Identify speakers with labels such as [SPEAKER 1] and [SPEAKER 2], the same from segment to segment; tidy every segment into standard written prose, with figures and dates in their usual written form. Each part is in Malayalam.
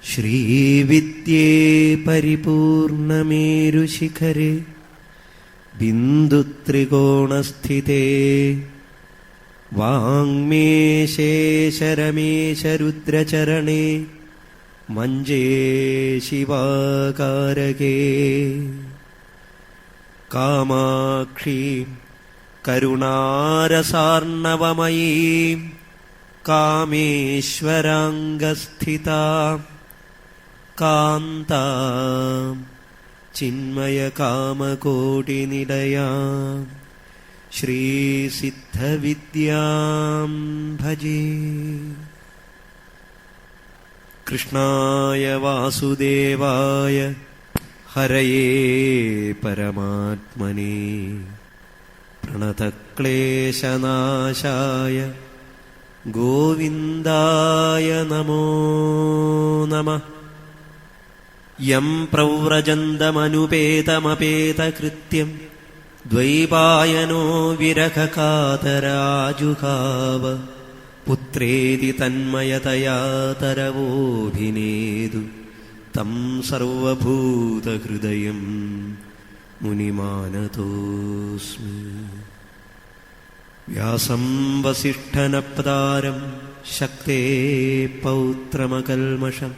[SPEAKER 1] ശ്രീവിദ്യേ പരിപൂർണമേരുശിഖരേ ബിന്ദുത്രികോണസ്ഥിതേ വാങ്മേ ശേഷരമേശരുദ്രചരണേ മഞ്ജേ ശിവാകാരകേ കാമാക്ഷീം കരുണാരസാർണവമയീം കാമേശ്വരാംഗസ്ഥിതാം കാന്താം ചിന്മയകാമകോടിനിലയാം ശ്രീസിദ്ധവിദ്യാം ഭജേ. കൃഷ്ണായ വാസുദേവായ ഹരയേ പരമാത്മനേ പ്രണതക്ലേശനാശായ ഗോവിന്ദായ നമോ നമഃ. യം പ്രവ്രജന്തമനുപേതമപേതകൃത്യം ദ്വൈപായനോ വിരഹകാതരാജുഹാവ പുത്രേതി തന്മയതയാ തരവോഭിനേതു തം സർവഭൂതഹൃദയം മുനിമാനതോസ്മി. വ്യാസം വസിഷ്ഠനപ്താരം ശക്തേ പൗത്രമകൽമഷം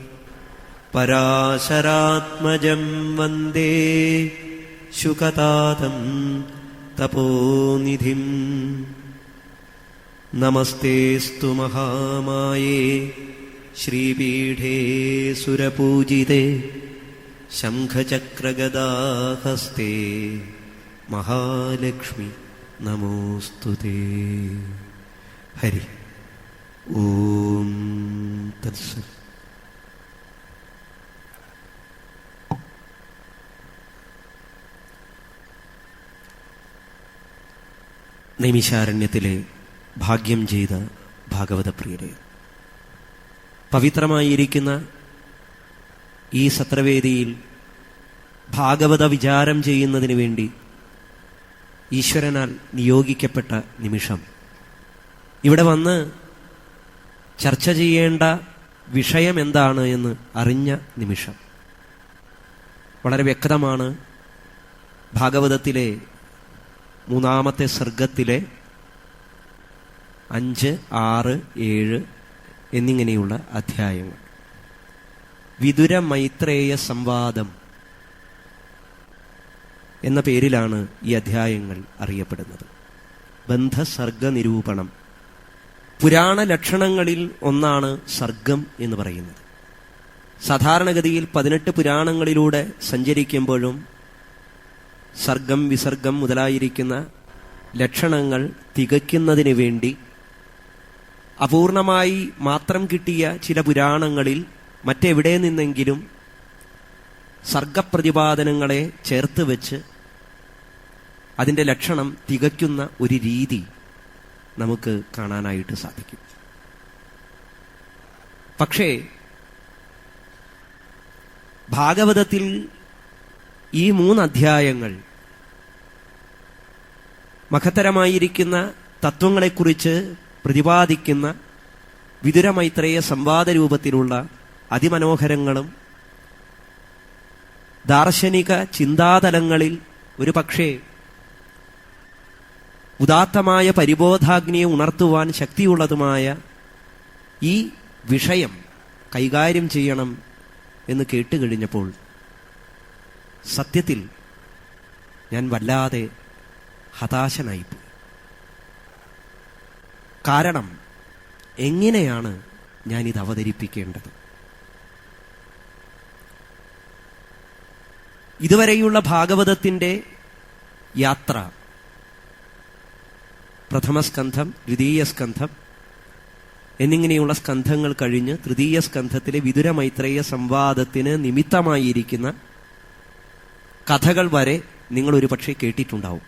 [SPEAKER 1] പരാശരാത്മജം വന്ദേ ശുകതാതം തപോനിധിം. നമസ്തേസ്തു മഹാമായേ ശ്രീപീഠേ സുരപൂജിതേ ശംഖചക്രഗദാഹസ്തേ മഹാലക്ഷ്മി നമോസ്തുതേ. ഹരി ഓം തത്സത്. നൈമിഷാരണ്യത്തിലെ ഭാഗ്യം ചെയ്ത ഭാഗവതപ്രിയരെ, പവിത്രമായിരിക്കുന്ന ഈ സത്രവേദിയിൽ ഭാഗവത വിചാരം ചെയ്യുന്നതിന് വേണ്ടി ഈശ്വരനാൽ നിയോഗിക്കപ്പെട്ട നിമിഷം, ഇവിടെ വന്ന് ചർച്ച ചെയ്യേണ്ട വിഷയം എന്താണ് എന്ന് അറിഞ്ഞ നിമിഷം, വളരെ വ്യക്തമാണ്. ഭാഗവതത്തിലെ 3-ാമത്തെ സർഗത്തിലെ 5, 6, 7 എന്നിങ്ങനെയുള്ള അധ്യായങ്ങൾ വിതുര മൈത്രേയ സംവാദം എന്ന പേരിലാണ് ഈ അധ്യായങ്ങൾ അറിയപ്പെടുന്നത്. ബന്ധസർഗ നിരൂപണം. പുരാണ ലക്ഷണങ്ങളിൽ ഒന്നാണ് സർഗം എന്ന് പറയുന്നത്. സാധാരണഗതിയിൽ 18 പുരാണങ്ങളിലൂടെ സഞ്ചരിക്കുമ്പോഴും സർഗം, വിസർഗം മുതലായിരിക്കുന്ന ലക്ഷണങ്ങൾ തികയ്ക്കുന്നതിന് വേണ്ടി അപൂർണമായി മാത്രം കിട്ടിയ ചില പുരാണങ്ങളിൽ മറ്റെവിടെ നിന്നെങ്കിലും സർഗപ്രതിപാദനങ്ങളെ ചേർത്ത് വെച്ച് അതിൻ്റെ ലക്ഷണം തികയ്ക്കുന്ന ഒരു രീതി നമുക്ക് കാണാനായിട്ട് സാധിക്കും. പക്ഷേ ഭാഗവതത്തിൽ ഈ 3 അധ്യായങ്ങൾ മഹത്തരമായിരിക്കുന്ന തത്വങ്ങളെക്കുറിച്ച് പ്രതിപാദിക്കുന്ന വിതുരമൈത്രേയ സംവാദ രൂപത്തിലുള്ള അതിമനോഹരങ്ങളും ദാർശനിക ചിന്താതലങ്ങളിൽ ഒരു പക്ഷേ ഉദാത്തമായ പരിബോധാഗ്നിയെ ഉണർത്തുവാൻ ശക്തിയുള്ളതുമായ ഈ വിഷയം കൈകാര്യം ചെയ്യണം എന്ന് കേട്ടുകഴിഞ്ഞപ്പോൾ സത്യത്തിൽ ഞാൻ വല്ലാതെ ഹതാശനായിപ്പോയി. കാരണം എങ്ങനെയാണ് ഞാനിത് അവതരിപ്പിക്കേണ്ടത്? ഇതുവരെയുള്ള ഭാഗവതത്തിൻ്റെ യാത്ര, പ്രഥമസ്കന്ധം, ദ്വിതീയ സ്കന്ധം, എന്നിങ്ങനെയുള്ള സ്കന്ധങ്ങൾ കഴിഞ്ഞ് തൃതീയ സ്കന്ധത്തിലെ വിതുര മൈത്രേയ സംവാദത്തിന് നിമിത്തമായിരിക്കുന്ന കഥകൾ വരെ നിങ്ങൾ ഒരു പക്ഷേ കേട്ടിട്ടുണ്ടാവും.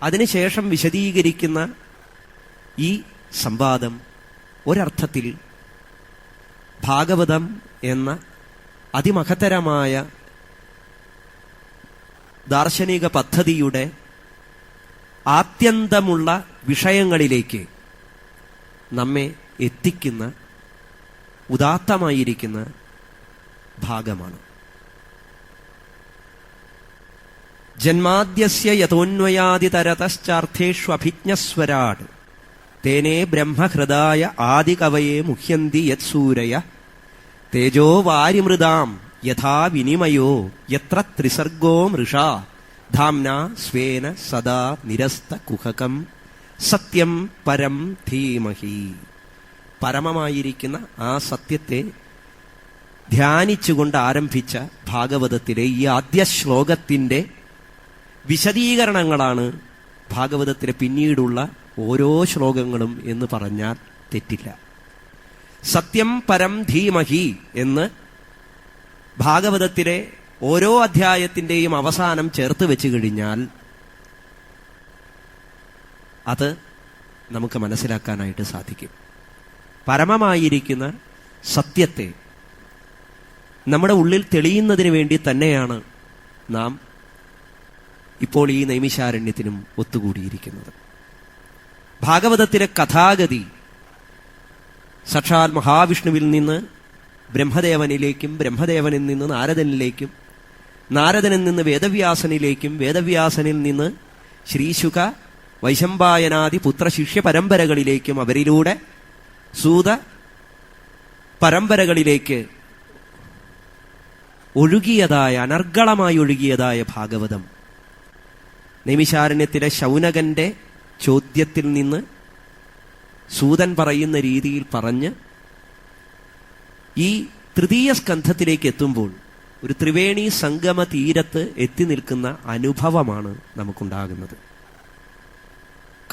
[SPEAKER 1] അതിനുശേഷം വിശദീകരിക്കുന്ന ഈ സംവാദം ഒരർത്ഥത്തിൽ ഭാഗവതം എന്ന അതിമഹത്തരമായ ദാർശനിക പദ്ധതിയുടെ ആത്യന്തമുള്ള വിഷയങ്ങളിലേക്ക് നമ്മെ എത്തിക്കുന്ന ഉദാത്തമായിരിക്കുന്ന ഭാഗമാണ്. ജന്മാദ്യസ്യ യതോന്വയാദിതരതശ്ചാർത്ഥേഷ്വഭിജ്ഞസ്വരാട് തേനേ ബ്രഹ്മഹൃദായ ആദികവയെ മുഹ്യന്തി യത്സൂരയ തേജോ വാരിമൃതാം യഥാ വിനിമയോ യത്ര ത്രിസർഗോ മൃഷാ ധാംനാ സ്വേന സദാ നിരസ്ത കുഹകം സത്യം പരം ധീമഹി. പരമമായിരിക്കുന്ന ആ സത്യത്തെ ധ്യാനിച്ചുകൊണ്ട് ആരംഭിച്ച ഭാഗവതത്തിലെ ഈ ആദ്യ ശ്ലോകത്തിന്റെ വിശദീകരണങ്ങളാണ് ഭാഗവതത്തിലെ പിന്നീടുള്ള ഓരോ ശ്ലോകങ്ങളും എന്ന് പറഞ്ഞാൽ തെറ്റില്ല. സത്യം പരം ധീമഹി എന്ന് ഭാഗവതത്തിലെ ഓരോ അധ്യായത്തിന്റെയും അവസാനം ചേർത്ത് വെച്ച് കഴിഞ്ഞാൽ അത് നമുക്ക് മനസ്സിലാക്കാനായിട്ട് സാധിക്കും. പരമമായിരിക്കുന്ന സത്യത്തെ നമ്മുടെ ഉള്ളിൽ തെളിയുന്നതിന് വേണ്ടി തന്നെയാണ് നാം ഇപ്പോൾ ഈ നൈമിഷാരണ്യത്തിനും ഒത്തുകൂടിയിരിക്കുന്നത്. ഭാഗവതത്തിലെ കഥാഗതി സാക്ഷാൽ മഹാവിഷ്ണുവിൽ നിന്ന് ബ്രഹ്മദേവനിലേക്കും, ബ്രഹ്മദേവനിൽ നിന്ന് നാരദനിലേക്കും, നാരദനിൽ നിന്ന് വേദവ്യാസനിലേക്കും, വേദവ്യാസനിൽ നിന്ന് ശ്രീശുക വൈശമ്പായനാദി പുത്രശിഷ്യ പരമ്പരകളിലേക്കും, അവരിലൂടെ സൂത പരമ്പരകളിലേക്ക് ഒഴുകിയതായ, അനർഗളമായി ഒഴുകിയതായ ഭാഗവതം നൈമിഷാരണ്യത്തിലെ ശൗനകന്റെ ചോദ്യത്തിൽ നിന്ന് സൂതൻ പറയുന്ന രീതിയിൽ പറഞ്ഞ് ഈ തൃതീയ സ്കന്ധത്തിലേക്ക് എത്തുമ്പോൾ ഒരു ത്രിവേണി സംഗമ തീരത്ത് എത്തി നിൽക്കുന്ന അനുഭവമാണ് നമുക്കുണ്ടാകുന്നത്.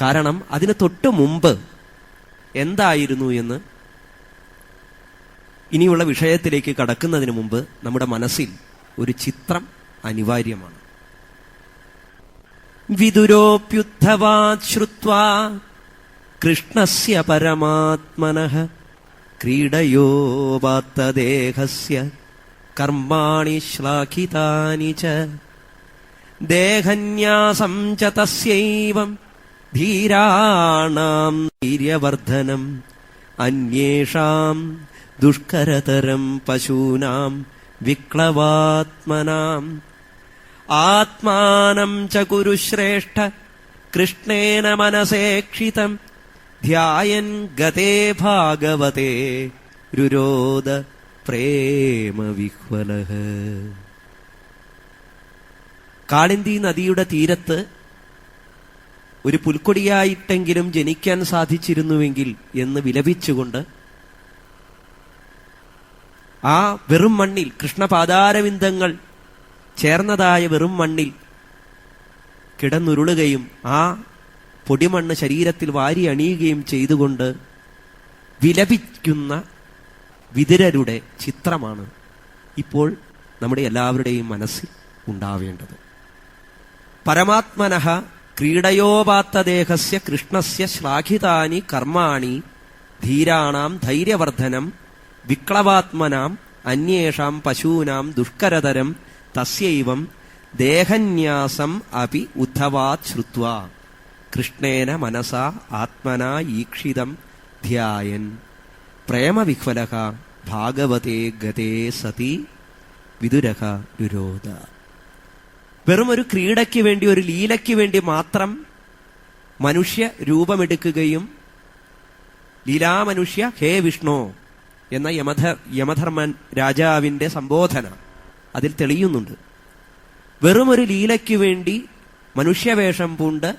[SPEAKER 1] കാരണം അതിന് തൊട്ടു മുമ്പ് എന്തായിരുന്നു എന്ന് ഇനിയുള്ള വിഷയത്തിലേക്ക് കടക്കുന്നതിന് മുമ്പ് നമ്മുടെ മനസ്സിൽ ഒരു ചിത്രം അനിവാര്യമാണ്. വിദുരോപ്യുദ്ധവാത് ശ്രുത്വാ കൃഷ്ണസ്യ പരമാത്മനഃ ക്രീഡയോ വാത്തദേഹസ്യ കർമാണി ശ്ലാഘിതാനി ച ദേഹന്യാസം ച തസ്യൈവം ധീരാണാം വീര്യവർദ്ധനം അന്യേഷാം ദുഷ്കരതരം പശൂനാം വിക്ലവാത്മനാം ആത്മാനം ച കുരു ശ്രേഷ്ഠ കൃഷ്ണേന മനസേക്ഷിതം ധ്യായൻ ഗതേ ഭാഗവതേ രുരോദ പ്രേമവിഹ്വലഃ. കാളിന്തി നദിയുടെ തീരത്ത് ഒരു പുൽക്കൊടിയായിട്ടെങ്കിലും ജനിക്കാൻ സാധിച്ചിരുന്നുവെങ്കിൽ എന്ന് വിലപിച്ചുകൊണ്ട് ആ വെറും മണ്ണിൽ, കൃഷ്ണപാദാരവിന്ദങ്ങൾ ചേർന്നതായ വെറും മണ്ണിൽ കിടന്നുരുളുകയും ആ പൊടിമണ്ണ് ശരീരത്തിൽ വാരി അണിയുകയും ചെയ്തുകൊണ്ട് വിലപിക്കുന്ന വിതുരരുടെ ചിത്രമാണ് ഇപ്പോൾ നമ്മുടെ എല്ലാവരുടെയും മനസ്സിൽ ഉണ്ടാവേണ്ടത്. പരമാത്മനഃ ക്രീഡയോപാത്തദേഹസ്യ കൃഷ്ണസ്യ ശ്ലാഘിതാനി കർമാണി ധീരാണാം ധൈര്യവർദ്ധനം വിക്ലവാത്മനാം അന്യേഷാം പശൂനാം ദുഷ്കരതരം തസ്യൈവം ദേഹന്യാസം അപി ഉദ്ധവാത് ശ്രുത്വാ കൃഷ്ണേന മനസാ ആത്മനാ ഈക്ഷിതം ധ്യായൻ പ്രേമവിഹ്വലഃ ഭാഗവതേ ഗതേ സതി വിദുരഃ രുരോദ. വെറും ഒരു ക്രീഡയ്ക്ക് വേണ്ടി, ഒരു ലീലയ്ക്ക് വേണ്ടി മാത്രം മനുഷ്യ രൂപമെടുക്കുകയും ലീലാമനുഷ്യ ഹേ വിഷ്ണു എന്ന യമധർമ്മൻ രാജാവിന്റെ സംബോധന അതിൽ തെളിയുന്നുണ്ട്. വെറും ഒരു ലീലയ്ക്ക് വേണ്ടി മനുഷ്യവേഷം പൂണ്ട്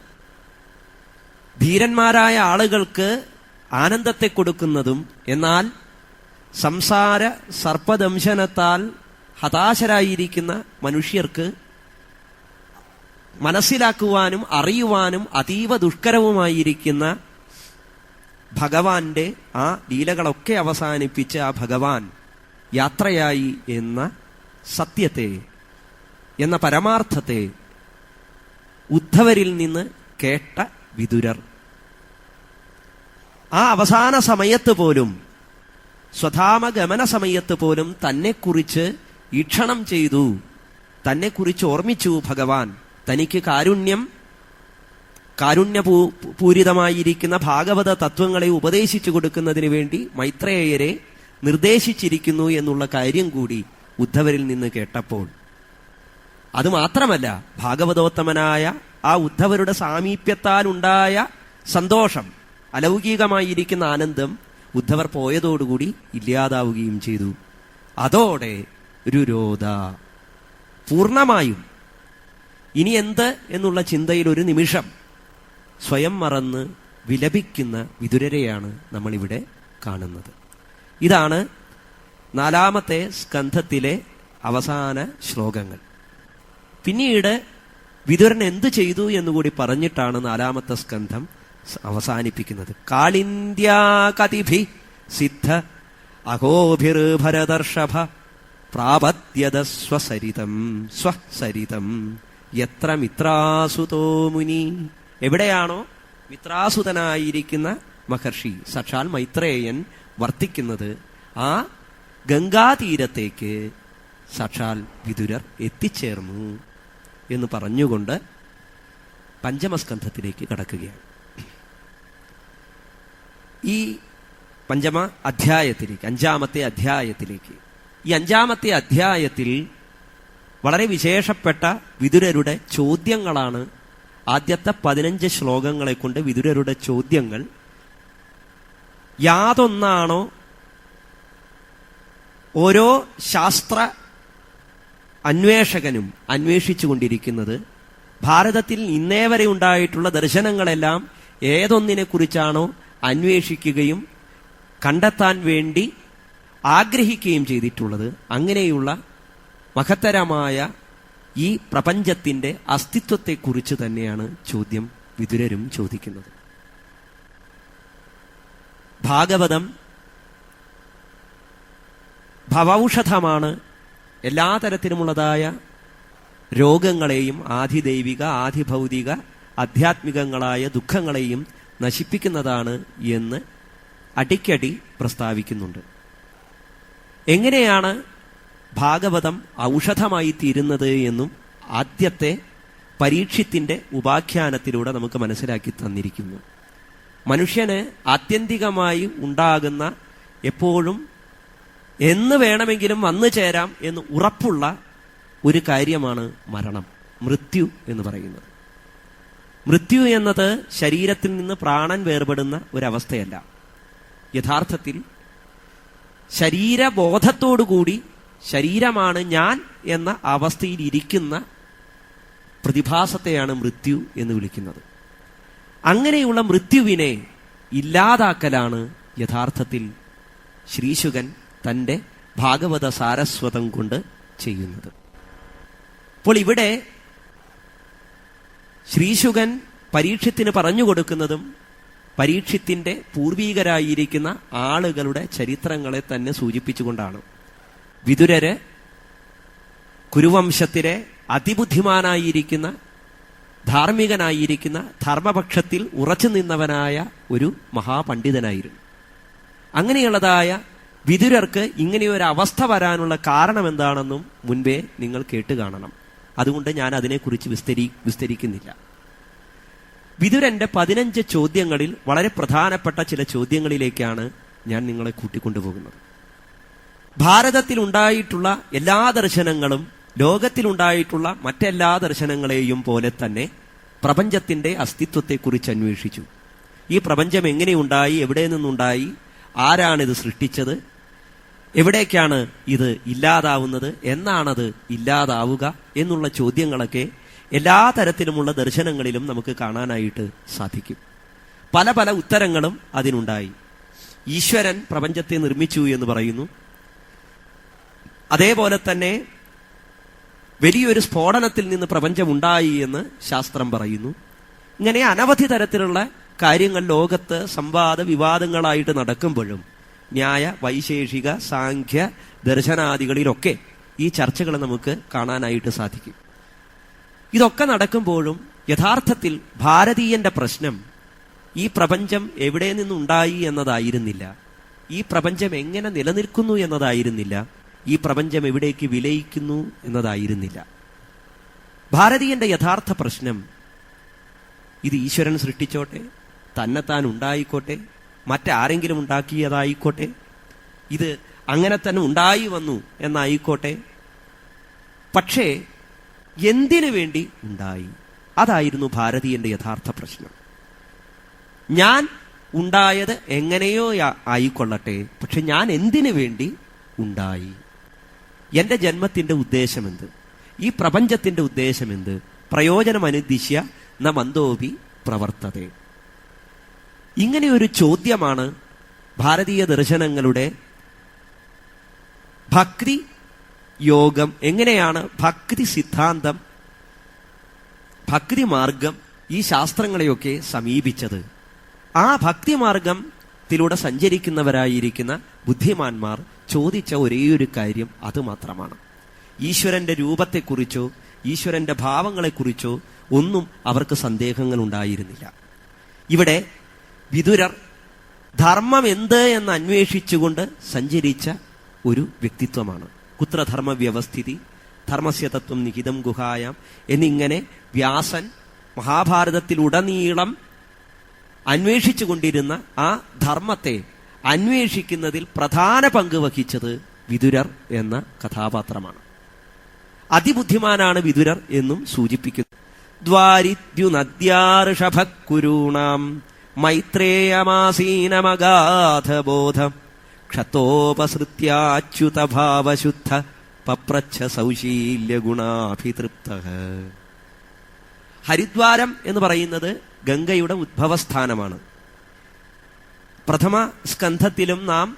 [SPEAKER 1] ധീരന്മാരായ ആളുകൾക്ക് ആനന്ദത്തെ കൊടുക്കുന്നതും എന്നാൽ സംസാര സർപ്പദംശനത്താൽ ഹതാശരായിരിക്കുന്ന മനുഷ്യർക്ക് മനസ്സിലാക്കുവാനും അറിയുവാനും അതീവ ദുഷ്കരവുമായിരിക്കുന്ന ഭഗവാന്റെ ആ ലീലകളൊക്കെ അവസാനിപ്പിച്ച് ആ ഭഗവാൻ യാത്രയായി എന്ന സത്യത്തെ, എന്ന പരമാർത്ഥത്തെ ഉദ്ധവരിൽ നിന്ന് കേട്ട വിതുരർ ആ അവസാന സമയത്ത് പോലും, സ്വധാമഗമന സമയത്ത് പോലും തന്നെക്കുറിച്ച് ഈക്ഷണം ചെയ്തു, തന്നെക്കുറിച്ച് ഓർമ്മിച്ചു ഭഗവാൻ. തനിക്ക് കാരുണ്യപൂരിതമായിരിക്കുന്ന ഭാഗവത തത്വങ്ങളെ ഉപദേശിച്ചു കൊടുക്കുന്നതിന് വേണ്ടി മൈത്രേയരെ നിർദ്ദേശിച്ചിരിക്കുന്നു എന്നുള്ള കാര്യം കൂടി ഉദ്ധവരിൽ നിന്ന് കേട്ടപ്പോൾ, അതുമാത്രമല്ല, ഭാഗവതോത്തമനായ ആ ഉദ്ധവരുടെ സാമീപ്യത്താൽ ഉണ്ടായ സന്തോഷം, അലൗകികമായിരിക്കുന്ന ആനന്ദം ഉദ്ധവർ പോയതോടുകൂടി ഇല്ലാതാവുകയും ചെയ്തു. അതോടെ രുരോധ, പൂർണ്ണമായും ഇനി എന്ത് എന്നുള്ള ചിന്തയിൽ ഒരു നിമിഷം സ്വയം മറന്ന് വിലപിക്കുന്ന വിതുരരെയാണ് നമ്മളിവിടെ കാണുന്നത്. ഇതാണ് 4-ാമത്തെ സ്കന്ധത്തിലെ അവസാന ശ്ലോകങ്ങൾ. പിന്നീട് വിതുരൻ എന്തു ചെയ്തു എന്നുകൂടി പറഞ്ഞിട്ടാണ് 4-ാമത്തെ സ്കന്ധം അവസാനിപ്പിക്കുന്നത്. കാളിന്ത്യാകതിഭി സിദ്ധ അഹോഭിർഭരതർഷഭ പ്രാപദ്യത സ്വസരിതം യത്ര മിത്രാസുതോ മുനി. എവിടെയാണോ മിത്രാസുതനായിരിക്കുന്ന മഹർഷി സാക്ഷാൽ മൈത്രേയൻ വർത്തിക്കുന്നത്, ആ ഗംഗാതീരത്തേക്ക് സാക്ഷാൽ വിതുരർ എത്തിച്ചേർന്നു എന്ന് പറഞ്ഞുകൊണ്ട് പഞ്ചമസ്കന്ധത്തിലേക്ക് കടക്കുകയാണ്. ഈ പഞ്ചമ അധ്യായത്തിലേക്ക്, 5-ാമത്തെ അധ്യായത്തിലേക്ക്, ഈ 5-ാമത്തെ അധ്യായത്തിൽ വളരെ വിശേഷപ്പെട്ട വിതുരരുടെ ചോദ്യങ്ങളാണ്. ആദ്യത്തെ 15 ശ്ലോകങ്ങളെ കൊണ്ട് വിതുരരുടെ ചോദ്യങ്ങൾ യാതൊന്നാണോ ഓരോ ശാസ്ത്ര അന്വേഷകനും അന്വേഷിച്ചു കൊണ്ടിരിക്കുന്നത്, ഭാരതത്തിൽ ഇന്നേ വരെ ഉണ്ടായിട്ടുള്ള ദർശനങ്ങളെല്ലാം ഏതൊന്നിനെ കുറിച്ചാണോ അന്വേഷിക്കുകയും കണ്ടെത്താൻ വേണ്ടി ആഗ്രഹിക്കുകയും ചെയ്തിട്ടുള്ളത്, അങ്ങനെയുള്ള മഹത്തരമായ ഈ പ്രപഞ്ചത്തിന്റെ അസ്തിത്വത്തെക്കുറിച്ച് തന്നെയാണ് ചോദ്യം വിതുരരും ചോദിക്കുന്നത്. ഭാഗവതം ഭവൌഷധമാണ്. എല്ലാ തരത്തിലുമുള്ളതായ രോഗങ്ങളെയും ആധിദൈവിക, ആധിഭൗതിക, ആധ്യാത്മികങ്ങളായ ദുഃഖങ്ങളെയും നശിപ്പിക്കുന്നതാണ് എന്ന് അടിക്കടി പ്രസ്താവിക്കുന്നുണ്ട്. എങ്ങനെയാണ് ഭാഗവതം ഔഷധമായി തീരുന്നത് എന്നും ആദ്യത്തെ പരീക്ഷത്തിന്റെ ഉപാഖ്യാനത്തിലൂടെ നമുക്ക് മനസ്സിലാക്കി തന്നിരിക്കുന്നു. മനുഷ്യന് ആത്യന്തികമായി ഉണ്ടാകുന്ന, എപ്പോഴും എന്ന് വേണമെങ്കിലും വന്നു ചേരാം എന്ന് ഉറപ്പുള്ള ഒരു കാര്യമാണ് മരണം, മൃത്യു എന്ന് പറയുന്നത്. മൃത്യു എന്നത് ശരീരത്തിൽ നിന്ന് പ്രാണൻ വേർപെടുന്ന ഒരവസ്ഥയല്ല. യഥാർത്ഥത്തിൽ ശരീരബോധത്തോടുകൂടി ശരീരമാണ് ഞാൻ എന്ന അവസ്ഥയിൽ ഇരിക്കുന്ന പ്രതിഭാസത്തെയാണ് മൃത്യു എന്ന് വിളിക്കുന്നത്. അങ്ങനെയുള്ള മൃത്യുവിനെ ഇല്ലാതാക്കലാണ് യഥാർത്ഥത്തിൽ ശ്രീശുകൻ തൻ്റെ ഭാഗവത സാരസ്വതം കൊണ്ട് ചെയ്യുന്നത്. അപ്പോൾ ഇവിടെ ശ്രീശുകൻ പരീക്ഷത്തിന് പറഞ്ഞു കൊടുക്കുന്നതും പരീക്ഷത്തിന്റെ പൂർവീകരായിരിക്കുന്ന ആളുകളുടെ ചരിത്രങ്ങളെ തന്നെ സൂചിപ്പിച്ചുകൊണ്ടാണ്. വിതുരര് കുരുവംശത്തിലെ അതിബുദ്ധിമാനായിരിക്കുന്ന, ധാർമ്മികനായിരിക്കുന്ന, ധർമ്മപക്ഷത്തിൽ ഉറച്ചു നിന്നവനായ ഒരു മഹാപണ്ഡിതനായിരുന്നു. അങ്ങനെയുള്ളതായ വിതുരർക്ക് ഇങ്ങനെയൊരു അവസ്ഥ വരാനുള്ള കാരണം എന്താണെന്നും മുൻപേ നിങ്ങൾ കേട്ട് കാണണം. അതുകൊണ്ട് ഞാൻ അതിനെക്കുറിച്ച് വിസ്തരിക്കുന്നില്ല. വിതുരന്റെ 15 ചോദ്യങ്ങളിൽ വളരെ പ്രധാനപ്പെട്ട ചില ചോദ്യങ്ങളിലേക്കാണ് ഞാൻ നിങ്ങളെ കൂട്ടിക്കൊണ്ടുപോകുന്നത്. ഭാരതത്തിൽ ഉണ്ടായിട്ടുള്ള എല്ലാ ദർശനങ്ങളും ലോകത്തിലുണ്ടായിട്ടുള്ള മറ്റെല്ലാ ദർശനങ്ങളെയും പോലെ തന്നെ പ്രപഞ്ചത്തിന്റെ അസ്തിത്വത്തെക്കുറിച്ച് അന്വേഷിച്ചു. ഈ പ്രപഞ്ചം എങ്ങനെയുണ്ടായി, എവിടെ നിന്നുണ്ടായി, ആരാണിത് സൃഷ്ടിച്ചത്, എവിടേക്കാണ് ഇത് ഇല്ലാതാവുന്നത്, എന്നാണത് ഇല്ലാതാവുക എന്നുള്ള ചോദ്യങ്ങളൊക്കെ എല്ലാ തരത്തിലുമുള്ള ദർശനങ്ങളിലും നമുക്ക് കാണാനായിട്ട് സാധിക്കും. പല പല ഉത്തരങ്ങളും അതിനുണ്ടായി. ഈശ്വരൻ പ്രപഞ്ചത്തെ നിർമ്മിച്ചു എന്ന് പറയുന്നു. അതേപോലെ തന്നെ വലിയൊരു സ്ഫോടനത്തിൽ നിന്ന് പ്രപഞ്ചം ഉണ്ടായി എന്ന് ശാസ്ത്രം പറയുന്നു. ഇങ്ങനെ അനവധി തരത്തിലുള്ള കാര്യങ്ങൾ ലോകത്ത് സംവാദ വിവാദങ്ങളായിട്ട് നടക്കുമ്പോഴും ന്യായ, വൈശേഷിക, സാഖ്യ, ദർശനാദികളിലൊക്കെ ഈ ചർച്ചകൾ നമുക്ക് കാണാനായിട്ട് സാധിക്കും. ഇതൊക്കെ നടക്കുമ്പോഴും യഥാർത്ഥത്തിൽ ഭാരതീയന്റെ പ്രശ്നം ഈ പ്രപഞ്ചം എവിടെ നിന്നുണ്ടായി എന്നതായിരുന്നില്ല, ഈ പ്രപഞ്ചം എങ്ങനെ നിലനിൽക്കുന്നു എന്നതായിരുന്നില്ല, ഈ പ്രപഞ്ചം എവിടേക്ക് വിലയിക്കുന്നു എന്നതായിരുന്നില്ല. ഭാരതീയന്റെ യഥാർത്ഥ പ്രശ്നം ഇത് ഈശ്വരൻ സൃഷ്ടിച്ചോട്ടെ, തന്നെത്താൻ ഉണ്ടായിക്കോട്ടെ, മറ്റാരെങ്കിലും ഉണ്ടാക്കിയതായിക്കോട്ടെ, ഇത് അങ്ങനെ തന്നെ ഉണ്ടായി വന്നു എന്നായിക്കോട്ടെ, പക്ഷേ എന്തിനു വേണ്ടി ഉണ്ടായി? അതായിരുന്നു ഭാരതീയന്റെ യഥാർത്ഥ പ്രശ്നം. ഞാൻ ഉണ്ടായത് എങ്ങനെയോ ആയിക്കൊള്ളട്ടെ, പക്ഷെ ഞാൻ എന്തിനു വേണ്ടി ഉണ്ടായി? എന്റെ ജന്മത്തിന്റെ ഉദ്ദേശമെന്ത്? ഈ പ്രപഞ്ചത്തിന്റെ ഉദ്ദേശമെന്ത്? പ്രയോജനമനുദ്ദിശ്യ ന മന്ദോപി പ്രവർത്തതേ. ഇങ്ങനെയൊരു ചോദ്യമാണ് ഭാരതീയ ദർശനങ്ങളുടെ ഭക്തി യോഗം, എങ്ങനെയാണ് ഭക്തി സിദ്ധാന്തം, ഭക്തി മാർഗം ഈ ശാസ്ത്രങ്ങളെയൊക്കെ സമീപിച്ചത്. ആ ഭക്തിമാർഗത്തിലൂടെ സഞ്ചരിക്കുന്നവരായിരിക്കുന്ന ബുദ്ധിമാന്മാർ ചോദിച്ച ഒരേയൊരു കാര്യം അത് മാത്രമാണ്. ഈശ്വരന്റെ രൂപത്തെക്കുറിച്ചോ ഈശ്വരന്റെ ഭാവങ്ങളെക്കുറിച്ചോ ഒന്നും അവർക്ക് സന്ദേഹങ്ങൾ ഉണ്ടായിരുന്നില്ല. ഇവിടെ വിതുരർ ധർമ്മം എന്ത് എന്ന് അന്വേഷിച്ചുകൊണ്ട് സഞ്ചരിച്ച ഒരു വ്യക്തിത്വമാണ്. കുത്രധർമ്മ വ്യവസ്ഥിതി, ധർമ്മസ്യ തത്വം നിഹിതം ഗുഹായാം എന്നിങ്ങനെ വ്യാസൻ മഹാഭാരതത്തിലുടനീളം അന്വേഷിച്ചു കൊണ്ടിരുന്ന ആ ധർമ്മത്തെ അന്വേഷിക്കുന്നതിൽ പ്രധാന പങ്ക് വഹിച്ചത് വിതുരർ എന്ന കഥാപാത്രമാണ്. അതിബുദ്ധിമാനാണ് വിതുരർ എന്നും സൂചിപ്പിക്കുന്നു. ദ്വാരിദ്യുനദ്യാർഷഭക്കുരൂണാം മൈത്രേയമാസീനമഗാധബോധം ക്ഷത്തോപസൃത്യാച്യുതഭാവശുദ്ധ പപ്രച്ഛ സൗശീല്യഗുണാഭിതൃപ്തഃ. ഹരിദ്വാരം എന്ന് പറയുന്നത് ഗംഗയുടെ ഉദ്ഭവസ്ഥാനമാണ്. പ്രഥമ സ്കന്ധത്തിലും നാം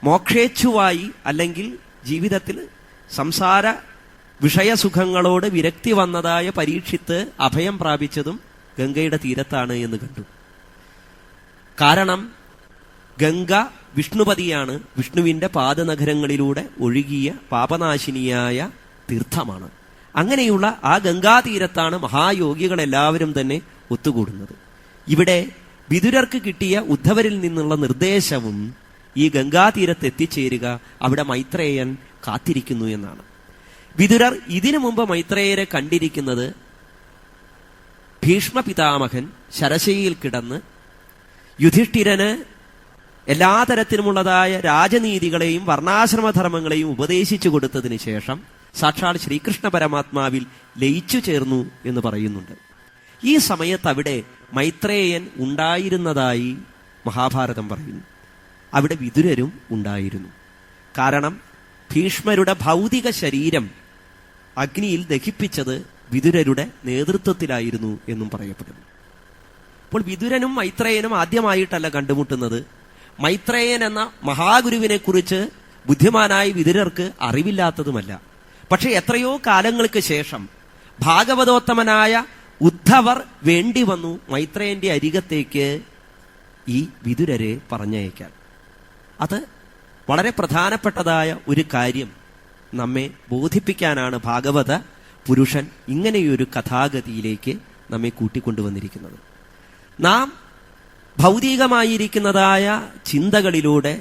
[SPEAKER 1] മോക്ഷേച്ഛുവായി അല്ലെങ്കിൽ ജീവിതത്തിൽ സംസാര വിഷയസുഖങ്ങളോട് വിരക്തി വന്നതായ പരീക്ഷിത്ത് അഭയം പ്രാപിച്ചതും ഗംഗയുടെ തീരത്താണ് എന്ന് കണ്ടു. കാരണം ഗംഗ വിഷ്ണുപതിയാണ്, വിഷ്ണുവിന്റെ പാദനഗരങ്ങളിലൂടെ ഒഴുകിയ പാപനാശിനിയായ തീർത്ഥമാണ്. അങ്ങനെയുള്ള ആ ഗംഗാതീരത്താണ് മഹായോഗികളെല്ലാവരും തന്നെ ഒത്തുകൂടുന്നത്. ഇവിടെ വിതുരർക്ക് കിട്ടിയ ഉദ്ധവരിൽ നിന്നുള്ള നിർദ്ദേശവും ഈ ഗംഗാതീരത്ത് എത്തിച്ചേരുക, അവിടെ മൈത്രേയൻ കാത്തിരിക്കുന്നു എന്നാണ്. വിതുരർ ഇതിനു മുമ്പ് മൈത്രേയരെ കണ്ടിരിക്കുന്നത് ഭീഷ്മ പിതാമഹൻ ശരശയിൽ കിടന്ന് യുധിഷ്ഠിരന് എല്ലാ തരത്തിലുമുള്ളതായ രാജനീതികളെയും വർണ്ണാശ്രമധർമ്മങ്ങളെയും ഉപദേശിച്ചു കൊടുത്തതിന് ശേഷം സാക്ഷാൽ ശ്രീകൃഷ്ണ പരമാത്മാവിൽ ലയിച്ചു ചേർന്നു എന്ന് പറയുന്നുണ്ട്. ഈ സമയത്ത് അവിടെ മൈത്രേയൻ ഉണ്ടായിരുന്നതായി മഹാഭാരതം പറയുന്നു. അവിടെ വിതുരരും ഉണ്ടായിരുന്നു. കാരണം ഭീഷ്മരുടെ ഭൗതിക ശരീരം അഗ്നിയിൽ ദഹിപ്പിച്ചത് വിതുരരുടെ നേതൃത്വത്തിലായിരുന്നു എന്നും പറയപ്പെടുന്നു. അപ്പോൾ വിതുരനും മൈത്രേയനും ആദ്യമായിട്ടല്ല കണ്ടുമുട്ടുന്നത്. മൈത്രേയൻ എന്ന മഹാഗുരുവിനെ കുറിച്ച് ബുദ്ധിമാനായ വിതുരർക്ക് അറിവില്ലാത്തതുമല്ല. പക്ഷെ എത്രയോ കാലങ്ങൾക്ക് ശേഷം ഭാഗവതോത്തമനായ ഉദ്ധവർ വേണ്ടി വന്നു മൈത്രേയന്റെ അരികത്തേക്ക് ഈ വിതുരരെ പറഞ്ഞയക്കാൻ. അത് വളരെ പ്രധാനപ്പെട്ടതായ ഒരു കാര്യം നമ്മെ ബോധിപ്പിക്കാനാണ് ഭാഗവത പുരുഷൻ ഇങ്ങനെയൊരു കഥാഗതിയിലേക്ക് നമ്മെ കൂട്ടിക്കൊണ്ടുവന്നിരിക്കുന്നത്. നാം ഭൗതികമായിരിക്കുന്നതായ ചിന്തകളിലൂടെ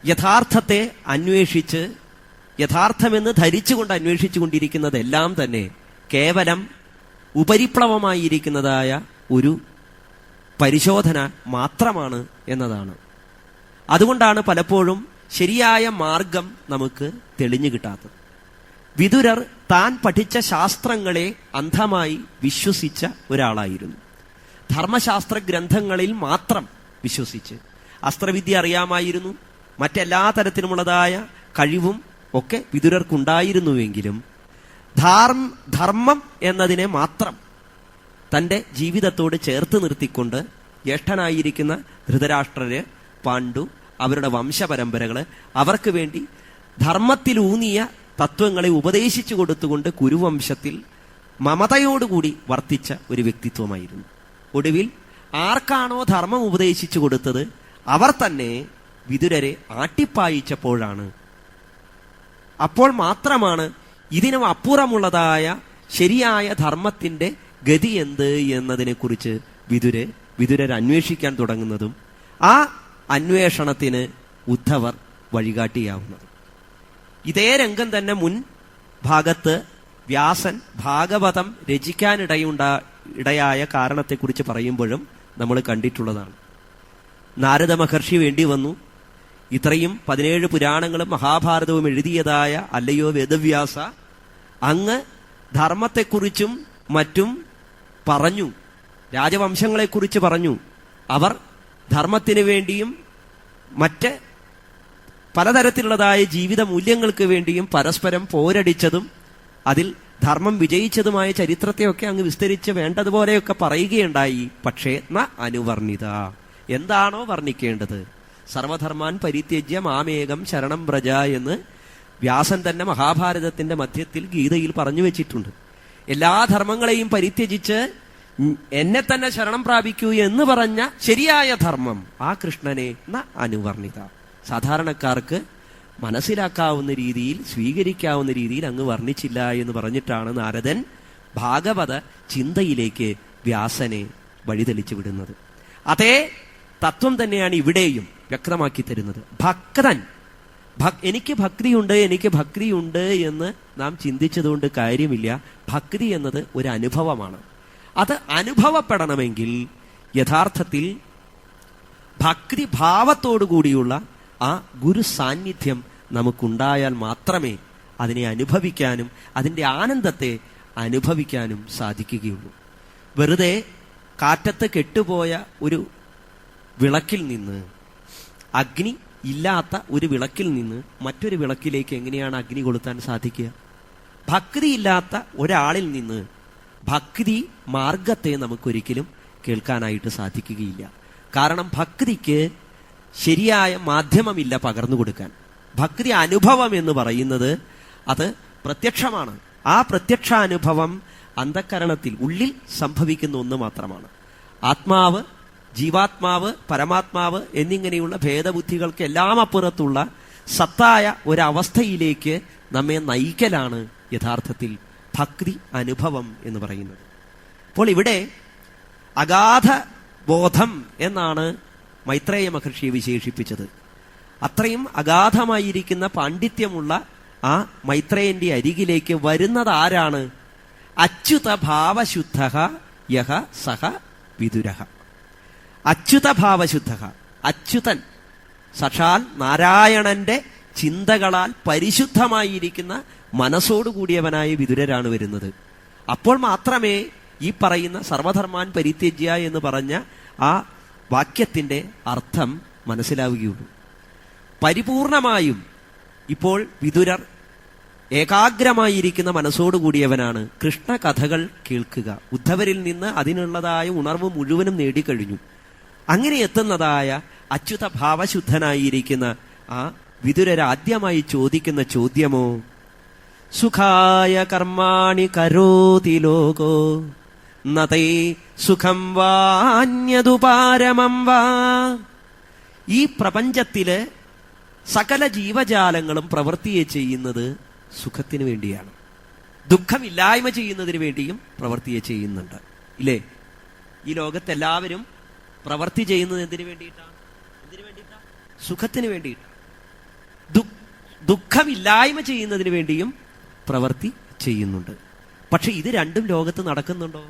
[SPEAKER 1] യഥാർത്ഥത്തെ അന്വേഷിച്ച് യഥാർത്ഥമെന്ന് ധരിച്ചുകൊണ്ട് അന്വേഷിച്ചു കൊണ്ടിരിക്കുന്നതെല്ലാം തന്നെ കേവലം ഉപരിപ്ലവമായിരിക്കുന്നതായ ഒരു പരിശോധന മാത്രമാണ് എന്നതാണ്. അതുകൊണ്ടാണ് പലപ്പോഴും ശരിയായ മാർഗം നമുക്ക് തെളിഞ്ഞു കിട്ടാത്തത്. വിതുരർ താൻ പഠിച്ച ശാസ്ത്രങ്ങളെ അന്ധമായി വിശ്വസിച്ച ഒരാളായിരുന്നു. ധർമ്മശാസ്ത്ര ഗ്രന്ഥങ്ങളിൽ മാത്രം വിശ്വസിച്ച് അസ്ത്രവിദ്യ അറിയാമായിരുന്നു, മറ്റെല്ലാ തരത്തിലുമുള്ളതായ കഴിവും ഒക്കെ വിതുരർക്കുണ്ടായിരുന്നുവെങ്കിലും ധർമ്മം എന്നതിനെ മാത്രം തൻ്റെ ജീവിതത്തോട് ചേർത്ത് നിർത്തിക്കൊണ്ട് ജ്യേഷ്ഠനായിരിക്കുന്ന ധൃതരാഷ്ട്രര്, പാണ്ഡു, അവരുടെ വംശപരമ്പരകള് അവർക്ക് വേണ്ടി ധർമ്മത്തിലൂന്നിയ തത്വങ്ങളെ ഉപദേശിച്ചു കൊടുത്തുകൊണ്ട് കുരുവംശത്തിൽ മമതയോടുകൂടി വർത്തിച്ച ഒരു വ്യക്തിത്വമായിരുന്നു. ഒടുവിൽ ആർക്കാണോ ധർമ്മം ഉപദേശിച്ചു കൊടുത്തത് അവർ തന്നെ വിതുരരെ ആട്ടിപ്പായിച്ചപ്പോഴാണ്. അപ്പോൾ മാത്രമാണ് ഇതിനും അപ്പുറമുള്ളതായ ശരിയായ ധർമ്മത്തിന്റെ ഗതി എന്ത് എന്നതിനെക്കുറിച്ച് വിതുരർ അന്വേഷിക്കാൻ തുടങ്ങുന്നതും ആ അന്വേഷണത്തിന് ഉദ്ധവർ വഴികാട്ടിയാവുന്നത്. ഇതേ രംഗം തന്നെ മുൻ ഭാഗത്ത് വ്യാസൻ ഭാഗവതം രചിക്കാനിടയായ കാരണത്തെക്കുറിച്ച് പറയുമ്പോഴും നമ്മൾ കണ്ടിട്ടുള്ളതാണ്. നാരദ മഹർഷി വേണ്ടി വന്നു. ഇത്രയും 17 പുരാണങ്ങളും മഹാഭാരതവും എഴുതിയതായ അല്ലയോ വേദവ്യാസ, അങ്ങ് ധർമ്മത്തെക്കുറിച്ചും മറ്റും പറഞ്ഞു, രാജവംശങ്ങളെക്കുറിച്ച് പറഞ്ഞു. അവർ ധർമ്മത്തിന് വേണ്ടിയും മറ്റ് പലതരത്തിലുള്ളതായ ജീവിത മൂല്യങ്ങൾക്ക് വേണ്ടിയും പരസ്പരം പോരടിച്ചതും അതിൽ ധർമ്മം വിജയിച്ചതുമായ ചരിത്രത്തെയൊക്കെ അങ്ങ് വിസ്തരിച്ച് വേണ്ടതുപോലെയൊക്കെ പറയുകയുണ്ടായി. പക്ഷേ ന അനുവർണിത, എന്താണോ വർണ്ണിക്കേണ്ടത്, സർവധർമാൻ പരിത്യജ്യ മാമേകം ശരണം വ്രജ എന്ന് വ്യാസൻ തന്നെ മഹാഭാരതത്തിന്റെ മധ്യത്തിൽ ഗീതയിൽ പറഞ്ഞു വെച്ചിട്ടുണ്ട്. എല്ലാ ധർമ്മങ്ങളെയും പരിത്യജിച്ച് എന്നെ തന്നെ ശരണം പ്രാപിക്കൂ എന്ന് പറഞ്ഞ ശരിയായ ധർമ്മം ആ കൃഷ്ണനെ ന അനുവർണിത, സാധാരണക്കാർക്ക് മനസ്സിലാക്കാവുന്ന രീതിയിൽ സ്വീകരിക്കാവുന്ന രീതിയിൽ അങ്ങ് വർണ്ണിച്ചില്ല എന്ന് പറഞ്ഞിട്ടാണ് നാരദൻ ഭാഗവത ചിന്തയിലേക്ക് വ്യാസനെ വഴിതെളിച്ചു വിടുന്നത്. അതേ തത്വം തന്നെയാണ് ഇവിടെയും വ്യക്തമാക്കി തരുന്നത്. ഭക്തൻ, എനിക്ക് ഭക്തിയുണ്ട് എന്ന് നാം ചിന്തിച്ചതുകൊണ്ട് കാര്യമില്ല. ഭക്തി എന്നത് ഒരു അനുഭവമാണ്. അത് അനുഭവപ്പെടണമെങ്കിൽ യഥാർത്ഥത്തിൽ ഭക്തി ഭാവത്തോടുകൂടിയുള്ള ആ ഗുരു സാന്നിധ്യം നമുക്കുണ്ടായാൽ മാത്രമേ അതിനെ അനുഭവിക്കാനും അതിൻ്റെ ആനന്ദത്തെ അനുഭവിക്കാനും സാധിക്കുകയുള്ളൂ. വെറുതെ കാറ്റത്ത് കെട്ടുപോയ ഒരു വിളക്കിൽ നിന്ന്, അഗ്നി ഇല്ലാത്ത ഒരു വിളക്കിൽ നിന്ന് മറ്റൊരു വിളക്കിലേക്ക് എങ്ങനെയാണ് അഗ്നി കൊളുത്താൻ സാധിക്കുക? ഭക്തിയില്ലാത്ത ഒരാളിൽ നിന്ന് ഭക്തി മാർഗത്തെ നമുക്കൊരിക്കലും കേൾക്കാനായിട്ട് സാധിക്കുകയില്ല. കാരണം ഭക്തിക്ക് ശരിയായ മാധ്യമമില്ല പകർന്നു കൊടുക്കാൻ. ഭക്തി അനുഭവം എന്ന് പറയുന്നത് അത് പ്രത്യക്ഷമാണ്. ആ പ്രത്യക്ഷാനുഭവം അന്ധക്കരണത്തിൽ ഉള്ളിൽ സംഭവിക്കുന്ന ഒന്ന് മാത്രമാണ്. ആത്മാവ്, ജീവാത്മാവ്, പരമാത്മാവ് എന്നിങ്ങനെയുള്ള ഭേദബുദ്ധികൾക്ക് എല്ലാം അപ്പുറത്തുള്ള സത്തായ ഒരവസ്ഥയിലേക്ക് നമ്മെ നയിക്കലാണ് യഥാർത്ഥത്തിൽ ഭക്തി അനുഭവം എന്ന് പറയുന്നത്. അപ്പോൾ ഇവിടെ അഗാധ ബോധം എന്നാണ് മൈത്രേയ മഹർഷിയെ വിശേഷിപ്പിച്ചത്. അത്രയും അഗാധമായിരിക്കുന്ന പാണ്ഡിത്യമുള്ള ആ മൈത്രേയന്റെ അരികിലേക്ക് വരുന്നത് ആരാണ്? അച്യുത ഭാവശുദ്ധ യഹ സഹ വിദുരഃ. അച്യുത ഭാവശുദ്ധ, അച്യുതൻ സാക്ഷാൽ നാരായണന്റെ ചിന്തകളാൽ പരിശുദ്ധമായിരിക്കുന്ന മനസ്സോടുകൂടിയവനായ വിദുരരാണ് വരുന്നത്. അപ്പോൾ മാത്രമേ ഈ പറയുന്ന സർവധർമാൻ പരിത്യജ്യ എന്ന് പറഞ്ഞ ആ വാക്യത്തിന്റെ അർത്ഥം മനസ്സിലാവുകയുള്ളൂ. പരിപൂർണമായും ഇപ്പോൾ വിദുരർ ഏകാഗ്രമായിരിക്കുന്ന മനസ്സോടുകൂടിയവനാണ്. കൃഷ്ണ കഥകൾ കേൾക്കുക, ഉദ്ധവരിൽ നിന്ന് അതിനുള്ളതായ ഉണർവ് മുഴുവനും നേടിക്കഴിഞ്ഞു. അങ്ങനെ എത്തുന്നതായ അച്യുത ഭാവശുദ്ധനായിരിക്കുന്ന ആ വിദുരർ ആദ്യമായി ചോദിക്കുന്ന ചോദ്യമോ സുഖായ കർമാണി കരോതി ലോകോ നതേ സുഖം വാന്യതുപാരമം വാ. ഈ പ്രപഞ്ചത്തില് സകല ജീവജാലങ്ങളും പ്രവൃത്തിയെ ചെയ്യുന്നത് സുഖത്തിന് വേണ്ടിയാണ്. ദുഃഖമില്ലായ്മ ചെയ്യുന്നതിന് വേണ്ടിയും പ്രവൃത്തിയെ ചെയ്യുന്നുണ്ട്, ഇല്ലേ? ഈ ലോകത്തെല്ലാവരും പ്രവൃത്തി ചെയ്യുന്നത് എന്തിനു വേണ്ടിയിട്ടാണ്? സുഖത്തിന് വേണ്ടിയിട്ടാണ്. ദുഃഖമില്ലായ്മ ചെയ്യുന്നതിന് വേണ്ടിയും പ്രവൃത്തി ചെയ്യുന്നുണ്ട്. പക്ഷെ ഇത് രണ്ടും ലോകത്ത് നടക്കുന്നുണ്ടോ?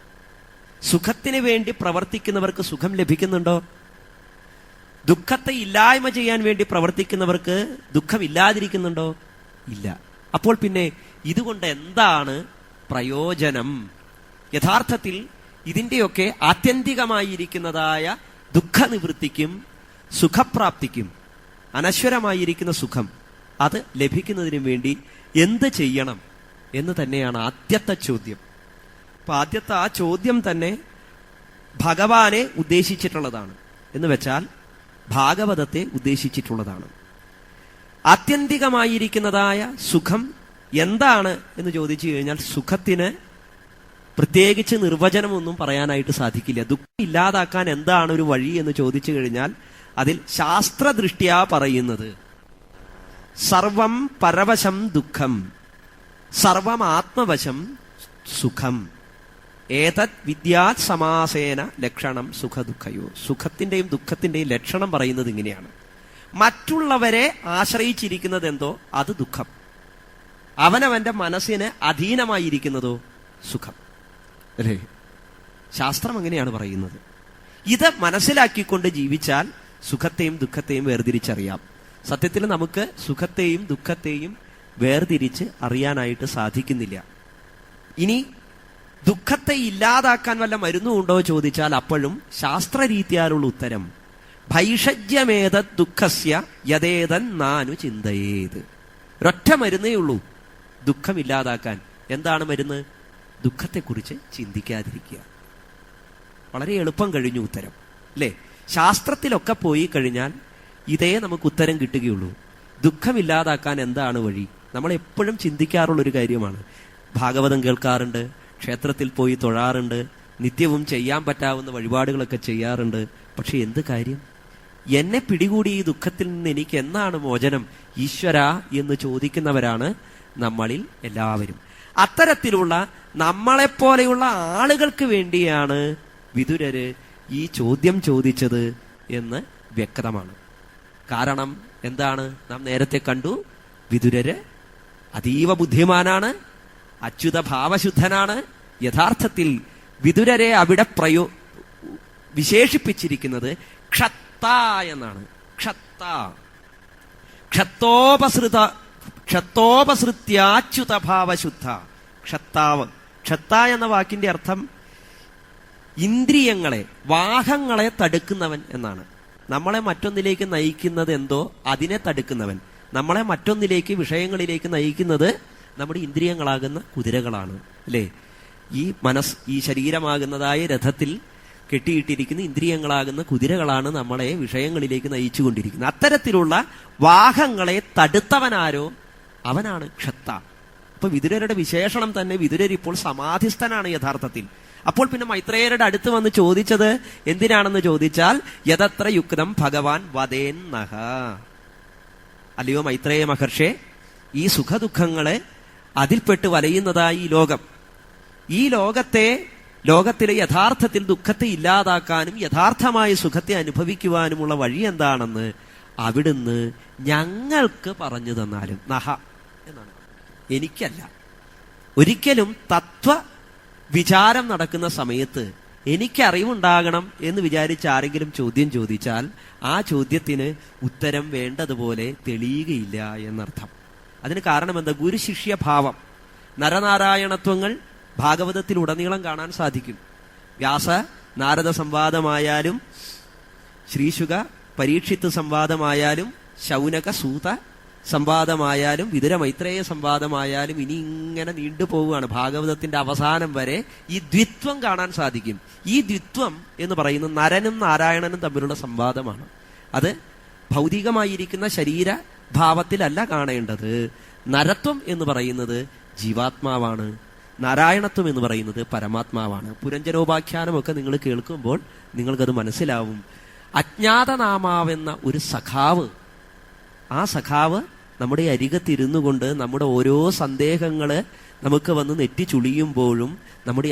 [SPEAKER 1] സുഖത്തിന് വേണ്ടി പ്രവർത്തിക്കുന്നവർക്ക് സുഖം ലഭിക്കുന്നുണ്ടോ? ദുഃഖത്തെ ഇല്ലായ്മ ചെയ്യാൻ വേണ്ടി പ്രവർത്തിക്കുന്നവർക്ക് ദുഃഖമില്ലാതിരിക്കുന്നുണ്ടോ? ഇല്ല. അപ്പോൾ പിന്നെ ഇതുകൊണ്ട് എന്താണ് പ്രയോജനം? യഥാർത്ഥത്തിൽ ഇതിന്റെയൊക്കെ ആത്യന്തികമായിരിക്കുന്നതായ ദുഃഖനിവൃത്തിക്കും സുഖപ്രാപ്തിക്കും അനശ്വരമായിരിക്കുന്ന സുഖം അത് ലഭിക്കുന്നതിനും വേണ്ടി എന്ത് ചെയ്യണം എന്ന് തന്നെയാണ് ആദ്യത്തെ ചോദ്യം. അപ്പൊ ആദ്യത്തെ ആ ചോദ്യം തന്നെ ഭഗവാനെ ഉദ്ദേശിച്ചിട്ടുള്ളതാണ്. എന്ന് വെച്ചാൽ ഭാഗവതത്തെ ഉദ്ദേശിച്ചിട്ടുള്ളതാണ്. ആത്യന്തികമായിരിക്കുന്നതായ സുഖം എന്താണ് എന്ന് ചോദിച്ചു കഴിഞ്ഞാൽ സുഖത്തിന് പ്രത്യേകിച്ച് നിർവചനമൊന്നും പറയാനായിട്ട് സാധിക്കില്ല. ദുഃഖം ഇല്ലാതാക്കാൻ എന്താണ് ഒരു വഴി എന്ന് ചോദിച്ചു കഴിഞ്ഞാൽ അതിൽ ശാസ്ത്രദൃഷ്ട്യാ പറയുന്നത് സർവം പരവശം ദുഃഖം സർവം ആത്മവശം സുഖം ഏതത് വിദ്യാത് സമാസേന ലക്ഷണം സുഖദുഃഖയോ. സുഖത്തിന്റെയും ദുഃഖത്തിന്റെയും ലക്ഷണം പറയുന്നത് ഇങ്ങനെയാണ്. മറ്റുള്ളവരെ ആശ്രയിച്ചിരിക്കുന്നത് എന്തോ അത് ദുഃഖം, അവനവന്റെ മനസ്സിന് അധീനമായിരിക്കുന്നതോ സുഖം. അല്ലേ? ശാസ്ത്രം അങ്ങനെയാണ് പറയുന്നത്. ഇത് മനസ്സിലാക്കിക്കൊണ്ട് ജീവിച്ചാൽ സുഖത്തെയും ദുഃഖത്തെയും വേർതിരിച്ചറിയാം. സത്യത്തിൽ നമുക്ക് സുഖത്തെയും ദുഃഖത്തെയും വേർതിരിച്ച് അറിയാനായിട്ട് സാധിക്കുന്നില്ല. ഇനി ദുഃഖത്തെ ഇല്ലാതാക്കാൻ വല്ല മരുന്നുണ്ടോ ചോദിച്ചാൽ അപ്പോഴും ശാസ്ത്രരീത്യാലുള്ള ഉത്തരം ഭൈഷജ്യമേതത് ദുഃഖസ്യ യഥേതൻ നാനു ചിന്തയേത്. ഒരൊറ്റ മരുന്നേ ഉള്ളൂ ദുഃഖമില്ലാതാക്കാൻ. എന്താണ് മരുന്ന്? ദുഃഖത്തെക്കുറിച്ച് ചിന്തിക്കാതിരിക്കുക. വളരെ എളുപ്പം കഴിഞ്ഞു ഉത്തരം, അല്ലേ? ശാസ്ത്രത്തിലൊക്കെ പോയി കഴിഞ്ഞാൽ ഇതേ നമുക്ക് ഉത്തരം കിട്ടുകയുള്ളൂ. ദുഃഖമില്ലാതാക്കാൻ എന്താണ് വഴി? നമ്മൾ എപ്പോഴും ചിന്തിക്കാറുള്ളൊരു കാര്യമാണ്. ഭാഗവതം കേൾക്കാറുണ്ട്, ക്ഷേത്രത്തിൽ പോയി തൊഴാറുണ്ട്, നിത്യവും ചെയ്യാൻ പറ്റാവുന്ന വഴിപാടുകളൊക്കെ ചെയ്യാറുണ്ട്. പക്ഷെ എന്ത് കാര്യം? എന്നെ പിടികൂടി ഈ ദുഃഖത്തിൽ നിന്ന് എനിക്ക് എന്നാണ് മോചനം ഈശ്വര എന്ന് ചോദിക്കുന്നവരാണ് നമ്മളിൽ എല്ലാവരും. അത്തരത്തിലുള്ള നമ്മളെപ്പോലെയുള്ള ആളുകൾക്ക് വേണ്ടിയാണ് വിതുരര് ഈ ചോദ്യം ചോദിച്ചത് എന്ന് വ്യക്തമാണ്. കാരണം എന്താണ്? നാം നേരത്തെ കണ്ടു, വിതുരര് അതീവ ബുദ്ധിമാനാണ്, അച്യുത ഭാവശുദ്ധനാണ്. യഥാർത്ഥത്തിൽ വിതുരരെ അവിടെ വിശേഷിപ്പിച്ചിരിക്കുന്നത് ക്ഷത്ത എന്നാണ്. ക്ഷത്തോപസൃത്യാച്യുത ഭാവശുദ്ധ. ക്ഷത്താവ്. ക്ഷത്ത എന്ന വാക്കിന്റെ അർത്ഥം ഇന്ദ്രിയങ്ങളെ, വാഹങ്ങളെ തടുക്കുന്നവൻ എന്നാണ്. നമ്മളെ മറ്റൊന്നിലേക്ക് നയിക്കുന്നത് എന്തോ അതിനെ തടുക്കുന്നവൻ. നമ്മളെ മറ്റൊന്നിലേക്ക്, വിഷയങ്ങളിലേക്ക് നയിക്കുന്നത് നമ്മുടെ ഇന്ദ്രിയങ്ങളാകുന്ന കുതിരകളാണ്, അല്ലേ? ഈ ശരീരമാകുന്നതായ രഥത്തിൽ കെട്ടിയിട്ടിരിക്കുന്ന ഇന്ദ്രിയങ്ങളാകുന്ന കുതിരകളാണ് നമ്മളെ വിഷയങ്ങളിലേക്ക് നയിച്ചുകൊണ്ടിരിക്കുന്നത്. അത്തരത്തിലുള്ള വാഹങ്ങളെ തടുത്തവനാരോ അവനാണ് ക്ഷത്ത. അപ്പൊ വിതുരരുടെ വിശേഷണം തന്നെ, വിതുരർ ഇപ്പോൾ സമാധിസ്ഥനാണ് യഥാർത്ഥത്തിൽ. അപ്പോൾ പിന്നെ മൈത്രേയരുടെ അടുത്ത് വന്ന് ചോദിച്ചത് എന്തിനാണെന്ന് ചോദിച്ചാൽ യതത്ര യുക്തം ഭഗവാൻ വദേന്നഹ. അല്ലയോ മൈത്രേയ മഹർഷേ, ഈ സുഖദുഃഖങ്ങളെ അതിൽപ്പെട്ട് വലയുന്നതായി ഈ ലോകം, ഈ ലോകത്തിലെ യഥാർത്ഥത്തിൽ ദുഃഖത്തെ ഇല്ലാതാക്കാനും യഥാർത്ഥമായ സുഖത്തെ അനുഭവിക്കുവാനുമുള്ള വഴി എന്താണെന്ന് അവിടുന്ന് ഞങ്ങൾക്ക് പറഞ്ഞു തന്നാലും. നഹ എന്നാണ്, എനിക്കല്ല. ഒരിക്കലും തത്വ വിചാരം നടക്കുന്ന സമയത്ത് എനിക്കറിവുണ്ടാകണം എന്ന് വിചാരിച്ച് ആരെങ്കിലും ചോദ്യം ചോദിച്ചാൽ ആ ചോദ്യത്തിന് ഉത്തരം വേണ്ടതുപോലെ തെളിയുകയില്ല എന്നർത്ഥം. അതിന് കാരണം എന്താ? ഗുരുശിഷ്യഭാവം. നരനാരായണത്വങ്ങൾ ഭാഗവതത്തിൽ ഉടനീളം കാണാൻ സാധിക്കും. വ്യാസ നാരദ സംവാദമായാലും, ശ്രീശുക പരീക്ഷിത്ത് സംവാദമായാലും, ശൗനക സൂത സംവാദമായാലും, വിതുര മൈത്രേയ സംവാദമായാലും, ഇനി ഇങ്ങനെ നീണ്ടുപോവുകയാണ്. ഭാഗവതത്തിന്റെ അവസാനം വരെ ഈ ദ്വിത്വം കാണാൻ സാധിക്കും. ഈ ദ്വിത്വം എന്ന് പറയുന്നത് നരനും നാരായണനും തമ്മിലുള്ള സംവാദമാണ്. അത് ഭൗതികമായിരിക്കുന്ന ശരീരഭാവത്തിലല്ല കാണേണ്ടത്. നരത്വം എന്ന് പറയുന്നത് ജീവാത്മാവാണ്, നാരായണത്വം എന്ന് പറയുന്നത് പരമാത്മാവാണ്. പുരഞ്ജനോപാഖ്യാനമൊക്കെ നിങ്ങൾ കേൾക്കുമ്പോൾ നിങ്ങൾക്കത് മനസ്സിലാവും. അജ്ഞാതനാമാവെന്ന ഒരു സഖാവ്, ആ സഖാവ് നമ്മുടെ അരികത്തിരുന്നു കൊണ്ട് നമ്മുടെ ഓരോ സന്ദേഹങ്ങള് നമുക്ക് വന്ന് നെറ്റി ചുളിയുമ്പോഴും നമ്മുടെ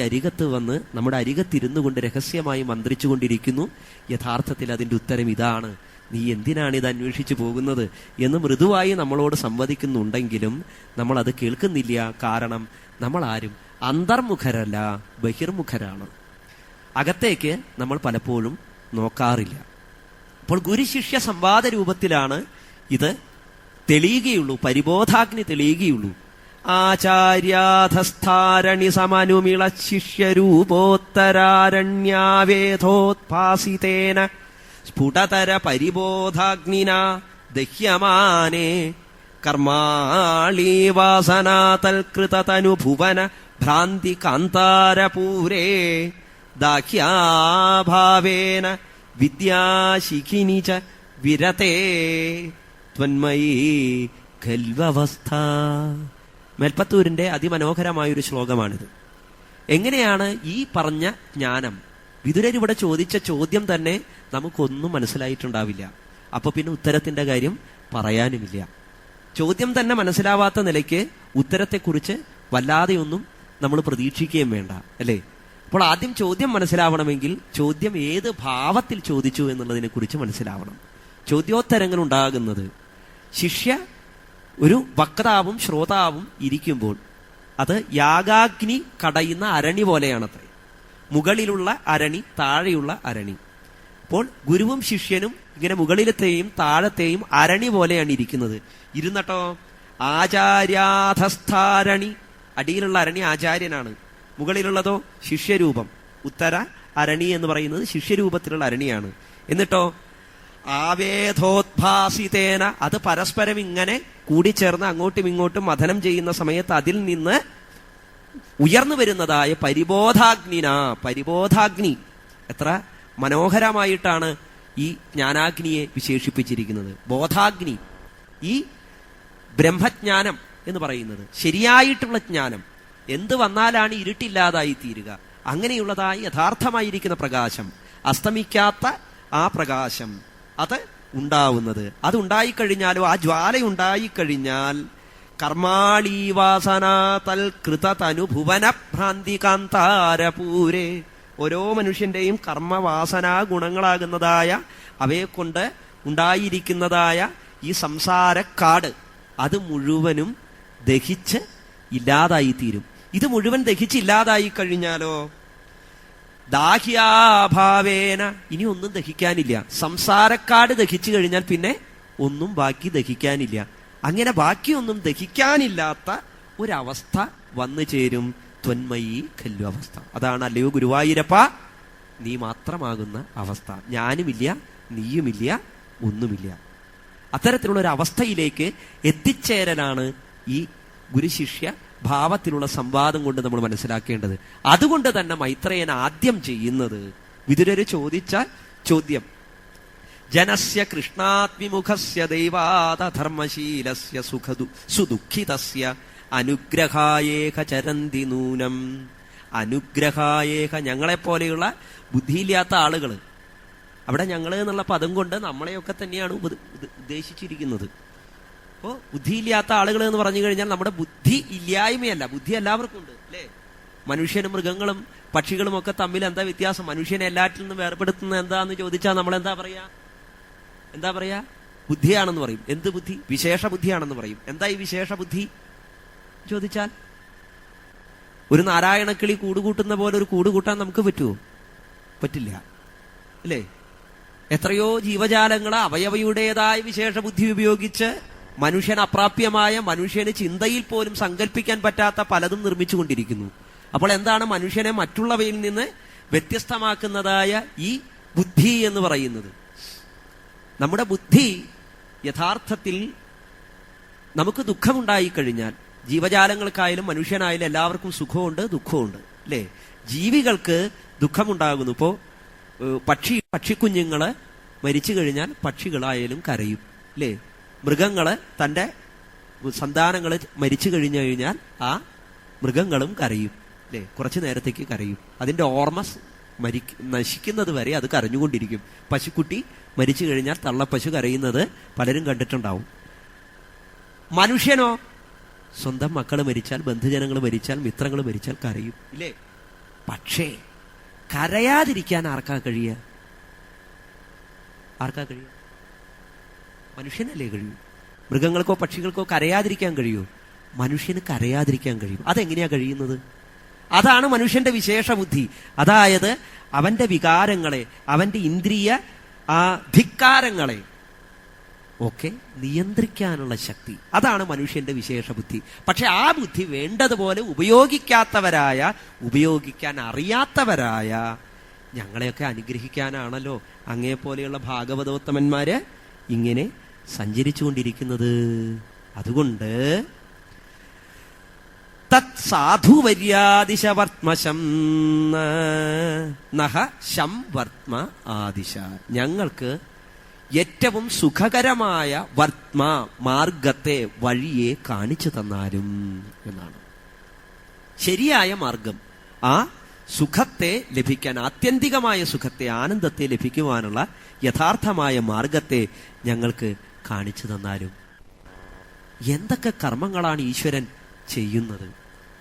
[SPEAKER 1] അരികത്തിരുന്നു കൊണ്ട് രഹസ്യമായി മന്ത്രിച്ചു കൊണ്ടിരിക്കുന്നു. യഥാർത്ഥത്തിൽ അതിന്റെ ഉത്തരം ഇതാണ്, നീ എന്തിനാണ് ഇത് അന്വേഷിച്ചു പോകുന്നത് എന്ന് മൃദുവായി നമ്മളോട് സംവദിക്കുന്നുണ്ടെങ്കിലും നമ്മൾ അത് കേൾക്കുന്നില്ല. കാരണം നമ്മൾ ആരും അന്തർമുഖരല്ല, ബഹിർമുഖരാണ്. അകത്തേക്ക് നമ്മൾ പലപ്പോഴും നോക്കാറില്ല. അപ്പോൾ ഗുരുശിഷ്യ സംവാദ രൂപത്തിലാണ് ഇത് തെളിയുകയുള്ളൂ, പരിബോധാഗ്നി തെളിയുകയുള്ളൂ. ആചാര്യാധസ്ഥാരണി സമനുമിള ശിഷ്യരൂപോത്തരാരണ്യാവേധോത്പാസിതേന സ്ഫുടതര പരിബോധാഗ്നിന ദഹ്യമാനേ കർമാളീ വാസനാതൽകൃതതനുഭുവന ഭ്രാന്തി കാന്താരപൂരേ ദാഹ്യാഭാവേന വിദ്യാശിഖിനി ച വിരതേ ത്വന്മയീ ഖൽവവസ്ഥ. മേൽപ്പത്തൂരിന്റെ അതിമനോഹരമായൊരു ശ്ലോകമാണിത്. എങ്ങനെയാണ് ഈ പറഞ്ഞ ജ്ഞാനം? വിതുരരിവിടെ ചോദിച്ച ചോദ്യം തന്നെ നമുക്കൊന്നും മനസ്സിലായിട്ടുണ്ടാവില്ല. അപ്പൊ പിന്നെ ഉത്തരത്തിന്റെ കാര്യം പറയാനുമില്ല. ചോദ്യം തന്നെ മനസ്സിലാവാത്ത നിലയ്ക്ക് ഉത്തരത്തെക്കുറിച്ച് വല്ലാതെയൊന്നും നമ്മൾ പ്രതീക്ഷിക്കുകയും വേണ്ട, അല്ലേ? അപ്പോൾ ആദ്യം ചോദ്യം മനസ്സിലാവണമെങ്കിൽ ചോദ്യം ഏത് ഭാവത്തിൽ ചോദിച്ചു എന്നുള്ളതിനെ കുറിച്ച് മനസ്സിലാവണം. ചോദ്യോത്തരങ്ങൾ ഉണ്ടാകുന്നത് ശിഷ്യ ഒരു വക്താവും ശ്രോതാവും ഇരിക്കുമ്പോൾ അത് യാഗാഗ്നി കടയുന്ന അരണി പോലെയാണത്രേ. മുകളിലുള്ള അരണി, താഴെയുള്ള അരണി. അപ്പോൾ ഗുരുവും ശിഷ്യനും ഇങ്ങനെ മുകളിലത്തെയും താഴത്തെയും അരണി പോലെയാണ് ഇരിക്കുന്നത്. ഇരുന്നട്ടോ ആചാര്യാധസ്ഥാരണി, അടിയിലുള്ള അരണി ആചാര്യനാണ്, മുകളിലുള്ളതോ ശിഷ്യരൂപം. ഉത്തര അരണി എന്ന് പറയുന്നത് ശിഷ്യരൂപത്തിലുള്ള അരണിയാണ്. എന്നിട്ടോ ആവേദോദ്ഭാസിതേന, അത് പരസ്പരം ഇങ്ങനെ കൂടിച്ചേർന്ന് അങ്ങോട്ടും ഇങ്ങോട്ടും മഥനം ചെയ്യുന്ന സമയത്ത് അതിൽ നിന്ന് ഉയർന്നു വരുന്നതായ പരിബോധാഗ്നിന, പരിബോധാഗ്നി. എത്ര മനോഹരമായിട്ടാണ് ഈ ജ്ഞാനാഗ്നിയെ വിശേഷിപ്പിച്ചിരിക്കുന്നത്. ബോധാഗ്നി, ഈ ബ്രഹ്മജ്ഞാനം എന്ന് പറയുന്നത് ശരിയായിട്ടുള്ള ജ്ഞാനം. എന്ത് വന്നാലാണ് ഇരുട്ടില്ലാതായി തീരുക? അങ്ങനെയുള്ളതായി യഥാർത്ഥമായിരിക്കുന്ന പ്രകാശം, അസ്തമിക്കാത്ത ആ പ്രകാശം, അത് ഉണ്ടാവുന്നത്. അതുണ്ടായിക്കഴിഞ്ഞാലോ, ആ ജ്വാല ഉണ്ടായിക്കഴിഞ്ഞാൽ കർമാളീവാസന തൽകൃത തനുഭുവന ഭ്രാന്തികാന്താരപൂരേ, ഓരോ മനുഷ്യന്റെയും കർമ്മവാസനാ ഗുണങ്ങളാകുന്നതായ അവയെ കൊണ്ട് ഉണ്ടായിരിക്കുന്നതായ ഈ സംസാരക്കാട്, അത് മുഴുവനും ദഹിച്ച് ഇല്ലാതായിത്തീരും. ഇത് മുഴുവൻ ദഹിച്ചില്ലാതായി കഴിഞ്ഞാലോ ദാഹ്യാഭാവേന, ഇനി ഒന്നും ദഹിക്കാനില്ല. സംസാരക്കാട് ദഹിച്ചു കഴിഞ്ഞാൽ പിന്നെ ഒന്നും ബാക്കി ദഹിക്കാനില്ല. അങ്ങനെ ബാക്കിയൊന്നും ദഹിക്കാനില്ലാത്ത ഒരവസ്ഥ വന്നു ചേരും. ത്വന്മയി ഖല്ലു അവസ്ഥ. അതാണ് അല്ലയോ ഗുരുവായൂരപ്പ നീ മാത്രമാകുന്ന അവസ്ഥ. ഞാനുമില്ല, നീയുമില്ല, ഒന്നുമില്ല. അത്തരത്തിലുള്ള ഒരു അവസ്ഥയിലേക്ക് എത്തിച്ചേരലാണ് ഈ ഗുരുശിഷ്യ ഭാവത്തിലുള്ള സംവാദം കൊണ്ട് നമ്മൾ മനസ്സിലാക്കേണ്ടത്. അതുകൊണ്ട് തന്നെ മൈത്രേയൻ ആദ്യം ചെയ്യുന്നത്, വിതുരര് ചോദിച്ച ചോദ്യം, ജനസ്യ കൃഷ്ണാത്മിമുഖസ്യ ദൈവാധർമ്മശീലസ്യ സുദുഃഖിതസ്യ അനുഗ്രഹായേക ചരന്തി നൂനം. അനുഗ്രഹായേക, ഞങ്ങളെപ്പോലെയുള്ള ബുദ്ധിയില്ലാത്ത ആളുകൾ. അവിടെ ഞങ്ങൾ എന്നുള്ള പദം കൊണ്ട് നമ്മളെയൊക്കെ തന്നെയാണ് ഉദ്ദേശിച്ചിരിക്കുന്നത്. അപ്പോ ബുദ്ധിയില്ലാത്ത ആളുകൾ എന്ന് പറഞ്ഞു കഴിഞ്ഞാൽ നമ്മുടെ ബുദ്ധി ഇല്ലായ്മയല്ല, ബുദ്ധി എല്ലാവർക്കും ഉണ്ട്, അല്ലേ? മനുഷ്യനും മൃഗങ്ങളും പക്ഷികളും ഒക്കെ തമ്മിൽ എന്താ വ്യത്യാസം? മനുഷ്യനെ എല്ലാറ്റിൽ നിന്നും വേർപെടുത്തുന്നത് എന്താന്ന് ചോദിച്ചാൽ നമ്മൾ എന്താ പറയാ? ബുദ്ധിയാണെന്ന് പറയും. എന്ത് ബുദ്ധി? വിശേഷ ബുദ്ധിയാണെന്ന് പറയും. എന്താ ഈ വിശേഷ ബുദ്ധി ചോദിച്ചാൽ? ഒരു നാരായണക്കിളി കൂടുകൂട്ടുന്ന പോലെ ഒരു കൂട് കൂട്ടാൻ നമുക്ക് പറ്റുമോ? പറ്റില്ല, അല്ലേ? എത്രയോ ജീവജാലങ്ങളെ അവയവയുടേതായ വിശേഷ ബുദ്ധി ഉപയോഗിച്ച് മനുഷ്യൻ അപ്രാപ്യമായ, മനുഷ്യന് ചിന്തയിൽ പോലും സങ്കല്പിക്കാൻ പറ്റാത്ത പലതും നിർമ്മിച്ചുകൊണ്ടിരിക്കുന്നു. അപ്പോൾ എന്താണ് മനുഷ്യനെ മറ്റുള്ളവയിൽ നിന്ന് വ്യത്യസ്തമാക്കുന്നതായ ഈ ബുദ്ധി എന്ന് പറയുന്നത്? നമ്മുടെ ബുദ്ധി യഥാർത്ഥത്തിൽ നമുക്ക് ദുഃഖമുണ്ടായിക്കഴിഞ്ഞാൽ, ജീവജാലങ്ങൾക്കായാലും മനുഷ്യനായാലും എല്ലാവർക്കും സുഖമുണ്ട്, ദുഃഖമുണ്ട്, അല്ലേ? ജീവികൾക്ക് ദുഃഖമുണ്ടാകുന്നു. ഇപ്പോ പക്ഷിക്കുഞ്ഞുങ്ങള് മരിച്ചു കഴിഞ്ഞാൽ പക്ഷികളായാലും കരയും, അല്ലേ? മൃഗങ്ങള് തന്റെ സന്താനങ്ങള് മരിച്ചു കഴിഞ്ഞു കഴിഞ്ഞാൽ ആ മൃഗങ്ങളും കരയും, അല്ലേ? കുറച്ചു നേരത്തേക്ക് കരയും. അതിന്റെ ഓർമ്മ നശിക്കുന്നത് വരെ അത് കരഞ്ഞുകൊണ്ടിരിക്കും. പശുക്കുട്ടി മരിച്ചു കഴിഞ്ഞാൽ തള്ളപ്പശു കരയുന്നത് പലരും കണ്ടിട്ടുണ്ടാവും. മനുഷ്യനോ സ്വന്തം മക്കൾ മരിച്ചാൽ, ബന്ധുജനങ്ങൾ മരിച്ചാൽ, മിത്രങ്ങൾ മരിച്ചാൽ കരയും, ഇല്ലേ? പക്ഷേ കരയാതിരിക്കാൻ ആർക്കാ കഴിയുക? മനുഷ്യനല്ലേ കഴിയൂ. മൃഗങ്ങൾക്കോ പക്ഷികൾക്കോ കരയാതിരിക്കാൻ കഴിയൂ? മനുഷ്യന് കരയാതിരിക്കാൻ കഴിയും. അതെങ്ങനെയാ കഴിയുന്നത്? അതാണ് മനുഷ്യന്റെ വിശേഷ ബുദ്ധി. അതായത് അവന്റെ വികാരങ്ങളെ, അവന്റെ ഇന്ദ്രിയ ധിക്കാരങ്ങളെ ഒക്കെ നിയന്ത്രിക്കാനുള്ള ശക്തി, അതാണ് മനുഷ്യന്റെ വിശേഷ ബുദ്ധി. പക്ഷെ ആ ബുദ്ധി വേണ്ടതുപോലെ ഉപയോഗിക്കാൻ അറിയാത്തവരായ ഞങ്ങളെയൊക്കെ അനുഗ്രഹിക്കാനാണല്ലോ അങ്ങേപ്പോലെയുള്ള ഭാഗവതോത്തമന്മാര് ഇങ്ങനെ സഞ്ചരിച്ചുകൊണ്ടിരിക്കുന്നത്. അതുകൊണ്ട് തത് സാധുവര്യാദിശവർത്മശം നഹ ശം വർത്മ ആദിശ, ഞങ്ങൾക്ക് ഏറ്റവും സുഖകരമായ വർത്മ മാർഗത്തെ, വഴിയെ കാണിച്ചു തന്നാലും എന്നാണ്. ശരിയായ മാർഗം, ആ സുഖത്തെ ലഭിക്കാൻ, ആത്യന്തികമായ സുഖത്തെ, ആനന്ദത്തെ ലഭിക്കുവാനുള്ള യഥാർത്ഥമായ മാർഗത്തെ ഞങ്ങൾക്ക് കാണിച്ചു തന്നാലും. എന്തൊക്കെ കർമ്മങ്ങളാണ് ഈശ്വരൻ ചെയ്യുന്നത്?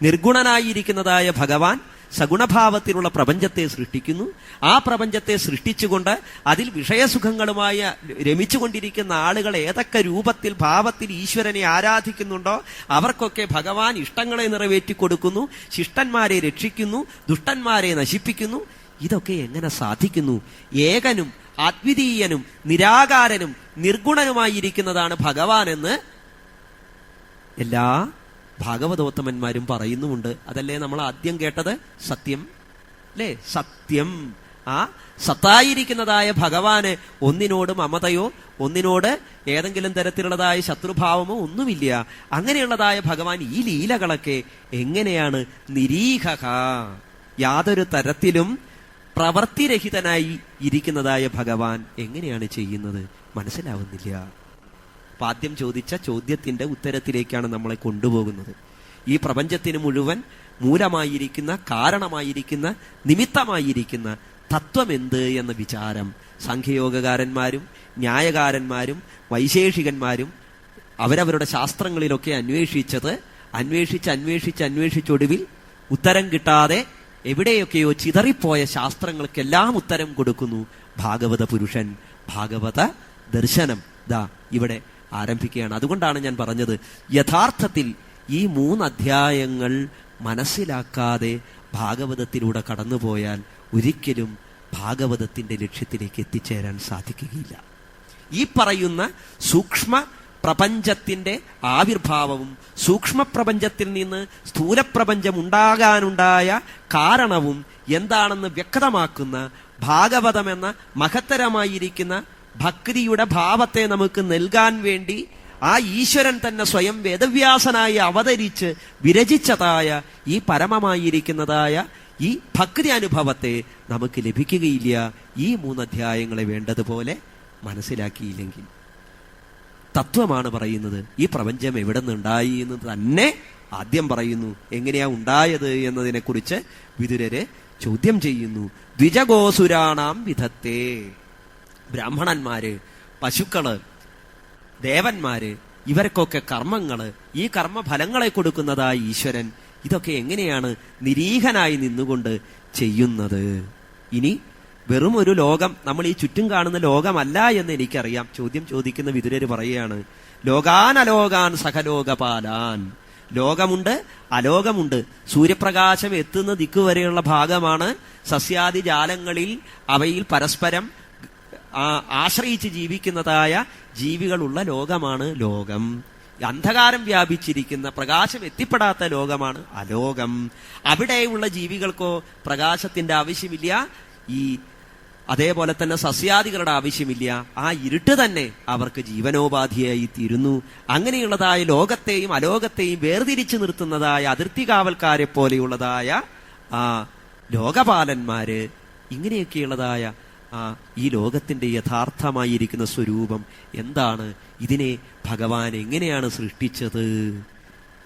[SPEAKER 1] നിർഗുണനായിരിക്കുന്നതായ ഭഗവാൻ സഗുണഭാവത്തിലുള്ള പ്രപഞ്ചത്തെ സൃഷ്ടിക്കുന്നു. ആ പ്രപഞ്ചത്തെ സൃഷ്ടിച്ചുകൊണ്ട് അതിൽ വിഷയസുഖങ്ങളുമായി രമിച്ചുകൊണ്ടിരിക്കുന്ന ആളുകൾ ഏതൊക്കെ രൂപത്തിൽ, ഭാവത്തിൽ ഈശ്വരനെ ആരാധിക്കുന്നുണ്ടോ അവർക്കൊക്കെ ഭഗവാൻ ഇഷ്ടങ്ങളെ നിറവേറ്റിക്കൊടുക്കുന്നു, ശിഷ്ടന്മാരെ രക്ഷിക്കുന്നു, ദുഷ്ടന്മാരെ നശിപ്പിക്കുന്നു. ഇതൊക്കെ എങ്ങനെ സാധിക്കുന്നു? ഏകനും അദ്വിതീയനും നിരാകാരനും നിർഗുണനുമായിരിക്കുന്നതാണ് ഭഗവാൻ എന്ന് എല്ലാ ഭാഗവതോത്തമന്മാരും പറയുന്നുമുണ്ട്. അതല്ലേ നമ്മൾ ആദ്യം കേട്ടത്? സത്യം അല്ലേ? സത്യം. ആ സത്തായിരിക്കുന്നതായ ഭഗവാന് ഒന്നിനോട് മമതയോ ഒന്നിനോട് ഏതെങ്കിലും തരത്തിലുള്ളതായ ശത്രുഭാവമോ ഒന്നുമില്ല. അങ്ങനെയുള്ളതായ ഭഗവാൻ ഈ ലീലകളൊക്കെ എങ്ങനെയാണ് നിരീഹക, യാതൊരു തരത്തിലും പ്രവർത്തിരഹിതനായി ഇരിക്കുന്നതായ ഭഗവാൻ എങ്ങനെയാണ് ചെയ്യുന്നത്? മനസ്സിലാവുന്നില്ല. ആദ്യം ചോദിച്ച ചോദ്യത്തിന്റെ ഉത്തരത്തിലേക്കാണ് നമ്മളെ കൊണ്ടുപോകുന്നത്. ഈ പ്രപഞ്ചത്തിന് മുഴുവൻ മൂലമായിരിക്കുന്ന, കാരണമായിരിക്കുന്ന, നിമിത്തമായിരിക്കുന്ന തത്വം എന്ത് എന്ന വിചാരം സാഖ്യയോഗകാരന്മാരും ന്യായകാരന്മാരും വൈശേഷികന്മാരും അവരവരുടെ ശാസ്ത്രങ്ങളിലൊക്കെ അന്വേഷിച്ചൊടുവിൽ ഉത്തരം കിട്ടാതെ എവിടെയൊക്കെയോ ചിതറിപ്പോയ ശാസ്ത്രങ്ങൾക്കെല്ലാം ഉത്തരം കൊടുക്കുന്നു ഭാഗവത പുരുഷൻ, ഭാഗവത ദർശനം. ദാ ഇവിടെ ആരംഭിക്കുകയാണ്. അതുകൊണ്ടാണ് ഞാൻ പറഞ്ഞത്, യഥാർത്ഥത്തിൽ ഈ 3 അധ്യായങ്ങൾ മനസ്സിലാക്കാതെ ഭാഗവതത്തിലൂടെ കടന്നുപോയാൽ ഒരിക്കലും ഭാഗവതത്തിന്റെ ലക്ഷ്യത്തിലേക്ക് എത്തിച്ചേരാൻ സാധിക്കുകയില്ല. ഈ പറയുന്ന സൂക്ഷ്മ പ്രപഞ്ചത്തിന്റെ ആവിർഭാവവും സൂക്ഷ്മ പ്രപഞ്ചത്തിൽ നിന്ന് സ്ഥൂലപ്രപഞ്ചം ഉണ്ടാകാനുണ്ടായ കാരണവും എന്താണെന്ന് വ്യക്തമാക്കുന്ന ഭാഗവതം എന്ന മഹത്തരമായിരിക്കുന്ന ഭക്തിയുടെ ഭാവത്തെ നമുക്ക് നൽകാൻ വേണ്ടി ആ ഈശ്വരൻ തന്നെ സ്വയം വേദവ്യാസനായി അവതരിച്ച് വിരചിച്ചതായ ഈ പരമമായിരിക്കുന്നതായ ഈ ഭക്തി അനുഭവത്തെ നമുക്ക് ലഭിക്കുകയില്ല ഈ 3 അധ്യായങ്ങളെ വേണ്ടതുപോലെ മനസ്സിലാക്കിയില്ലെങ്കിൽ. തത്വമാണ് പറയുന്നത്. ഈ പ്രപഞ്ചം എവിടെ നിന്നുണ്ടായി എന്ന് തന്നെ ആദ്യം പറയുന്നു. എങ്ങനെയാ ഉണ്ടായത് എന്നതിനെ കുറിച്ച് വിതുരര് ചോദ്യം ചെയ്യുന്നു. ദ്വിജഗോസുരാണാം വിധത്തെ. ബ്രാഹ്മണന്മാര്, പശുക്കള്, ദേവന്മാര്, ഇവർക്കൊക്കെ കർമ്മങ്ങള്, ഈ കർമ്മഫലങ്ങളെ കൊടുക്കുന്നതായ ഈശ്വരൻ ഇതൊക്കെ എങ്ങനെയാണ് നിരീഹനായി നിന്നുകൊണ്ട് ചെയ്യുന്നത്? ഇനി വെറും ഒരു ലോകം, നമ്മൾ ഈ ചുറ്റും കാണുന്ന ലോകമല്ല എന്ന് എനിക്കറിയാം. ചോദ്യം ചോദിക്കുന്ന വിതുരര് പറയുകയാണ്, ലോകാനലോകാൻ സഹലോകപാലാൻ. ലോകമുണ്ട്, അലോകമുണ്ട്. സൂര്യപ്രകാശം എത്തുന്ന ദിക്കുവരെയുള്ള ഭാഗമാണ് സസ്യാദി ജാലങ്ങളിൽ അവയിൽ പരസ്പരം ആശ്രയിച്ച് ജീവിക്കുന്നതായ ജീവികളുള്ള ലോകമാണ് ലോകം. അന്ധകാരം വ്യാപിച്ചിരിക്കുന്ന പ്രകാശം എത്തിപ്പെടാത്ത ലോകമാണ് അലോകം. അവിടെയുള്ള ജീവികൾക്കോ പ്രകാശത്തിന്റെ ആവശ്യമില്ല, ഈ അതേപോലെ തന്നെ സസ്യാദികളുടെ ആവശ്യമില്ല. ആ ഇരുട്ട് തന്നെ അവർക്ക് ജീവനോപാധിയായി തീരുന്നു. അങ്ങനെയുള്ളതായ ലോകത്തെയും അലോകത്തെയും വേർതിരിച്ചു നിർത്തുന്നതായ അതിർത്തി കാവൽക്കാരെ പോലെയുള്ളതായ ആ ലോകപാലന്മാര്, ഇങ്ങനെയൊക്കെയുള്ളതായ ഈ ലോകത്തിന്റെ യഥാർത്ഥമായിരിക്കുന്ന സ്വരൂപം എന്താണ്? ഇതിനെ ഭഗവാൻ എങ്ങനെയാണ് സൃഷ്ടിച്ചത്?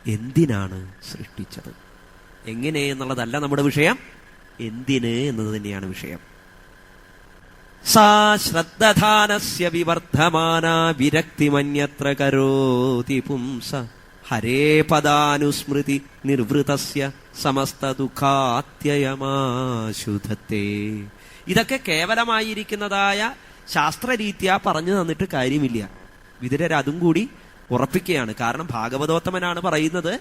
[SPEAKER 1] എന്തിനാണ് സൃഷ്ടിച്ചത്? എങ്ങനെ എന്നുള്ളതല്ല നമ്മുടെ വിഷയം, എന്തിന് എന്നത് തന്നെയാണ് വിഷയം. സാ ശ്രദ്ധാനസ്യ വിവർദ്ധമാന വിരക്തിമന്യത്ര കരോതി പുംസ ഹരേ പദാനുസ്മൃതി നിർവൃതസ്യ സമസ്ത ദുഃഖാത്യയമാശുധത്തെ. ഇതൊക്കെ കേവലമായിരിക്കുന്നതായ ശാസ്ത്രരീത്യാ പറഞ്ഞു തന്നിട്ട് കാര്യമില്ല. വിതുരർ അതും കൂടി ഉറപ്പിക്കുകയാണ്. കാരണം ഭാഗവതോത്തമനാണ് പറയുന്നത്,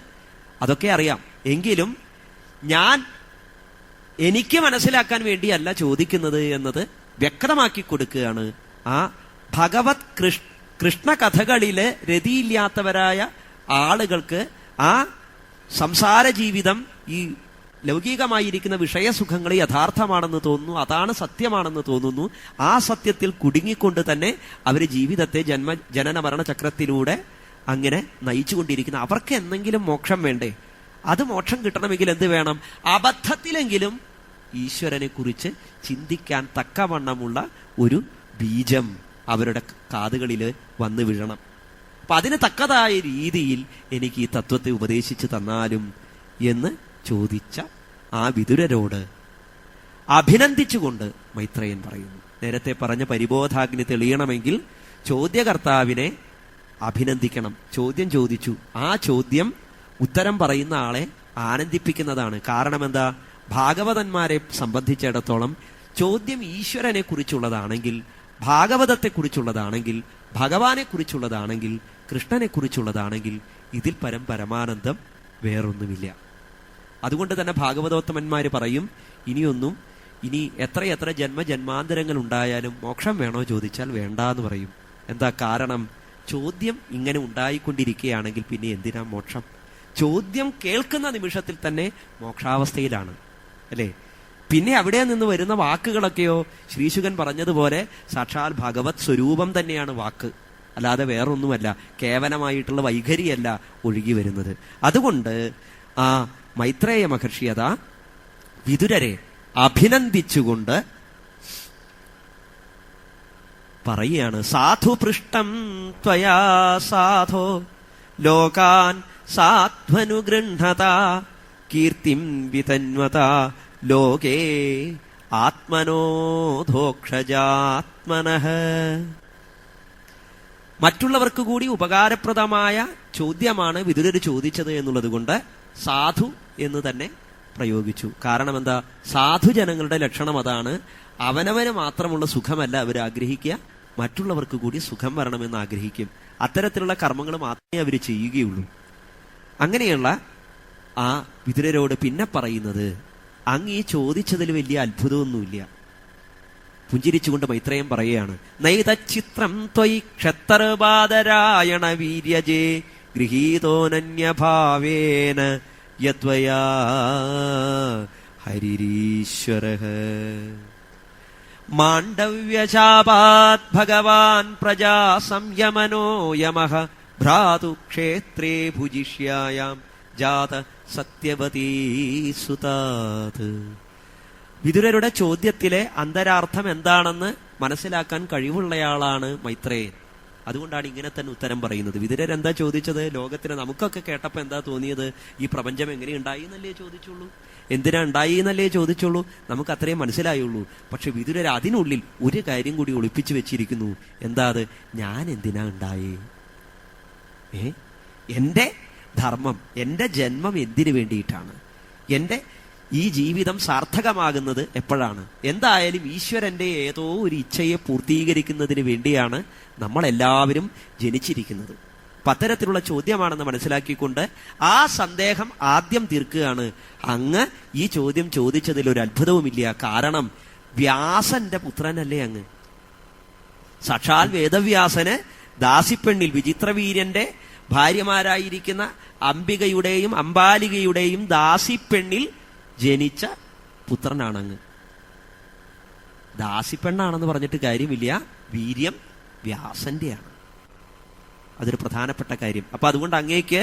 [SPEAKER 1] അതൊക്കെ അറിയാം. എങ്കിലും എനിക്ക് മനസ്സിലാക്കാൻ വേണ്ടിയല്ല ചോദിക്കുന്നത് എന്നത് വ്യക്തമാക്കി കൊടുക്കുകയാണ്. ആ ഭഗവത് കൃഷ്ണ കഥകളില് രതിയില്ലാത്തവരായ ആളുകൾക്ക് ആ സംസാര ജീവിതം, ഈ ലൗകികമായിരിക്കുന്ന വിഷയസുഖങ്ങൾ യഥാർത്ഥമാണെന്ന് തോന്നുന്നു, അതാണ് സത്യമാണെന്ന് തോന്നുന്നു. ആ സത്യത്തിൽ കുടുങ്ങിക്കൊണ്ട് തന്നെ അവർ ജീവിതത്തെ ജനന മരണ ചക്രത്തിലൂടെ അങ്ങനെ നയിച്ചുകൊണ്ടിരിക്കുന്ന അവർക്ക് എന്തെങ്കിലും മോക്ഷം വേണ്ടേ? അത് മോക്ഷം കിട്ടണമെങ്കിൽ എന്ത് വേണം? അബദ്ധത്തിലെങ്കിലും ഈശ്വരനെ കുറിച്ച് ചിന്തിക്കാൻ തക്കവണ്ണമുള്ള ഒരു ബീജം അവരുടെ കാതുകളിൽ വന്നു വീഴണം. അപ്പൊ അതിന് തക്കതായ രീതിയിൽ എനിക്ക് ഈ തത്വത്തെ ഉപദേശിച്ചു തന്നാലും എന്ന് ചോദിച്ച ആ വിതുരരോട് അഭിനന്ദിച്ചുകൊണ്ട് മൈത്രേയൻ പറയുന്നു. നേരത്തെ പറഞ്ഞ പരിബോധാഗ്നി തെളിയണമെങ്കിൽ ചോദ്യകർത്താവിനെ അഭിനന്ദിക്കണം. ചോദ്യം ചോദിച്ചു, ആ ചോദ്യം ഉത്തരം പറയുന്ന ആളെ ആനന്ദിപ്പിക്കുന്നതാണ്. കാരണം എന്താ? ഭാഗവതന്മാരെ സംബന്ധിച്ചിടത്തോളം ചോദ്യം ഈശ്വരനെ കുറിച്ചുള്ളതാണെങ്കിൽ, ഭാഗവതത്തെക്കുറിച്ചുള്ളതാണെങ്കിൽ, ഭഗവാനെ കുറിച്ചുള്ളതാണെങ്കിൽ, കൃഷ്ണനെ കുറിച്ചുള്ളതാണെങ്കിൽ ഇതിൽ പരമാനന്ദം വേറൊന്നുമില്ല. അതുകൊണ്ട് തന്നെ ഭാഗവതോത്തമന്മാര് പറയും, ഇനി എത്ര ജന്മജന്മാന്തരങ്ങൾ ഉണ്ടായാലും മോക്ഷം വേണോ ചോദിച്ചാൽ വേണ്ട എന്ന് പറയും. എന്താ കാരണം? ചോദ്യം ഇങ്ങനെ ഉണ്ടായിക്കൊണ്ടിരിക്കുകയാണെങ്കിൽ പിന്നെ എന്തിനാ മോക്ഷം? ചോദ്യം കേൾക്കുന്ന നിമിഷത്തിൽ തന്നെ മോക്ഷാവസ്ഥയിലാണ്, അല്ലേ? പിന്നെ അവിടെ നിന്ന് വരുന്ന വാക്കുകളൊക്കെയോ ശ്രീശുകൻ പറഞ്ഞതുപോലെ സാക്ഷാൽ ഭഗവത് സ്വരൂപം തന്നെയാണ് വാക്ക്, അല്ലാതെ വേറൊന്നുമല്ല, കേവലമായിട്ടുള്ള വൈഖരിയല്ല ഒഴുകി വരുന്നത്. അതുകൊണ്ട് ആ മൈത്രേയ മഹർഷി അതാ വിതുരരെ അഭിനന്ദിച്ചുകൊണ്ട് പറയുകയാണ്, സാധുപൃഷ്ടം ത്വയാ സാധോ ലോകാൻ സാധ്വനുഗൃഹത കീർത്തിം വിതന്വത ലോകേ ആത്മനോധോക്ഷജാത്മനഃ. മറ്റുള്ളവർക്ക് കൂടി ഉപകാരപ്രദമായ ചോദ്യമാണ് വിതുരർ ചോദിച്ചത് എന്നുള്ളത് കൊണ്ട് സാധു എന്ന് തന്നെ പ്രയോഗിച്ചു. കാരണം എന്താ? സാധുജനങ്ങളുടെ ലക്ഷണം അതാണ്. അവനവന് മാത്രമുള്ള സുഖമല്ല അവർ ആഗ്രഹിക്കുക, മറ്റുള്ളവർക്ക് കൂടി സുഖം വരണമെന്ന് ആഗ്രഹിക്കും. അത്തരത്തിലുള്ള കർമ്മങ്ങൾ മാത്രമേ അവർ ചെയ്യുകയുള്ളൂ. അങ്ങനെയുള്ള ആ വിതുരരോട് പിന്നെ പറയുന്നത്, അങ്ങ് ഈ ചോദിച്ചതിൽ വലിയ അത്ഭുതമൊന്നുമില്ല. പുഞ്ചിരിച്ചുകൊണ്ട് മൈത്രേയൻ പറയുകയാണ്, നൈതച്ചിത്രം ത്വയി ക്ഷത്രബാദരായണ വീര്യജേ ഗൃഹീതോനന്യഭാവേന യദ്വയാ ഹരിരീശ്വരഃ മാണ്ഡവ്യശാപാത് ഭഗവാൻ പ്രജാ സംയമനോ യമഃ ഭ്രാതു ക്ഷേത്രേ ഭുജിഷ്യായാം ജാത സത്യവതീ സുതാത്. വിതുരരുടെ ചോദ്യത്തിലെ അന്തരാർത്ഥം എന്താണെന്ന് മനസ്സിലാക്കാൻ കഴിവുള്ളയാളാണ് മൈത്രേയൻ. അതുകൊണ്ടാണ് ഇങ്ങനെ തന്നെ ഉത്തരം പറയുന്നത്. വിതുരർ എന്താ ചോദിച്ചത്? ലോകത്തിന് നമുക്കൊക്കെ കേട്ടപ്പോൾ എന്താ തോന്നിയത്? ഈ പ്രപഞ്ചം എങ്ങനെ ഉണ്ടായി എന്നല്ലേ ചോദിച്ചുള്ളൂ, എന്തിനാ ഉണ്ടായി എന്നല്ലേ ചോദിച്ചുള്ളൂ, നമുക്ക് അത്രയും മനസ്സിലായുള്ളൂ. പക്ഷെ വിതുരർ അതിനുള്ളിൽ ഒരു കാര്യം കൂടി ഒളിപ്പിച്ചു വെച്ചിരിക്കുന്നു. എന്താ അത്? ഞാൻ എന്തിനാ ഉണ്ടായേ? എന്റെ ധർമ്മം, എന്റെ ജന്മം എന്തിനു വേണ്ടിയിട്ടാണ്? എന്റെ ഈ ജീവിതം സാർത്ഥകമാകുന്നത് എപ്പോഴാണ്? എന്തായാലും ഈശ്വരന്റെ ഏതോ ഒരു ഇച്ഛയെ പൂർത്തീകരിക്കുന്നതിന് വേണ്ടിയാണ് നമ്മളെല്ലാവരും ജനിച്ചിരിക്കുന്നത്. അത്തരത്തിലുള്ള ചോദ്യമാണെന്ന് മനസ്സിലാക്കിക്കൊണ്ട് ആ സന്ദേഹം ആദ്യം തീർക്കുകയാണ്. അങ്ങ് ഈ ചോദ്യം ചോദിച്ചതിൽ ഒരു അത്ഭുതവുമില്ല. കാരണം വ്യാസന്റെ പുത്രനല്ലേ അങ്ങ്. സാക്ഷാൽ വേദവ്യാസന് ദാസിപ്പെണ്ണിൽ വിചിത്രവീര്യന്റെ ഭാര്യമാരായിരിക്കുന്ന അംബികയുടെയും അംബാലികയുടെയും ദാസിപ്പെണ്ണിൽ ജനിച്ച പുത്രനാണങ്ങ്. ദാസിപ്പെണ്ണാണെന്ന് പറഞ്ഞിട്ട് കാര്യമില്ല, വീര്യം വ്യാസന്റെയാണ്. അതൊരു പ്രധാനപ്പെട്ട കാര്യം. അപ്പൊ അതുകൊണ്ട് അങ്ങേക്ക്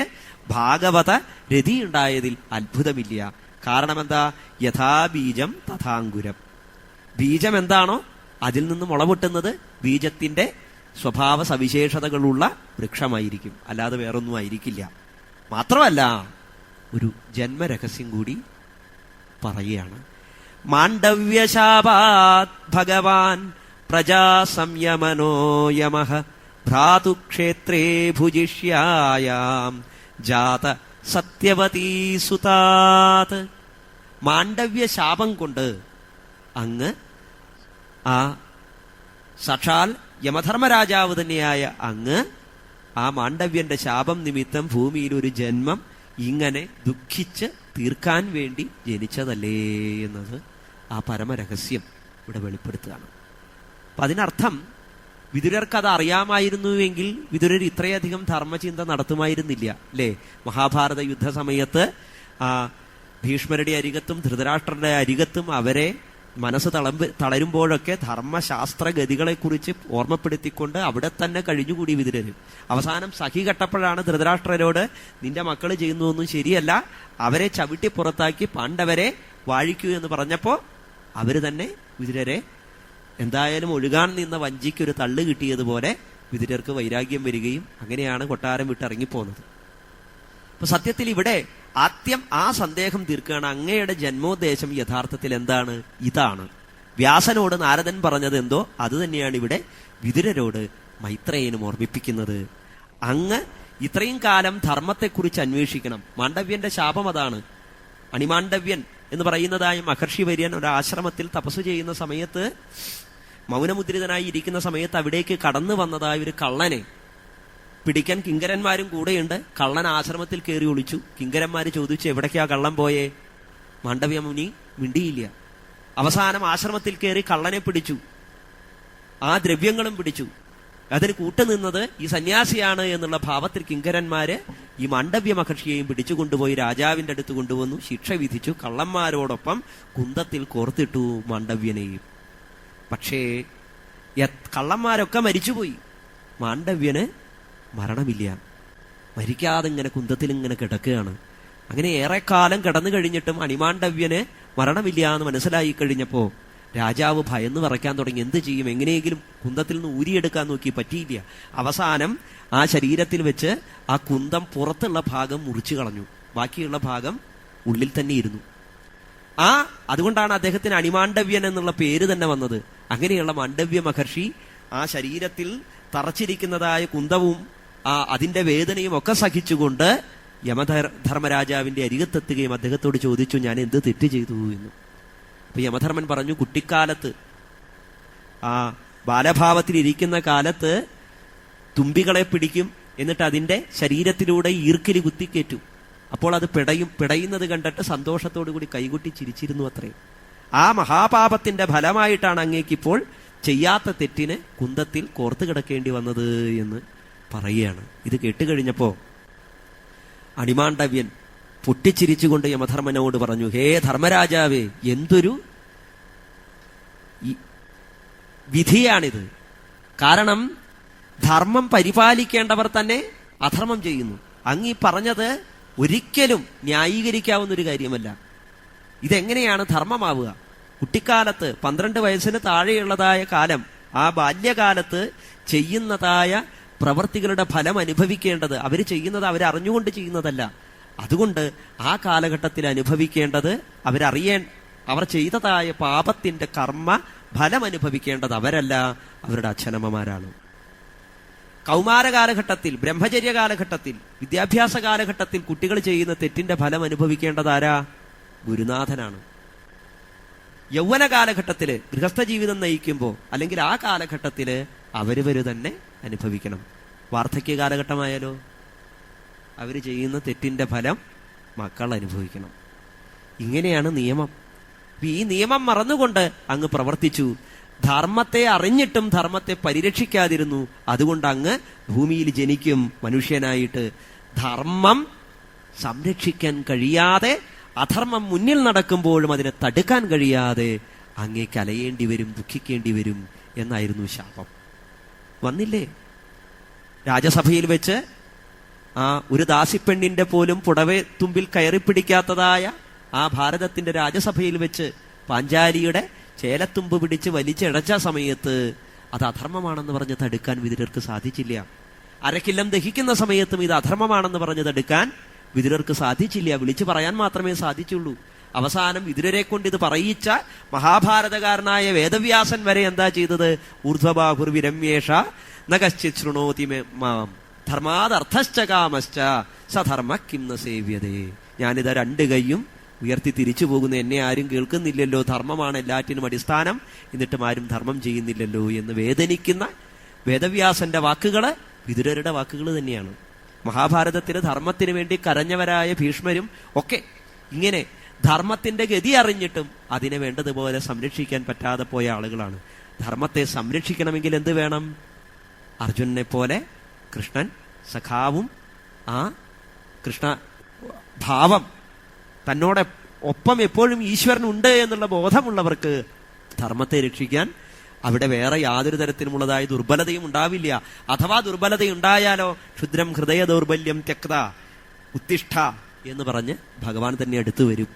[SPEAKER 1] ഭാഗവത രതി ഉണ്ടായതിൽ അത്ഭുതമില്ല. കാരണം എന്താ? യഥാബീജം തഥാങ്കുരം. ബീജം എന്താണോ അതിൽ നിന്ന് മുളപൊട്ടുന്നത് ബീജത്തിന്റെ സ്വഭാവ സവിശേഷതകളുള്ള വൃക്ഷമായിരിക്കും, അല്ലാതെ വേറൊന്നും ആയിരിക്കില്ല. മാത്രമല്ല ഒരു ജന്മരഹസ്യം കൂടി പറയുകയാണ്. മാണ്ഡവ്യശാപാത് ഭഗവാൻ പ്രജാ സംയമനോ യമഃ ഭ്രാതു ക്ഷേത്രേ ഭുജിഷ്യായാം ജാത സത്യവതീ സുതാത്. മാണ്ഡവ്യ ശാപം കൊണ്ട് അങ്ങ് ആ സാക്ഷാൽ യമധർമ്മരാജാവ് തന്നെയായ അങ്ങ് ആ മാണ്ഡവ്യന്റെ ശാപം നിമിത്തം ഭൂമിയിൽ ഒരു ജന്മം ഇങ്ങനെ ദുഃഖിച്ച് തീർക്കാൻ വേണ്ടി ജനിച്ചതല്ലേ എന്നത് ആ പരമരഹസ്യം ഇവിടെ വെളിപ്പെടുത്തുകയാണ്. അപ്പൊ അതിനർത്ഥം വിതുരർക്ക് അത് അറിയാമായിരുന്നുവെങ്കിൽ വിതുരർ ഇത്രയധികം ധർമ്മചിന്ത നടത്തുമായിരുന്നില്ല, അല്ലേ? മഹാഭാരത യുദ്ധസമയത്ത് ഭീഷ്മരുടെ അരികത്തും ധൃതരാഷ്ട്രരുടെ അരികത്തും അവരെ മനസ്സ് തളരുമ്പോഴൊക്കെ ധർമ്മശാസ്ത്രഗതികളെക്കുറിച്ച് ഓർമ്മപ്പെടുത്തിക്കൊണ്ട് അവിടെ തന്നെ കഴിഞ്ഞുകൂടി വിതുരര്. അവസാനം സഖി കെട്ടപ്പോഴാണ് ധൃതരാഷ്ട്രരോട് നിന്റെ മക്കൾ ചെയ്യുന്നതൊന്നും ശരിയല്ല, അവരെ ചവിട്ടി പുറത്താക്കി പാണ്ഡവരെ വാഴിക്കൂ എന്ന് പറഞ്ഞപ്പോ അവര് തന്നെ വിതുരരെ എന്തായാലും ഒഴുകാൻ നിന്ന വഞ്ചിക്കൊരു തള്ളു കിട്ടിയതുപോലെ വിതുരർക്ക് വൈരാഗ്യം വരികയും അങ്ങനെയാണ് കൊട്ടാരം വിട്ടിറങ്ങിപ്പോകുന്നത്. അപ്പൊ സത്യത്തിൽ ഇവിടെ ആദ്യം ആ സന്ദേഹം തീർക്കുകയാണ്. അങ്ങയുടെ ജന്മോദ്ദേശം യഥാർത്ഥത്തിൽ എന്താണ്? ഇതാണ്. വ്യാസനോട് നാരദൻ പറഞ്ഞത് എന്തോ അത് തന്നെയാണ് ഇവിടെ വിതുരരോട് മൈത്രേയനും ഓർമ്മിപ്പിക്കുന്നത്. അങ്ങ് ഇത്രയും കാലം ധർമ്മത്തെക്കുറിച്ച് അന്വേഷിക്കണം. മാണ്ഡവ്യന്റെ ശാപം അതാണ്. അണിമാണ്ഡവ്യൻ എന്ന് പറയുന്നതായ മഹർഷി വര്യൻ ഒരു ആശ്രമത്തിൽ തപസ് ചെയ്യുന്ന സമയത്ത്, മൗനമുദ്രിതനായി ഇരിക്കുന്ന സമയത്ത് അവിടേക്ക് കടന്നു വന്നതായ ഒരു കള്ളനെ പിടിക്കാൻ കിങ്കരന്മാരും കൂടെയുണ്ട്. കള്ളൻ ആശ്രമത്തിൽ കയറി ഒളിച്ചു. കിങ്കരന്മാര് ചോദിച്ചു, എവിടേക്കാ കള്ളൻ പോയേ? മാണ്ഡവ്യ മുനി മിണ്ടിയില്ല. അവസാനം ആശ്രമത്തിൽ കയറി കള്ളനെ പിടിച്ചു, ആ ദ്രവ്യങ്ങളും പിടിച്ചു. അതിന് കൂട്ടുനിന്നത് ഈ സന്യാസിയാണ് എന്നുള്ള ഭാവത്തിൽ കിങ്കരന്മാര് ഈ മാണ്ഡവ്യ മഹർഷിയെയും പിടിച്ചുകൊണ്ടുപോയി രാജാവിന്റെ അടുത്ത് കൊണ്ടുവന്നു. ശിക്ഷ വിധിച്ചു. കള്ളന്മാരോടൊപ്പം കുന്തത്തിൽ കോർത്തിട്ടു മാണ്ഡവ്യനെയും. പക്ഷേ കള്ളന്മാരൊക്കെ മരിച്ചുപോയി. മാണ്ഡവ്യന് മരണമില്ല. മരിക്കാതെ ഇങ്ങനെ കുന്തത്തിൽ ഇങ്ങനെ കിടക്കുകയാണ്. അങ്ങനെ ഏറെക്കാലം കിടന്നു കഴിഞ്ഞിട്ടും അണിമാണ്ഡവ്യന് മരണമില്ല എന്ന് മനസ്സിലായി കഴിഞ്ഞപ്പോ രാജാവ് ഭയന്ന് വിറയ്ക്കാൻ തുടങ്ങി. എന്ത് ചെയ്യും? എങ്ങനെയെങ്കിലും കുന്തത്തിൽ നിന്ന് ഊരിയെടുക്കാൻ നോക്കി, പറ്റിയില്ല. അവസാനം ആ ശരീരത്തിൽ വെച്ച് ആ കുന്തം പുറത്തുള്ള ഭാഗം മുറിച്ചു കളഞ്ഞു. ബാക്കിയുള്ള ഭാഗം ഉള്ളിൽ തന്നെ ഇരുന്നു. അതുകൊണ്ടാണ് അദ്ദേഹത്തിന് അണിമാണ്ഡവ്യൻ എന്നുള്ള പേര് തന്നെ വന്നത്. അങ്ങനെയുള്ള മാണ്ഡവ്യ മഹർഷി ആ ശരീരത്തിൽ തറച്ചിരിക്കുന്നതായ കുന്തവും അതിന്റെ വേദനയും ഒക്കെ സഹിച്ചുകൊണ്ട് യമധർമ്മരാജാവിന്റെ അരികത്തെത്തുകയും അദ്ദേഹത്തോട് ചോദിച്ചു, ഞാൻ എന്ത് തെറ്റ് ചെയ്തു എന്ന്. അപ്പൊ യമധർമ്മൻ പറഞ്ഞു, കുട്ടിക്കാലത്ത് ബാലഭാവത്തിൽ ഇരിക്കുന്ന കാലത്ത് തുമ്പികളെ പിടിക്കും, എന്നിട്ട് അതിന്റെ ശരീരത്തിലൂടെ ഈർക്കിലി കുത്തിക്കേറ്റും. അപ്പോൾ അത് പിടയുന്നത് കണ്ടിട്ട് സന്തോഷത്തോടു കൂടി കൈകൊട്ടി ചിരിച്ചിരുന്നു അത്രേ. ആ മഹാപാപത്തിന്റെ ഫലമായിട്ടാണ് അങ്ങേക്കിപ്പോൾ ചെയ്യാത്ത തെറ്റിന് കുന്തത്തിൽ കോർത്തു കിടക്കേണ്ടി വന്നത് എന്ന് പറയുകയാണ്. ഇത് കേട്ടുകഴിഞ്ഞപ്പോ അണിമാണ്ഡവ്യൻ പൊട്ടിച്ചിരിച്ചുകൊണ്ട് യമധർമ്മനോട് പറഞ്ഞു, ഹേ ധർമ്മരാജാവേ, എന്തൊരു വിധിയാണിത്! കാരണം ധർമ്മം പരിപാലിക്കേണ്ടവർ തന്നെ അധർമ്മം ചെയ്യുന്നു. അങ്ങീ പറഞ്ഞത് ഒരിക്കലും ന്യായീകരിക്കാവുന്ന ഒരു കാര്യമല്ല. ഇതെങ്ങനെയാണ് ധർമ്മമാവുക? കുട്ടിക്കാലത്ത് 12 വയസ്സിന് താഴെയുള്ളതായ കാലം, ആ ബാല്യകാലത്ത് ചെയ്യുന്നതായ പ്രവർത്തികളുടെ ഫലം അനുഭവിക്കേണ്ടത് അവർ ചെയ്യുന്നത് അവരറിഞ്ഞുകൊണ്ട് ചെയ്യുന്നതല്ല. അതുകൊണ്ട് ആ കാലഘട്ടത്തിൽ അനുഭവിക്കേണ്ടത് അവർ ചെയ്തതായ പാപത്തിന്റെ കർമ്മ ഫലം അനുഭവിക്കേണ്ടത് അവരല്ല, അവരുടെ അച്ഛനമ്മമാരാണ്. കൗമാര കാലഘട്ടത്തിൽ, ബ്രഹ്മചര്യ കാലഘട്ടത്തിൽ, വിദ്യാഭ്യാസ കാലഘട്ടത്തിൽ കുട്ടികൾ ചെയ്യുന്ന തെറ്റിന്റെ ഫലം അനുഭവിക്കേണ്ടത് ആരാ? ഗുരുനാഥനാണ്. യൗവന കാലഘട്ടത്തില് ഗൃഹസ്ഥ ജീവിതം നയിക്കുമ്പോൾ അല്ലെങ്കിൽ ആ കാലഘട്ടത്തില് അവര് തന്നെ അനുഭവിക്കണം. വാർദ്ധക്യ കാലഘട്ടമായാലോ അവര് ചെയ്യുന്ന തെറ്റിന്റെ ഫലം മക്കൾ അനുഭവിക്കണം. ഇങ്ങനെയാണ് നിയമം. ഈ നിയമം മറന്നുകൊണ്ട് അങ്ങ് പ്രവർത്തിച്ചു. ധർമ്മത്തെ അറിഞ്ഞിട്ടും ധർമ്മത്തെ പരിരക്ഷിക്കാതിരുന്നു. അതുകൊണ്ട് അങ്ങ് ഭൂമിയിൽ ജനിക്കും മനുഷ്യനായിട്ട്. ധർമ്മം സംരക്ഷിക്കാൻ കഴിയാതെ, അധർമ്മം മുന്നിൽ നടക്കുമ്പോഴും അതിനെ തടുക്കാൻ കഴിയാതെ അങ്ങേക്ക് അലയേണ്ടി വരും, ദുഃഖിക്കേണ്ടി വരും എന്നായിരുന്നു ശാപം. വന്നില്ലേ? രാജസഭയിൽ വെച്ച് ഒരു ദാസിപ്പെണ്ണിന്റെ പോലും പുടവെ തുമ്പിൽ കയറിപ്പിടിക്കാത്തതായ ആ ഭാരതത്തിന്റെ രാജസഭയിൽ വെച്ച് പാഞ്ചാലിയുടെ ചേലത്തുമ്പ് പിടിച്ച് വലിച്ചിഴച്ച സമയത്ത് അത് അധർമ്മമാണെന്ന് പറഞ്ഞ് തടുക്കാൻ വിതുരർക്ക് സാധിച്ചില്ല. അരക്കില്ലം ദഹിക്കുന്ന സമയത്തും ഇത് അധർമ്മമാണെന്ന് പറഞ്ഞ് തടുക്കാൻ വിതുരർക്ക് സാധിച്ചില്ല. വിളിച്ചു പറയാൻ മാത്രമേ സാധിച്ചുള്ളൂ. അവസാനം വിതുരരെ കൊണ്ട് ഇത് പറയിച്ച മഹാഭാരതകാരനായ വേദവ്യാസൻ വരെ എന്താ ചെയ്തത്? ഊർധ്വബാഹുർ വിരമ്യേഷ നകശ്ചിത് ശൃണോതി മാം ധർമാദർത്ഥശ്ച കാമശ്ച സധർമ്മ കിം ന സേവ്യതേ. ഞാനിതാ 2 കൈയും ഉയർത്തി തിരിച്ചു പോകുന്നു, എന്നെ ആരും കേൾക്കുന്നില്ലല്ലോ, ധർമ്മമാണ് എല്ലാറ്റിനും അടിസ്ഥാനം, എന്നിട്ടും ആരും ധർമ്മം ചെയ്യുന്നില്ലല്ലോ എന്ന് വേദനിക്കുന്ന വേദവ്യാസന്റെ വാക്കുകള് വിതുരരുടെ വാക്കുകൾ തന്നെയാണ്. മഹാഭാരതത്തില് ധർമ്മത്തിന് വേണ്ടി കരഞ്ഞവരായ ഭീഷ്മരും ഒക്കെ ഇങ്ങനെ ധർമ്മത്തിന്റെ ഗതി അറിഞ്ഞിട്ടും അതിനെ വേണ്ടതുപോലെ സംരക്ഷിക്കാൻ പറ്റാതെ പോയ ആളുകളാണ്. ധർമ്മത്തെ സംരക്ഷിക്കണമെങ്കിൽ എന്ത് വേണം? അർജുനനെ പോലെ കൃഷ്ണൻ സഖാവും ആ കൃഷ്ണ ഭാവം തന്നോടെ ഒപ്പം എപ്പോഴും ഈശ്വരനുണ്ട് എന്നുള്ള ബോധമുള്ളവർക്ക് ധർമ്മത്തെ രക്ഷിക്കാൻ അവിടെ വേറെ യാതൊരു തരത്തിലുമുള്ളതായ ദുർബലതയും ഉണ്ടാവില്ല. അഥവാ ദുർബലതയുണ്ടായാലോ ക്ഷുദ്രം ഹൃദയ ദൗർബല്യം ത്യക്ത ഉത്തിഷ്ഠ എന്ന് പറഞ്ഞ് ഭഗവാൻ തന്നെ അടുത്തു വരും.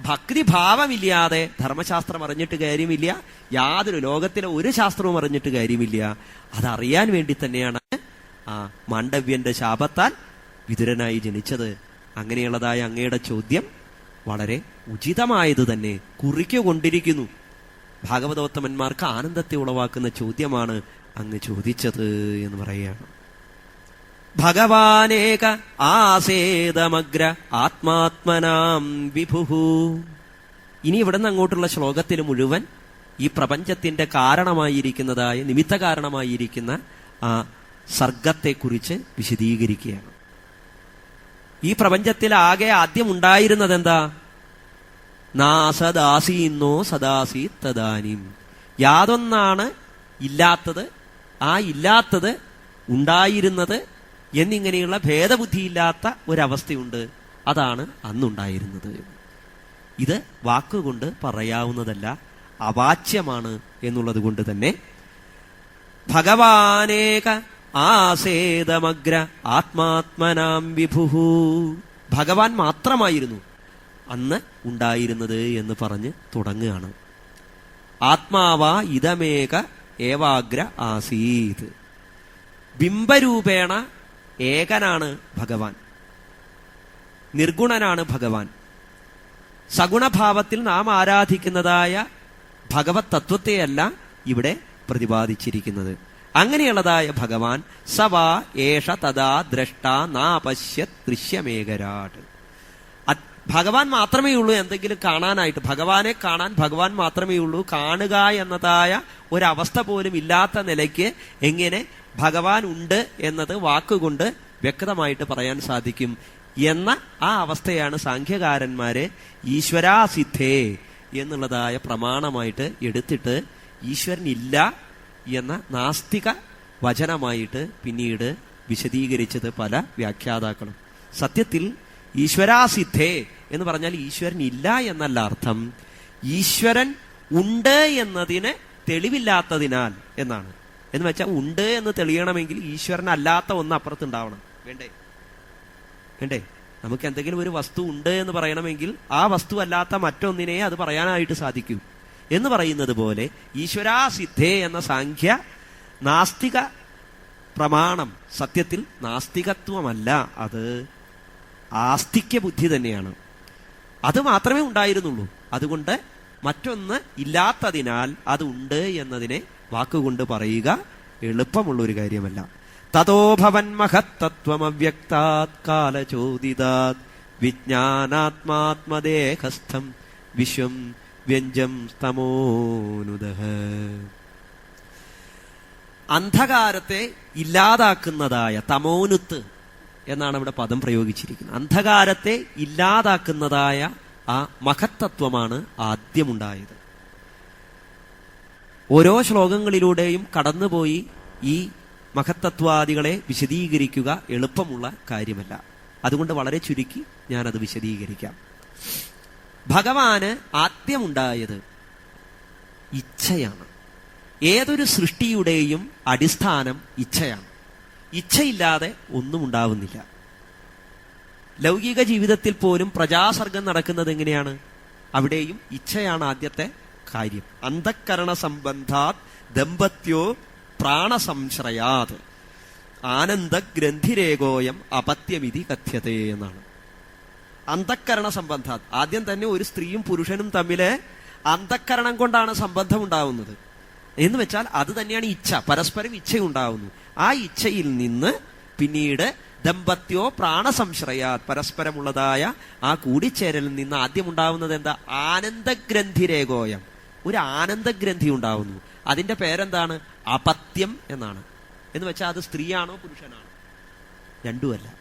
[SPEAKER 1] ഭക്തിഭാവമില്ലാതെ ധർമ്മശാസ്ത്രം അറിഞ്ഞിട്ട് കാര്യമില്ല, യാതൊരു ലോകത്തിലെ ഒരു ശാസ്ത്രവും അറിഞ്ഞിട്ട് കാര്യമില്ല. അതറിയാൻ വേണ്ടി തന്നെയാണ് മാണ്ഡവ്യന്റെ ശാപത്താൽ വിതുരനായി ജനിച്ചത്. അങ്ങനെയുള്ളതായ അങ്ങയുടെ ചോദ്യം വളരെ ഉചിതമായത് തന്നെ കുറിക്കൊണ്ടിരിക്കുന്നു. ഭാഗവതോത്തമന്മാർക്ക് ആനന്ദത്തെ ഉളവാക്കുന്ന ചോദ്യമാണ് അങ്ങ് ചോദിച്ചത് എന്ന് പറയുകയാണ്. ഭഗവാനേക ആസേദമഗ്ര ആത്മാത്മനാം വിഭുഃ. ഇനി ഇവിടുന്ന് അങ്ങോട്ടുള്ള ശ്ലോകത്തിൽ മുഴുവൻ ഈ പ്രപഞ്ചത്തിന്റെ കാരണമായിരിക്കുന്നതായ നിമിത്ത കാരണമായിരിക്കുന്ന ആ സർഗത്തെക്കുറിച്ച് വിശദീകരിക്കുകയാണ്. ഈ പ്രപഞ്ചത്തിൽ ആകെ ആദ്യം ഉണ്ടായിരുന്നത് എന്താ? നാസദാസീന്നോ സദാസി തദാനിം. യാതൊന്നാണ് ഇല്ലാത്തത്, ആ ഇല്ലാത്തത് ഉണ്ടായിരുന്നത് എന്നിങ്ങനെയുള്ള ഭേദബുദ്ധിയില്ലാത്ത ഒരവസ്ഥയുണ്ട്. അതാണ് അന്നുണ്ടായിരുന്നത്. ഇത് വാക്കുകൊണ്ട് പറയാവുന്നതല്ല, അവാച്യമാണ് എന്നുള്ളത് കൊണ്ട് തന്നെ ഭഗവാനേക ആസേദമഗ്ര ആത്മാത്മനാം വിഭുഃ. ഭഗവാൻ മാത്രമായിരുന്നു അന്ന് ഉണ്ടായിരുന്നത് എന്ന് പറഞ്ഞ് തുടങ്ങുകയാണ്. ആത്മാവാ ഇതമേക ഏവാഗ്ര ആസീത്. ബിംബരൂപേണ ഏകനാണ് ഭഗവാൻ, നിർഗുണനാണ് ഭഗവാൻ. സഗുണഭാവത്തിൽ നാം ആരാധിക്കുന്നതായ ഭഗവത് തത്വത്തെയല്ല ഇവിടെ പ്രതിപാദിച്ചിരിക്കുന്നത്. അങ്ങനെയുള്ളതായ ഭഗവാൻ സവാ ഏഷ തഥാ ദ്രഷ്ട നാപശ്യത് ദൃശ്യമേകരാട്. ഭഗവാൻ മാത്രമേ ഉള്ളൂ എന്തെങ്കിലും കാണാനായിട്ട്. ഭഗവാനെ കാണാൻ ഭഗവാൻ മാത്രമേ ഉള്ളൂ. കാണുക എന്നതായ ഒരവസ്ഥ പോലും ഇല്ലാത്ത നിലയ്ക്ക് എങ്ങനെ ഭഗവാൻ ഉണ്ട് എന്നത് വാക്കുകൊണ്ട് വ്യക്തമായിട്ട് പറയാൻ സാധിക്കും എന്ന ആ അവസ്ഥയാണ് സാഖ്യകാരന്മാര് ഈശ്വരാസിദ്ധേ എന്നുള്ളതായ പ്രമാണമായിട്ട് എടുത്തിട്ട് ഈശ്വരനില്ല എന്ന നാസ്തിക വചനമായിട്ട് പിന്നീട് വിശദീകരിച്ചത് പല വ്യാഖ്യാതാക്കളും. സത്യത്തിൽ ഈശ്വരാസിദ്ധേ എന്ന് പറഞ്ഞാൽ ഈശ്വരൻ ഇല്ല എന്നല്ല അർത്ഥം, ഈശ്വരൻ ഉണ്ട് എന്നതിന് തെളിവില്ലാത്തതിനാൽ എന്നാണ്. എന്ന് വെച്ചാൽ ഉണ്ട് എന്ന് തെളിയണമെങ്കിൽ ഈശ്വരൻ അല്ലാത്ത ഒന്ന് അപ്പുറത്തുണ്ടാവണം. വേണ്ടേ? നമുക്ക് എന്തെങ്കിലും ഒരു വസ്തു ഉണ്ട് എന്ന് പറയണമെങ്കിൽ ആ വസ്തു അല്ലാത്ത മറ്റൊന്നിനെ അത് പറയാനായിട്ട് സാധിക്കൂ എന്ന് പറയുന്നത് പോലെ ഈശ്വരാസിദ്ധേ എന്ന സാഖ്യ നാസ്തിക പ്രമാണം സത്യത്തിൽ നാസ്തികത്വമല്ല, അത് ആസ്തിക്യ ബുദ്ധി തന്നെയാണ്. അത് മാത്രമേ ഉണ്ടായിരുന്നുള്ളൂ. അതുകൊണ്ട് മറ്റൊന്ന് ഇല്ലാത്തതിനാൽ അത് ഉണ്ട് എന്നതിനെ വാക്കുകൊണ്ട് പറയുക എളുപ്പമുള്ളൊരു കാര്യമല്ല. തതോ ഭവൻ മഹത്തത്വമവ്യക്താത് കാലചോദിതാത് വിജ്ഞാനാത്മാത്മദേഹസ്ഥം വിശ്വം വ്യഞ്ജം സ്തമോനുദഃ. അന്ധകാരത്തെ ഇല്ലാതാക്കുന്നതായ തമോനുത്ത് എന്നാണ് ഇവിടെ പദം പ്രയോഗിച്ചിരിക്കുന്നത്. അന്ധകാരത്തെ ഇല്ലാതാക്കുന്നതായ ആ മഹത്തത്വമാണ് ആദ്യമുണ്ടായത്. ഓരോ ശ്ലോകങ്ങളിലൂടെയും കടന്നുപോയി ഈ മഹത്തത്വാദികളെ വിശദീകരിക്കുക എളുപ്പമുള്ള കാര്യമല്ല. അതുകൊണ്ട് വളരെ ചുരുക്കി ഞാനത് വിശദീകരിക്കാം. ഭഗവാന് ആദ്യമുണ്ടായത് ഇച്ഛയാണ്. ഏതൊരു സൃഷ്ടിയുടെയും അടിസ്ഥാനം ഇച്ഛയാണ്. ഇച്ഛയില്ലാതെ ഒന്നും ഉണ്ടാവുന്നില്ല. ലൗകിക ജീവിതത്തിൽ പോലും പ്രജാസർഗം നടക്കുന്നത് എങ്ങനെയാണ്? അവിടെയും ഇച്ഛയാണ് ആദ്യത്തെ കാര്യം. അന്ധക്കരണ സംബന്ധാത് ദമ്പത്യോ പ്രാണസംശ്രയാത് ആനന്ദഗ്രന്ഥിരേകോയം അപത്യമിതി കഥ്യതേ എന്നാണ്. അന്ധക്കരണ സംബന്ധാത്, ആദ്യം തന്നെ ഒരു സ്ത്രീയും പുരുഷനും തമ്മില് അന്ധക്കരണം കൊണ്ടാണ് സംബന്ധം ഉണ്ടാവുന്നത്. എന്ന് വെച്ചാൽ അത് തന്നെയാണ് ഇച്ഛ. പരസ്പരം ഇച്ഛയുണ്ടാവുന്നു. ആ ഇച്ഛയിൽ നിന്ന് പിന്നീട് ദമ്പത്യോ പ്രാണസംശ്രയാത്, പരസ്പരമുള്ളതായ ആ കൂടിച്ചേരലിൽ നിന്ന് ആദ്യം ഉണ്ടാവുന്നത് എന്താ? ആനന്ദഗ്രന്ഥിരേകോയം, ഒരു ആനന്ദഗ്രന്ഥി ഉണ്ടാവുന്നു. അതിന്റെ പേരെന്താണ്? അപത്യം എന്നാണ്. എന്ന് വെച്ചാൽ അത് സ്ത്രീയാണോ പുരുഷനാണോ? രണ്ടുമല്ല,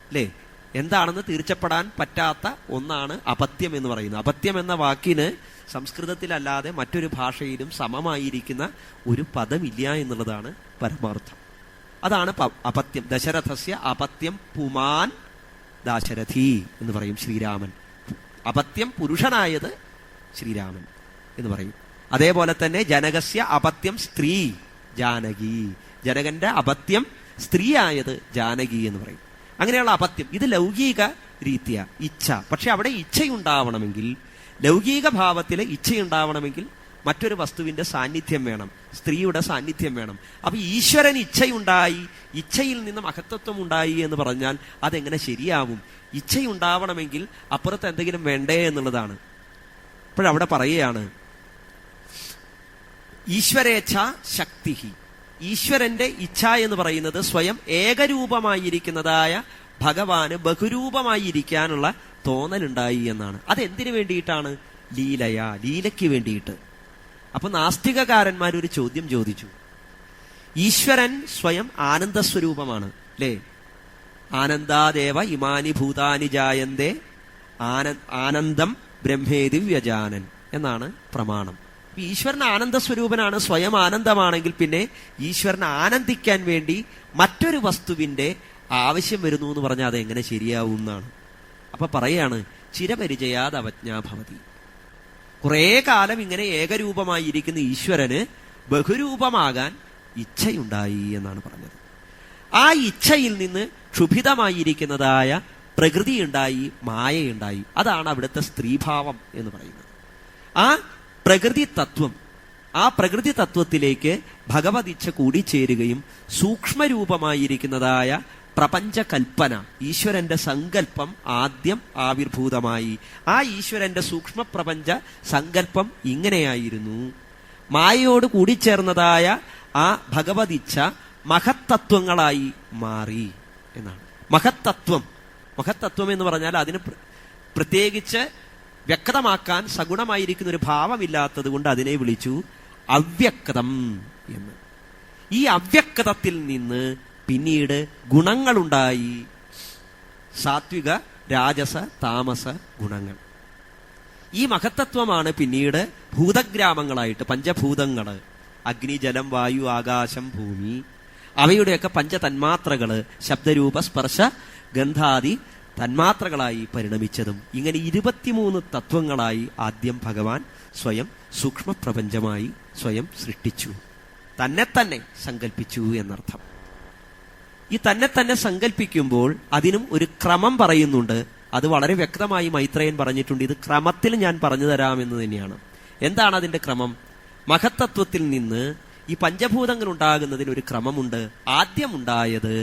[SPEAKER 1] അല്ലേ? എന്താണെന്ന് തീർച്ചപ്പെടാൻ പറ്റാത്ത ഒന്നാണ് അപത്യം എന്ന് പറയുന്നത്. അപത്യം എന്ന വാക്കിന് സംസ്കൃതത്തിലല്ലാതെ മറ്റൊരു ഭാഷയിലും സമമായിരിക്കുന്ന ഒരു പദമില്ല എന്നുള്ളതാണ് പരമാർത്ഥം. അതാണ് അപത്യം. ദശരഥസ്യ അപത്യം പുമാൻ ദാശരഥി എന്ന് പറയും ശ്രീരാമൻ. അപത്യം പുരുഷനായത് ശ്രീരാമൻ എന്ന് പറയും. അതേപോലെ തന്നെ ജനകസ്യ അപത്യം സ്ത്രീ ജാനകി, ജനകന്റെ അപത്യം സ്ത്രീ ആയത് ജാനകി എന്ന് പറയും. അങ്ങനെയുള്ള അപത്യം ഇത് ലൗകിക രീതിയ ഇച്ഛ. പക്ഷെ അവിടെ ഇച്ഛയുണ്ടാവണമെങ്കിൽ, ലൗകിക ഭാവത്തിൽ ഇച്ഛയുണ്ടാവണമെങ്കിൽ മറ്റൊരു വസ്തുവിന്റെ സാന്നിധ്യം വേണം, സ്ത്രീയുടെ സാന്നിധ്യം വേണം. അപ്പൊ ഈശ്വരൻ ഇച്ഛയുണ്ടായി, ഇച്ഛയിൽ നിന്ന് മഹത്തത്വം ഉണ്ടായി എന്ന് പറഞ്ഞാൽ അതെങ്ങനെ ശരിയാവും? ഇച്ഛയുണ്ടാവണമെങ്കിൽ അപ്പുറത്ത് എന്തെങ്കിലും വേണ്ടേ എന്നുള്ളതാണ്. ഇപ്പോഴവിടെ പറയുകയാണ്, ഈശ്വരേച്ഛ ശക്തി. ഈശ്വരന്റെ ഇച്ഛ എന്ന് പറയുന്നത് സ്വയം ഏകരൂപമായിരിക്കുന്നതായ ഭഗവാന് ബഹുരൂപമായിരിക്കാനുള്ള തോന്നലുണ്ടായി എന്നാണ്. അതെന്തിനു വേണ്ടിയിട്ടാണ്? ലീലയ്ക്ക് വേണ്ടിയിട്ട്. അപ്പൊ നാസ്തികകാരന്മാരൊരു ചോദ്യം ചോദിച്ചു. ഈശ്വരൻ സ്വയം ആനന്ദസ്വരൂപമാണ് അല്ലേ? ആനന്ദാദേവ ഇമാനി ഭൂതാനി ജായന്തേ ആനന്ദം ബ്രഹ്മേതി വ്യജാനൻ എന്നാണ് പ്രമാണം. ഈശ്വരൻ ആനന്ദസ്വരൂപനാണ്, സ്വയം ആനന്ദമാണെങ്കിൽ പിന്നെ ഈശ്വരൻ ആനന്ദിക്കാൻ വേണ്ടി മറ്റൊരു വസ്തുവിന്റെ ആവശ്യം വരുന്നു എന്ന് പറഞ്ഞാൽ അതെങ്ങനെ ശരിയാവും എന്നാണ്. അപ്പൊ പറയാണ്, ചിരപരിചയാത് അവജ്ഞാഭവതി. കുറെ കാലം ഇങ്ങനെ ഏകരൂപമായിരിക്കുന്ന ഈശ്വരന് ബഹുരൂപമാകാൻ ഇച്ഛയുണ്ടായി എന്നാണ് പറഞ്ഞത്. ആ ഇച്ഛയിൽ നിന്ന് ക്ഷുഭിതമായിരിക്കുന്നതായ പ്രകൃതിയുണ്ടായി, മായയുണ്ടായി. അതാണ് അവിടുത്തെ സ്ത്രീഭാവം എന്ന് പറയുന്നത്. ആ പ്രകൃതി തത്വത്തിലേക്ക് ഭഗവതിച്ഛ കൂടിച്ചേരുകയും സൂക്ഷ്മരൂപമായിരിക്കുന്നതായ പ്രപഞ്ചകൽപ്പന, ഈശ്വരന്റെ സങ്കല്പം ആദ്യം ആവിർഭൂതമായി. ആ ഈശ്വരന്റെ സൂക്ഷ്മ പ്രപഞ്ച സങ്കല്പം ഇങ്ങനെയായിരുന്നു. മായയോട് കൂടിച്ചേർന്നതായ ആ ഭഗവതിച്ഛ മഹത്തത്വങ്ങളായി മാറി എന്നാണ്. മഹത്തത്വം എന്ന് പറഞ്ഞാൽ അതിന് പ്രത്യേകിച്ച് വ്യക്തമാക്കാൻ സഗുണമായിരിക്കുന്ന ഒരു ഭാവമില്ലാത്തത് കൊണ്ട് അതിനെ വിളിച്ചു അവ്യക്തം എന്ന്. ഈ അവ്യക്തത്തിൽ നിന്ന് പിന്നീട് ഗുണങ്ങളുണ്ടായി, സാത്വിക, രാജസ, താമസ ഗുണങ്ങൾ. ഈ മഹത്തത്വമാണ് പിന്നീട് ഭൂതഗ്രാമങ്ങളായിട്ട്, പഞ്ചഭൂതങ്ങള്, അഗ്നി, ജലം, വായു, ആകാശം, ഭൂമി, അവയുടെയൊക്കെ പഞ്ചതന്മാത്രകള്, ശബ്ദരൂപ സ്പർശ ഗന്ധാദി തന്മാത്രകളായി പരിണമിച്ചതും. ഇങ്ങനെ 23 തത്വങ്ങളായി ആദ്യം ഭഗവാൻ സ്വയം സൂക്ഷ്മപ്രപഞ്ചമായി സ്വയം സൃഷ്ടിച്ചു, തന്നെ സങ്കല്പിച്ചു എന്നർത്ഥം. ഈ തന്നെ സങ്കല്പിക്കുമ്പോൾ അതിനും ഒരു ക്രമം പറയുന്നുണ്ട്. അത് വളരെ വ്യക്തമായി മൈത്രേയൻ പറഞ്ഞിട്ടുണ്ട്. ഇത് ക്രമത്തിൽ ഞാൻ പറഞ്ഞു തരാമെന്ന് തന്നെയാണ്. എന്താണ് അതിന്റെ ക്രമം? മഹത്തത്വത്തിൽ നിന്ന് ഈ പഞ്ചഭൂതങ്ങൾ ഉണ്ടാകുന്നതിന് ഒരു ക്രമമുണ്ട്. ആദ്യം ഉണ്ടായത്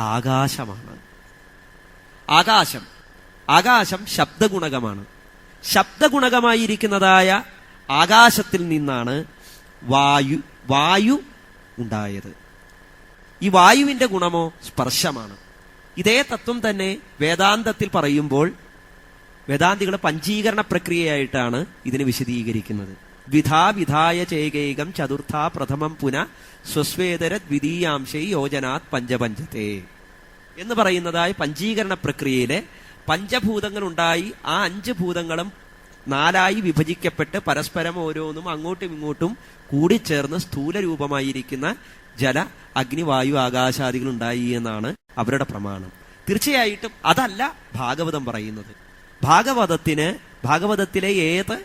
[SPEAKER 1] ആകാശമാണ്. ആകാശം ശബ്ദഗുണകമാണ്. ശബ്ദഗുണകമായിരിക്കുന്നതായ ആകാശത്തിൽ നിന്നാണ് വായു ഉണ്ടായത്. ഈ വായുവിന്റെ ഗുണമോ സ്പർശമാണ്. ഇതേ തത്വം തന്നെ വേദാന്തത്തിൽ പറയുമ്പോൾ വേദാന്തികൾ പഞ്ചീകരണ പ്രക്രിയയായിട്ടാണ് ഇതിനെ വിശദീകരിക്കുന്നത്. വിധായ ചേകൈകം ചതുർത്ഥ പ്രഥമം പുന സ്വസ്വേതര ദ്വിതീയാംശൈ യോജനാത് പഞ്ചപഞ്ചത്തെ എന്ന് പറയുന്നതായി പഞ്ചീകരണ പ്രക്രിയയിലെ പഞ്ചഭൂതങ്ങൾ ഉണ്ടായി. ആ 5 ഭൂതങ്ങളും 4ആയി വിഭജിക്കപ്പെട്ട് പരസ്പരം ഓരോന്നും അങ്ങോട്ടും ഇങ്ങോട്ടും കൂടിച്ചേർന്ന് സ്ഥൂല രൂപമായിരിക്കുന്ന ജല, അഗ്നി, വായു, ആകാശാദികൾ ഉണ്ടായി എന്നാണ് അവരുടെ പ്രമാണം. തീർച്ചയായിട്ടും അതല്ല ഭാഗവതം പറയുന്നത്. ഭാഗവതത്തിലെ ഏത്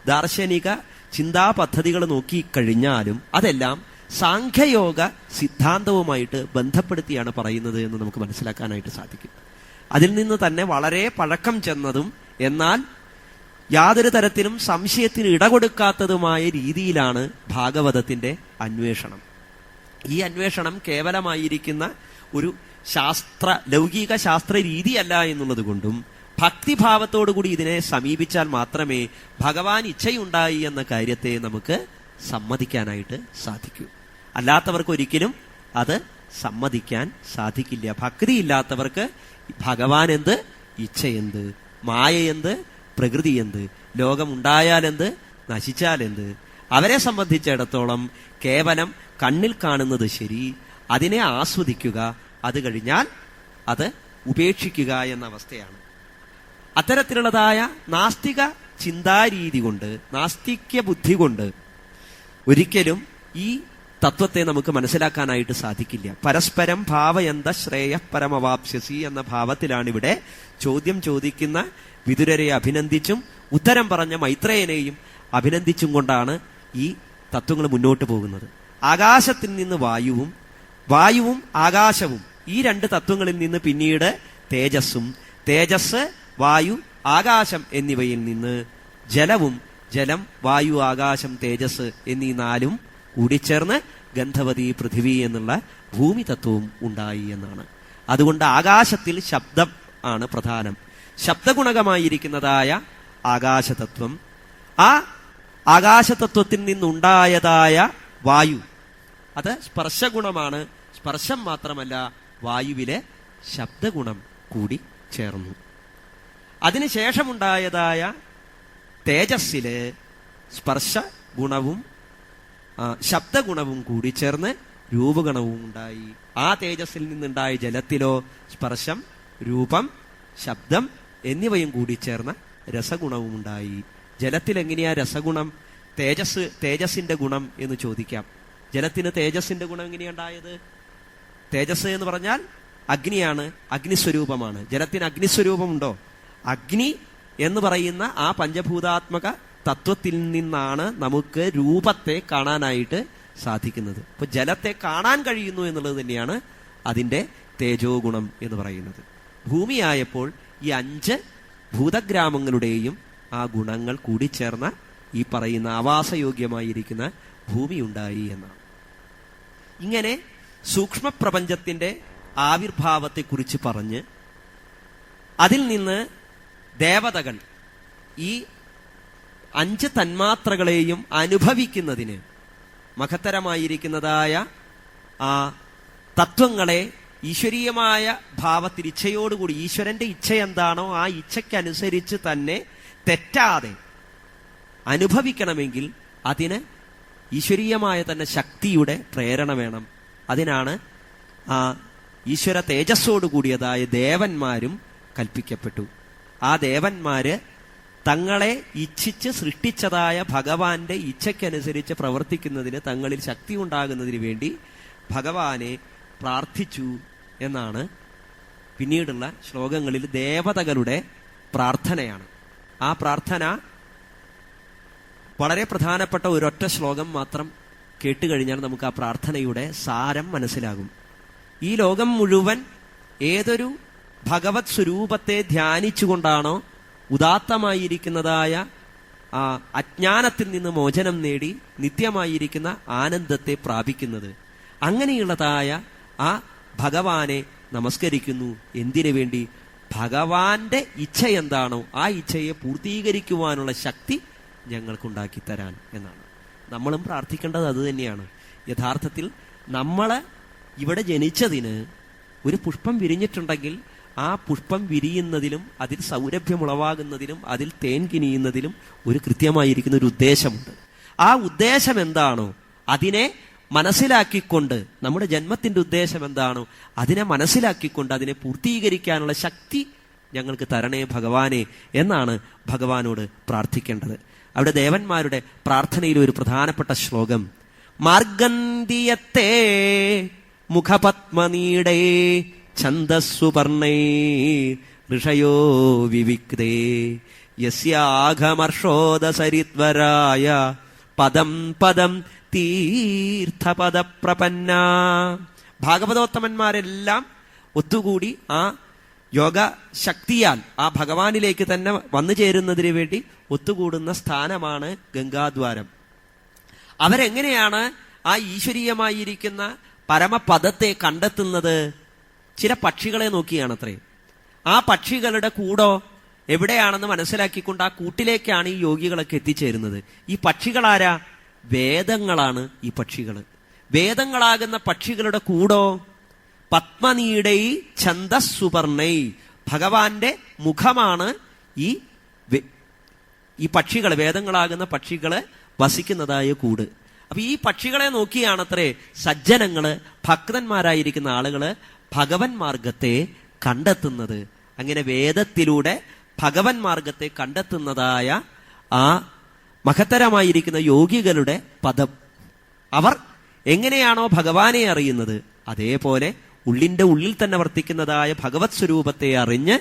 [SPEAKER 1] ദാർശനിക ചിന്താ പദ്ധതികൾ നോക്കിക്കഴിഞ്ഞാലും അതെല്ലാം സാഖ്യയോഗ സിദ്ധാന്തവുമായിട്ട് ബന്ധപ്പെടുത്തിയാണ് പറയുന്നത് എന്ന് നമുക്ക് മനസ്സിലാക്കാനായിട്ട് സാധിക്കും. അതിൽ നിന്ന് തന്നെ വളരെ പഴക്കം ചെന്നതും എന്നാൽ യാതൊരു തരത്തിലും സംശയത്തിന് ഇടകൊടുക്കാത്തതുമായ രീതിയിലാണ് ഭാഗവതത്തിന്റെ അന്വേഷണം. ഈ അന്വേഷണം കേവലമായിരിക്കുന്ന ഒരു ലൗകിക ശാസ്ത്ര രീതിയല്ല എന്നുള്ളത് കൊണ്ടും ഭക്തിഭാവത്തോടുകൂടി ഇതിനെ സമീപിച്ചാൽ മാത്രമേ ഭഗവാൻ ഇച്ഛയുണ്ടായി എന്ന കാര്യത്തെ നമുക്ക് സമ്മതിക്കാനായിട്ട് സാധിക്കൂ. അല്ലാത്തവർക്ക് ഒരിക്കലും അത് സമ്മതിക്കാൻ സാധിക്കില്ല. ഭക്തിയില്ലാത്തവർക്ക് ഭഗവാൻ എന്ത്, ഇച്ഛ എന്ത്, മായ എന്ത്, പ്രകൃതി എന്ത്, ലോകമുണ്ടായാലെന്ത്, നശിച്ചാലെന്ത്, അവരെ സംബന്ധിച്ചിടത്തോളം കേവലം കണ്ണിൽ കാണുന്നത് ശരി, അതിനെ ആസ്വദിക്കുക, അത് കഴിഞ്ഞാൽ അത് ഉപേക്ഷിക്കുക എന്ന അവസ്ഥയാണ്. അത്തരത്തിലുള്ളതായ നാസ്തിക ചിന്താരീതി കൊണ്ട്, നാസ്തിക്യ ബുദ്ധി കൊണ്ട് ഒരിക്കലും ഈ തത്വത്തെ നമുക്ക് മനസ്സിലാക്കാനായിട്ട് സാധിക്കില്ല. പരസ്പരം ഭാവയന്ത ശ്രേയ പരമവാപ്സ്യസി എന്ന ഭാവത്തിലാണ് ഇവിടെ ചോദ്യം ചോദിക്കുന്ന വിതുരരെ അഭിനന്ദിച്ചും ഉത്തരം പറഞ്ഞ മൈത്രേയനെയും അഭിനന്ദിച്ചും കൊണ്ടാണ് ഈ തത്വങ്ങൾ മുന്നോട്ട് പോകുന്നത്. ആകാശത്തിൽ നിന്ന് വായുവും ആകാശവും, ഈ 2 തത്വങ്ങളിൽ നിന്ന് പിന്നീട് തേജസ്, വായു, ആകാശം എന്നിവയിൽ നിന്ന് ജലവും ജലം, വായു, ആകാശം, തേജസ് എന്നീ നാലും കൂടിച്ചേർന്ന് ഗന്ധവതി, പൃഥിവി എന്നുള്ള ഭൂമി തത്വവും ഉണ്ടായി എന്നാണ്. അതുകൊണ്ട് ആകാശത്തിൽ ശബ്ദം ആണ് പ്രധാനം. ശബ്ദഗുണകമായിരിക്കുന്നതായ ആകാശതത്വം, ആ ആകാശതത്വത്തിൽ നിന്നുണ്ടായതായ വായു അത് സ്പർശഗുണമാണ്. സ്പർശം മാത്രമല്ല, വായുവിലെ ശബ്ദഗുണം കൂടി ചേർന്നു. അതിനുശേഷമുണ്ടായതായ തേജസ്സില് സ്പർശ ഗുണവും ശബ്ദഗുണവും കൂടി ചേർന്ന് രൂപഗുണവും ഉണ്ടായി. ആ തേജസ്സിൽ നിന്നുണ്ടായ ജലത്തിലോ സ്പർശം, രൂപം, ശബ്ദം എന്നിവയും കൂടി ചേർന്ന രസഗുണവും ഉണ്ടായി. ജലത്തിൽ എങ്ങനെയാ രസഗുണം, തേജസ്സിന്റെ ഗുണം എന്ന് ചോദിക്കാം. ജലത്തിന് തേജസ്സിന്റെ ഗുണം എങ്ങനെയുണ്ടായത്? തേജസ് എന്ന് പറഞ്ഞാൽ അഗ്നിയാണ്, അഗ്നിസ്വരൂപമാണ്. ജലത്തിന് അഗ്നിസ്വരൂപമുണ്ടോ? അഗ്നി എന്ന് പറയുന്ന ആ പഞ്ചഭൂതാത്മക തത്വത്തിൽ നിന്നാണ് നമുക്ക് രൂപത്തെ കാണാനായിട്ട് സാധിക്കുന്നത്. അപ്പൊ ജലത്തെ കാണാൻ കഴിയുന്നു എന്നുള്ളത് തന്നെയാണ് അതിന്റെ തേജോ ഗുണം എന്ന് പറയുന്നത്. ഭൂമിയായപ്പോൾ ഈ 5 ഭൂതഗ്രാമങ്ങളുടെയും ആ ഗുണങ്ങൾ കൂടിച്ചേർന്ന ഈ പറയുന്ന ആവാസയോഗ്യമായിരിക്കുന്ന ഭൂമി ഉണ്ടായി എന്നാണ്. ഇങ്ങനെ സൂക്ഷ്മപ്രപഞ്ചത്തിന്റെ ആവിർഭാവത്തെക്കുറിച്ച് പറഞ്ഞ് അതിൽ നിന്ന് ദേവതകൾ ഈ 5 തന്മാത്രകളെയും അനുഭവിക്കുന്നതിന് മഹത്തരമായിരിക്കുന്നതായ ആ തത്വങ്ങളെ ഈശ്വരീയമായ ഭാവത്തിൽ ഇച്ഛയോടുകൂടി, ഈശ്വരന്റെ ഇച്ഛ എന്താണോ ആ ഇച്ഛയ്ക്കനുസരിച്ച് തന്നെ തെറ്റാതെ അനുഭവിക്കണമെങ്കിൽ അതിന് ഈശ്വരീയമായ തന്നെ ശക്തിയുടെ പ്രേരണ വേണം. അതിനാണ് ആ ഈശ്വര തേജസ്സോടുകൂടിയതായ ദേവന്മാരും കൽപ്പിക്കപ്പെട്ടു. ആ ദേവന്മാര് തങ്ങളെ ഇച്ഛിച്ച് സൃഷ്ടിച്ചതായ ഭഗവാന്റെ ഇച്ഛയ്ക്കനുസരിച്ച് പ്രവർത്തിക്കുന്നതിന്, തങ്ങളിൽ ശക്തി ഉണ്ടാകുന്നതിന് വേണ്ടി ഭഗവാനെ പ്രാർത്ഥിച്ചു എന്നാണ് പിന്നീടുള്ള ശ്ലോകങ്ങളിൽ ദേവതകളുടെ പ്രാർത്ഥനയാണ്. ആ പ്രാർത്ഥന വളരെ പ്രധാനപ്പെട്ട ഒരൊറ്റ ശ്ലോകം മാത്രം കേട്ടുകഴിഞ്ഞാൽ നമുക്ക് ആ പ്രാർത്ഥനയുടെ സാരം മനസ്സിലാകും. ഈ ലോകം മുഴുവൻ ഏതൊരു ഭഗവത് സ്വരൂപത്തെ ധ്യാനിച്ചുകൊണ്ടാണോ ഉദാത്തമായിരിക്കുന്നതായ ആ അജ്ഞാനത്തിൽ നിന്ന് മോചനം നേടി നിത്യമായിരിക്കുന്ന ആനന്ദത്തെ പ്രാപിക്കുന്നത്, അങ്ങനെയുള്ളതായ ആ ഭഗവാനെ നമസ്കരിക്കുന്നു. എന്തിനു വേണ്ടി? ഭഗവാന്റെ ഇച്ഛ എന്താണോ ആ ഇച്ഛയെ പൂർത്തീകരിക്കുവാനുള്ള ശക്തി ഞങ്ങൾക്കുണ്ടാക്കി തരാൻ എന്നാണ്. നമ്മളും പ്രാർത്ഥിക്കേണ്ടത് അത് തന്നെയാണ്. യഥാർത്ഥത്തിൽ നമ്മള് ഇവിടെ ജനിച്ചതിന് ഒരു പുഷ്പം വിരിഞ്ഞിട്ടുണ്ടെങ്കിൽ ആ പുഷ്പം വിരിയുന്നതിലും അതിൽ സൗരഭ്യമുളവാകുന്നതിലും അതിൽ തേൻ കിനിയുന്നതിലും ഒരു കൃത്യമായിരിക്കുന്ന ഒരു ഉദ്ദേശമുണ്ട്. ആ ഉദ്ദേശം എന്താണോ അതിനെ മനസ്സിലാക്കിക്കൊണ്ട്, നമ്മുടെ ജന്മത്തിന്റെ ഉദ്ദേശം എന്താണോ അതിനെ മനസ്സിലാക്കിക്കൊണ്ട് അതിനെ പൂർത്തീകരിക്കാനുള്ള ശക്തി ഞങ്ങൾക്ക് തരണേ ഭഗവാനെ എന്നാണ് ഭഗവാനോട് പ്രാർത്ഥിക്കേണ്ടത്. അവിടെ ദേവന്മാരുടെ പ്രാർത്ഥനയിൽ ഒരു പ്രധാനപ്പെട്ട ശ്ലോകം, മാർഗന്ധിയത്തെ മുഖപത്മനീടേ ഛന്ദസ്സുപർണൈ ഋഷയോ വിവിക്തേ യസ്യാഘമർഷോദസരിദ്വരായ പദം പദം തീർത്ഥപദപ്രപന്ന. ഭാഗവതോത്തമന്മാരെല്ലാം ഒത്തുകൂടി ആ യോഗ ശക്തിയാൽ ആ ഭഗവാനിലേക്ക് തന്നെ വന്നു ചേരുന്നതിന് വേണ്ടി ഒത്തുകൂടുന്ന സ്ഥാനമാണ് ഗംഗാദ്വാരം. അവരെങ്ങനെയാണ് ആ ഈശ്വരീയമായിരിക്കുന്ന പരമപദത്തെ കണ്ടെത്തുന്നത്? ചില പക്ഷികളെ നോക്കിയാണത്രേ. ആ പക്ഷികളുടെ കൂടോ എവിടെയാണെന്ന് മനസ്സിലാക്കിക്കൊണ്ട് ആ കൂട്ടിലേക്കാണ് ഈ യോഗികളൊക്കെ എത്തിച്ചേരുന്നത്. ഈ പക്ഷികളാരാ? വേദങ്ങളാണ് ഈ പക്ഷികൾ. വേദങ്ങളാകുന്ന പക്ഷികളുടെ കൂടോ പത്മനീടൈ ഛന്ദസ്സുപർണൈ, ഭഗവാന്റെ മുഖമാണ് ഈ പക്ഷികൾ, വേദങ്ങളാകുന്ന പക്ഷികള് വസിക്കുന്നതായ കൂട്. അപ്പൊ ഈ പക്ഷികളെ നോക്കിയാണത്രേ സജ്ജനങ്ങള്, ഭക്തന്മാരായിരിക്കുന്ന ആളുകള് ഭഗവൻ മാർഗത്തെ കണ്ടെത്തുന്നത്. അങ്ങനെ വേദത്തിലൂടെ ഭഗവൻ മാർഗത്തെ കണ്ടെത്തുന്നതായ ആ മഹത്തരമായിരിക്കുന്ന യോഗികളുടെ പദം, അവർ എങ്ങനെയാണോ ഭഗവാനെ അറിയുന്നത് അതേപോലെ ഉള്ളിന്റെ ഉള്ളിൽ തന്നെ വർത്തിക്കുന്നതായ ഭഗവത് സ്വരൂപത്തെ അറിഞ്ഞ്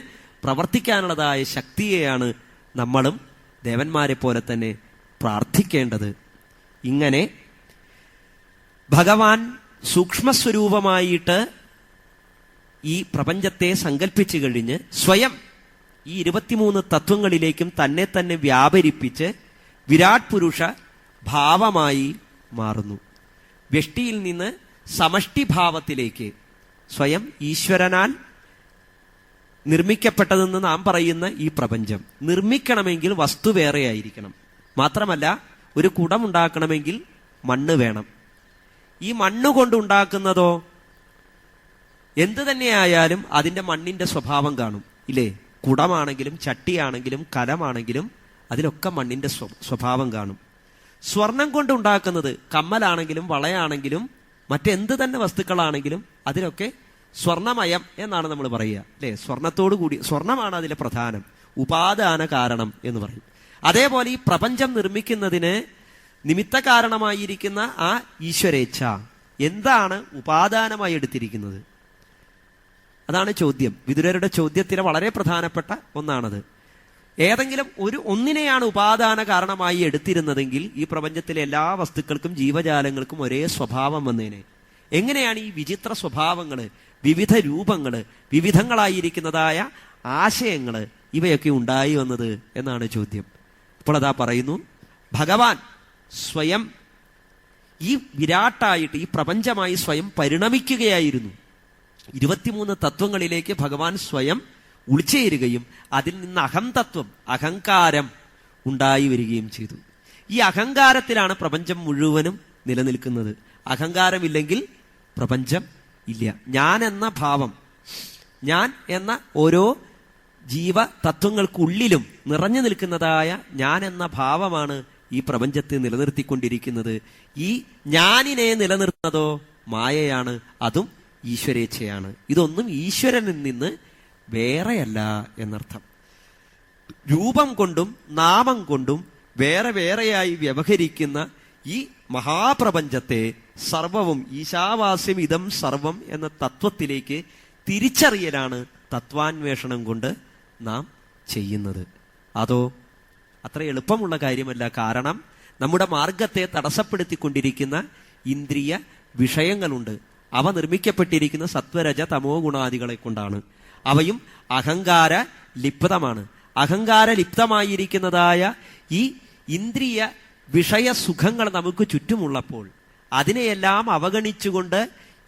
[SPEAKER 1] പ്രവർത്തിക്കാനുള്ളതായ ശക്തിയെയാണ് നമ്മളും ദേവന്മാരെ പോലെ തന്നെ പ്രാർത്ഥിക്കേണ്ടത്. ഇങ്ങനെ ഭഗവാൻ സൂക്ഷ്മസ്വരൂപമായിട്ട് ഈ പ്രപഞ്ചത്തെ സങ്കല്പിച്ചു കഴിഞ്ഞ് സ്വയം ഈ 23 തത്വങ്ങളിലേക്കും തന്നെ തന്നെ വ്യാപരിപ്പിച്ച് വിരാട് പുരുഷ ഭാവമായി മാറുന്നു. വ്യഷ്ടിയിൽ നിന്ന് സമഷ്ടിഭാവത്തിലേക്ക്, സ്വയം ഈശ്വരനാൽ നിർമ്മിക്കപ്പെട്ടതെന്ന് നാം പറയുന്ന ഈ പ്രപഞ്ചം നിർമ്മിക്കണമെങ്കിൽ വസ്തു വേറെയായിരിക്കണം. മാത്രമല്ല, ഒരു കുടം ഉണ്ടാക്കണമെങ്കിൽ മണ്ണ് വേണം. ഈ മണ്ണ് കൊണ്ടുണ്ടാക്കുന്നതോ എന്ത് തന്നെയായാലും അതിന്റെ മണ്ണിന്റെ സ്വഭാവം കാണും, ഇല്ലേ? കുടമാണെങ്കിലും ചട്ടിയാണെങ്കിലും കലമാണെങ്കിലും അതിലൊക്കെ മണ്ണിന്റെ സ്വഭാവം കാണും. സ്വർണം കൊണ്ടുണ്ടാക്കുന്നത് കമ്മലാണെങ്കിലും വളയാണെങ്കിലും മറ്റെന്ത് തന്നെ വസ്തുക്കളാണെങ്കിലും അതിലൊക്കെ സ്വർണമയം എന്നാണ് നമ്മൾ പറയുക, അല്ലെ? സ്വർണത്തോടു കൂടി, സ്വർണമാണ് അതിലെ പ്രധാനം, ഉപാദാന കാരണം എന്ന് പറയും. അതേപോലെ ഈ പ്രപഞ്ചം നിർമ്മിക്കുന്നതിന് നിമിത്ത കാരണമായിരിക്കുന്ന ആ ഈശ്വരേച്ഛ എന്താണ് ഉപാദാനമായി എടുത്തിരിക്കുന്നത്? അതാണ് ചോദ്യം. വിദുരരുടെ ചോദ്യത്തിലെ വളരെ പ്രധാനപ്പെട്ട ഒന്നാണത്. ഏതെങ്കിലും ഒന്നിനെയാണ് ഉപാദാന കാരണമായി എടുത്തിരുന്നതെങ്കിൽ ഈ പ്രപഞ്ചത്തിലെ എല്ലാ വസ്തുക്കൾക്കും ജീവജാലങ്ങൾക്കും ഒരേ സ്വഭാവം വന്നേനെ. എങ്ങനെയാണ് ഈ വിചിത്ര സ്വഭാവങ്ങള്, വിവിധ രൂപങ്ങള്, വിവിധങ്ങളായിരിക്കുന്നതായ ആശയങ്ങള് ഇവയൊക്കെ ഉണ്ടായി വന്നത് എന്നാണ് ചോദ്യം. അപ്പോൾ അതാ പറയുന്നു, ഭഗവാൻ സ്വയം ഈ വിരാട്ടായിട്ട് ഈ പ്രപഞ്ചമായി സ്വയം പരിണമിക്കുകയായിരുന്നു. 23 തത്വങ്ങളിലേക്ക് ഭഗവാൻ സ്വയം ഉൾച്ചേരുകയും അതിൽ നിന്ന് അഹംതത്വം, അഹങ്കാരം ഉണ്ടായി വരികയും ചെയ്തു. ഈ അഹങ്കാരത്തിലാണ് പ്രപഞ്ചം മുഴുവനും നിലനിൽക്കുന്നത്. അഹങ്കാരമില്ലെങ്കിൽ പ്രപഞ്ചം ഇല്ല. ഞാൻ എന്ന ഭാവം, ഞാൻ എന്ന ഓരോ ജീവ തത്വങ്ങൾക്കുള്ളിലും നിറഞ്ഞു നിൽക്കുന്നതായ ഞാൻ എന്ന ഭാവമാണ് ഈ പ്രപഞ്ചത്തെ നിലനിർത്തിക്കൊണ്ടിരിക്കുന്നത്. ഈ ഞാനിനെ നിലനിർത്തുന്നതോ മായയാണ്, അതും ഈശ്വരേച്ഛയാണ്. ഇതൊന്നും ഈശ്വരനിൽ നിന്ന് വേറെയല്ല എന്നർത്ഥം. രൂപം കൊണ്ടും നാമം കൊണ്ടും വേറെ വേറെയായി വ്യവഹരിക്കുന്ന ഈ മഹാപ്രപഞ്ചത്തെ സർവവും ഈശാവാസ്യം ഇതം സർവം എന്ന തത്വത്തിലേക്ക് തിരിച്ചറിയലാണ് തത്വാന്വേഷണം കൊണ്ട് നാം ചെയ്യുന്നത്. അതോ അത്ര എളുപ്പമുള്ള കാര്യമല്ല. കാരണം നമ്മുടെ മാർഗത്തെ തടസ്സപ്പെടുത്തിക്കൊണ്ടിരിക്കുന്ന ഇന്ദ്രിയ വിഷയങ്ങളുണ്ട്. അവ നിർമ്മിക്കപ്പെട്ടിരിക്കുന്ന സത്വരജ തമോ ഗുണാദികളെ കൊണ്ടാണ്. അവയും അഹങ്കാര ലിപ്തമാണ്. അഹങ്കാര ലിപ്തമായിരിക്കുന്നതായ ഈ ഇന്ദ്രിയ വിഷയ സുഖങ്ങൾ നമുക്ക് ചുറ്റുമുള്ളപ്പോൾ അതിനെയെല്ലാം അവഗണിച്ചുകൊണ്ട്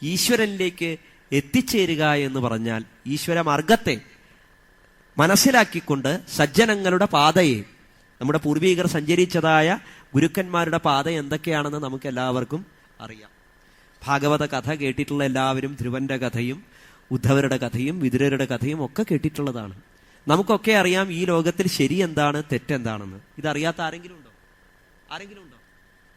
[SPEAKER 1] ഈശ്വരനിലേക്ക് എത്തിച്ചേരുക എന്ന് പറഞ്ഞാൽ, ഈശ്വര മാർഗത്തെ മനസ്സിലാക്കിക്കൊണ്ട് സജ്ജനങ്ങളുടെ പാതയെ, നമ്മുടെ പൂർവീകർ സഞ്ചരിച്ചതായ ഗുരുക്കന്മാരുടെ പാത എന്തൊക്കെയാണെന്ന് നമുക്ക് എല്ലാവർക്കും അറിയാം. ഭാഗവത കഥ കേട്ടിട്ടുള്ള എല്ലാവരും ധ്രുവന്റെ കഥയും ഉദ്ധവരുടെ കഥയും വിതുരരുടെ കഥയും ഒക്കെ കേട്ടിട്ടുള്ളതാണ്. നമുക്കൊക്കെ അറിയാം ഈ ലോകത്തിൽ ശരി എന്താണ് തെറ്റെന്താണെന്ന്. ഇതറിയാത്ത ആരെങ്കിലും ഉണ്ടോ? ആരെങ്കിലും ഉണ്ടോ?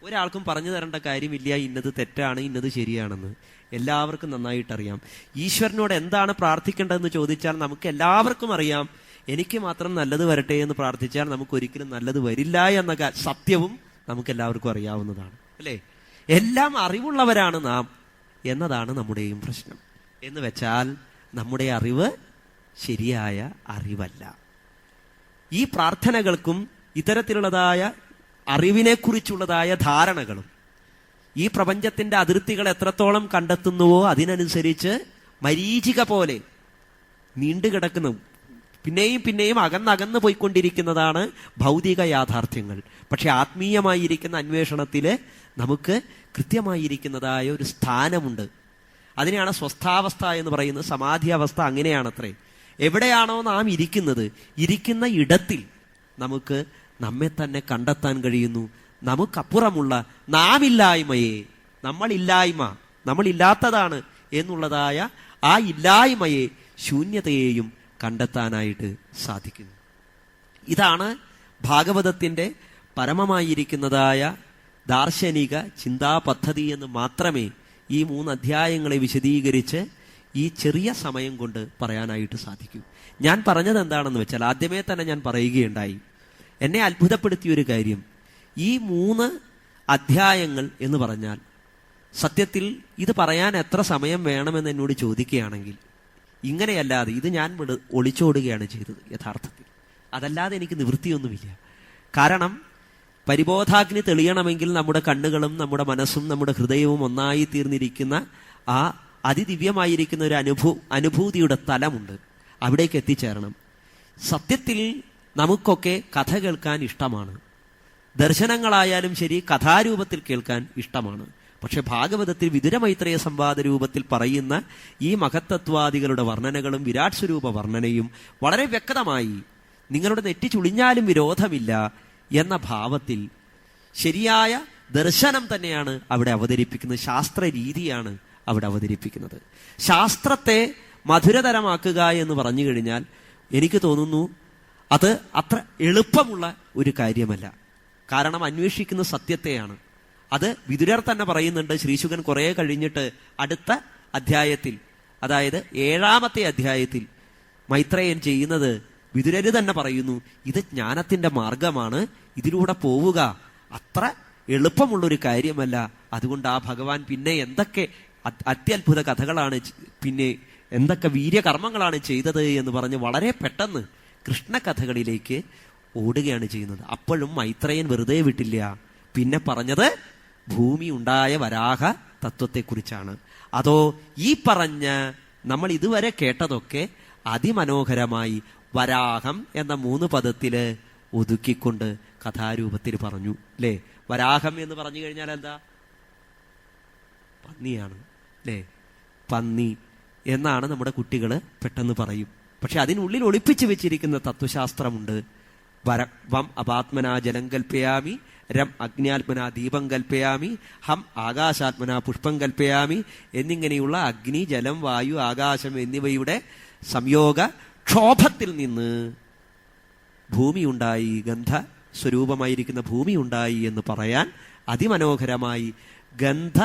[SPEAKER 1] ഒരാൾക്കും പറഞ്ഞു തരേണ്ട കാര്യമില്ല ഇന്നത് തെറ്റാണ് ഇന്നത് ശരിയാണെന്ന്. എല്ലാവർക്കും നന്നായിട്ടറിയാം. ഈശ്വരനോട് എന്താണ് പ്രാർത്ഥിക്കേണ്ടതെന്ന് ചോദിച്ചാൽ നമുക്ക് എല്ലാവർക്കും അറിയാം. എനിക്ക് മാത്രം നല്ലത് വരട്ടെ എന്ന് പ്രാർത്ഥിച്ചാൽ നമുക്ക് ഒരിക്കലും നല്ലത് വരില്ല എന്ന സത്യവും നമുക്ക് എല്ലാവർക്കും അറിയാവുന്നതാണ്, അല്ലേ? എല്ലാം അറിവുള്ളവരാണ് നാം എന്നതാണ് നമ്മുടെയും പ്രശ്നം. എന്ന് വെച്ചാൽ നമ്മുടെ അറിവ് ശരിയായ അറിവല്ല. ഈ പ്രാർത്ഥനകൾക്കും ഇത്തരത്തിലുള്ളതായ അറിവിനെക്കുറിച്ചുള്ളതായ ധാരണകളും ഈ പ്രപഞ്ചത്തിന്റെ അതിർത്തികൾ എത്രത്തോളം കണ്ടെത്തുന്നുവോ അതിനനുസരിച്ച് മരീചിക പോലെ നീണ്ടുകിടക്കുന്നു. പിന്നെയും പിന്നെയും അകന്നകന്ന് പോയിക്കൊണ്ടിരിക്കുന്നതാണ് ഭൗതിക യാഥാർത്ഥ്യങ്ങൾ. പക്ഷെ ആത്മീയമായിരിക്കുന്ന അന്വേഷണത്തില് നമുക്ക് കൃത്യമായിരിക്കുന്നതായ ഒരു സ്ഥാനമുണ്ട്. അതിനെയാണ് സ്വസ്ഥാവസ്ഥ എന്ന് പറയുന്നത്. സമാധി അവസ്ഥ അങ്ങനെയാണത്രേ. എവിടെയാണോ നാം ഇരിക്കുന്നത്, ഇരിക്കുന്ന ഇടത്തിൽ നമുക്ക് നമ്മെ തന്നെ കണ്ടെത്താൻ കഴിയുന്നു. നമുക്കപ്പുറമുള്ള നാമില്ലായ്മയെ, നമ്മളില്ലാത്തതാണ് എന്നുള്ളതായ ആ ഇല്ലായ്മയെ, ശൂന്യതയെയും കണ്ടെത്താനായിട്ട് സാധിക്കുന്നു. ഇതാണ് ഭാഗവതത്തിന്റെ പരമമായിരിക്കുന്നതായ ദാർശനിക ചിന്താ പദ്ധതി എന്ന് മാത്രമേ ഈ 3 അധ്യായങ്ങളെ വിശദീകരിച്ച് ഈ ചെറിയ സമയം കൊണ്ട് പറയാനായിട്ട് സാധിക്കൂ. ഞാൻ പറഞ്ഞത് എന്താണെന്ന് വെച്ചാൽ, ആദ്യമേ തന്നെ ഞാൻ പറയുകയുണ്ടായി, എന്നെ അത്ഭുതപ്പെടുത്തിയൊരു കാര്യം, ഈ 3 അധ്യായങ്ങൾ എന്ന് പറഞ്ഞാൽ സത്യത്തിൽ ഇത് പറയാൻ എത്ര സമയം വേണമെന്ന് എന്നോട് ചോദിക്കുകയാണെങ്കിൽ, ഇങ്ങനെയല്ലാതെ ഇത് ഞാൻ ഒളിച്ചോടുകയാണ് ചെയ്തത് യഥാർത്ഥത്തിൽ. അതല്ലാതെ എനിക്ക് നിവൃത്തിയൊന്നുമില്ല. കാരണം പരിബോധാഗ്നി തെളിയണമെങ്കിൽ നമ്മുടെ കണ്ണുകളും നമ്മുടെ മനസ്സും നമ്മുടെ ഹൃദയവും ഒന്നായി തീർന്നിരിക്കുന്ന ആ അതിദിവ്യമായിരിക്കുന്ന ഒരു അനുഭൂതിയുടെ തലമുണ്ട്. അവിടേക്ക് എത്തിച്ചേരണം. സത്യത്തിൽ നമുക്കൊക്കെ കഥ കേൾക്കാൻ ഇഷ്ടമാണ്. ദർശനങ്ങളായാലും ശരി കഥാരൂപത്തിൽ കേൾക്കാൻ ഇഷ്ടമാണ്. പക്ഷെ ഭാഗവതത്തിൽ വിതുര മൈത്രേയ സംവാദ രൂപത്തിൽ പറയുന്ന ഈ മഹത്തത്വാദികളുടെ വർണ്ണനകളും വിരാട് സ്വരൂപ വർണ്ണനയും വളരെ വ്യക്തമായി നിങ്ങളുടെ നെറ്റി ചുളിഞ്ഞാലും വിരോധമില്ല എന്ന ഭാവത്തിൽ ശരിയായ ദർശനം തന്നെയാണ് അവിടെ അവതരിപ്പിക്കുന്നത്. ശാസ്ത്ര രീതിയാണ് അവിടെ അവതരിപ്പിക്കുന്നത്. ശാസ്ത്രത്തെ മധുരതരമാക്കുക എന്ന് പറഞ്ഞു കഴിഞ്ഞാൽ എനിക്ക് തോന്നുന്നു അത് അത്ര എളുപ്പമുള്ള ഒരു കാര്യമല്ല. കാരണം അന്വേഷിക്കുന്ന സത്യത്തെയാണ്. അത് വിതുരർ തന്നെ പറയുന്നുണ്ട്. ശ്രീശുകൻ കുറെ കഴിഞ്ഞിട്ട് അടുത്ത അധ്യായത്തിൽ, അതായത് 7ാമത്തെ അധ്യായത്തിൽ മൈത്രേയൻ ചെയ്യുന്നത് വിതുരര് തന്നെ പറയുന്നു, ഇത് ജ്ഞാനത്തിന്റെ മാർഗമാണ്, ഇതിലൂടെ പോവുക അത്ര എളുപ്പമുള്ളൊരു കാര്യമല്ല. അതുകൊണ്ട് ആ ഭഗവാൻ പിന്നെ എന്തൊക്കെ അത്യത്ഭുത കഥകളാണ്, പിന്നെ എന്തൊക്കെ വീര്യകർമ്മങ്ങളാണ് ചെയ്തത് എന്ന് പറഞ്ഞ് വളരെ പെട്ടെന്ന് കൃഷ്ണകഥകളിലേക്ക് ഓടുകയാണ് ചെയ്യുന്നത്. അപ്പോഴും മൈത്രേയൻ വെറുതെ വിട്ടില്ല. പിന്നെ പറഞ്ഞത് ഭൂമി ഉണ്ടായ വരാഹ തത്വത്തെക്കുറിച്ചാണ്. അതോ ഈ പറഞ്ഞ നമ്മൾ ഇതുവരെ കേട്ടതൊക്കെ അതിമനോഹരമായി വരാഹം എന്ന 3 പദത്തില് ഒതുക്കിക്കൊണ്ട് കഥാരൂപത്തിൽ പറഞ്ഞു. അല്ലേ? വരാഹം എന്ന് പറഞ്ഞു കഴിഞ്ഞാൽ എന്താ? പന്നിയാണ്. അല്ലേ? പന്നി എന്നാണ് നമ്മുടെ കുട്ടികൾ പെട്ടെന്ന് പറയും. പക്ഷെ അതിനുള്ളിൽ ഒളിപ്പിച്ചു വെച്ചിരിക്കുന്ന തത്വശാസ്ത്രമുണ്ട്. വം അപാത്മനാ ജലം കൽപ്പയാമി, രം അഗ്നിയാത്മനാ ദീപം കൽപ്പയാമി, ഹം ആകാശാത്മനാ പുഷ്പം കൽപ്പയാമി എന്നിങ്ങനെയുള്ള അഗ്നി, ജലം, വായു, ആകാശം എന്നിവയുടെ സംയോഗ ക്ഷോഭത്തിൽ നിന്ന് ഭൂമിയുണ്ടായി, ഗന്ധ സ്വരൂപമായിരിക്കുന്ന ഭൂമിയുണ്ടായി എന്ന് പറയാൻ അതിമനോഹരമായി ഗന്ധ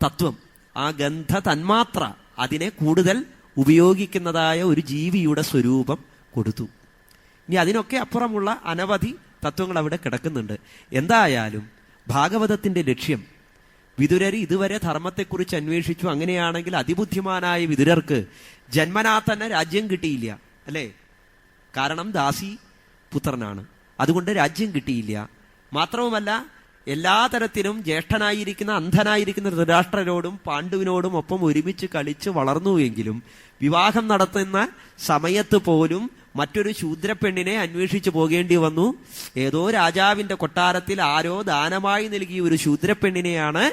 [SPEAKER 1] തത്വം, ആ ഗന്ധ തന്മാത്ര, അതിനെ കൂടുതൽ ഉപയോഗിക്കുന്നതായ ഒരു ജീവിയുടെ സ്വരൂപം കൊടുത്തു. ഇനി അതിനൊക്കെ അപ്പുറമുള്ള അനവധി തത്വങ്ങൾ അവിടെ കിടക്കുന്നുണ്ട്. എന്തായാലും ഭാഗവതത്തിന്റെ ലക്ഷ്യം, വിതുരർ ഇതുവരെ ധർമ്മത്തെക്കുറിച്ച് അന്വേഷിച്ചു. അങ്ങനെയാണെങ്കിൽ അതിബുദ്ധിമാനായ വിതുരർക്ക് ജന്മനാ തന്നെ രാജ്യം കിട്ടിയില്ല. അല്ലേ? കാരണം ദാസി പുത്രനാണ്, അതുകൊണ്ട് രാജ്യം കിട്ടിയില്ല. മാത്രവുമല്ല എല്ലാ തരത്തിലും ജ്യേഷ്ഠനായിരിക്കുന്ന അന്ധനായിരിക്കുന്ന ധൃതരാഷ്ട്രരോടും പാണ്ഡുവിനോടും ഒപ്പം ഒരുമിച്ച് കളിച്ച് വളർന്നുവെങ്കിലും വിവാഹം നടത്തുന്ന സമയത്ത് പോലും മറ്റൊരു ശൂദ്രപ്പെണ്ണിനെ അന്വേഷിച്ചു പോകേണ്ടി വന്നു. ഏതോ രാജാവിന്റെ കൊട്ടാരത്തിൽ ആരോ ദാനമായി നൽകിയ ഒരു ശൂദ്രപ്പെണ്ണിനെയാണ്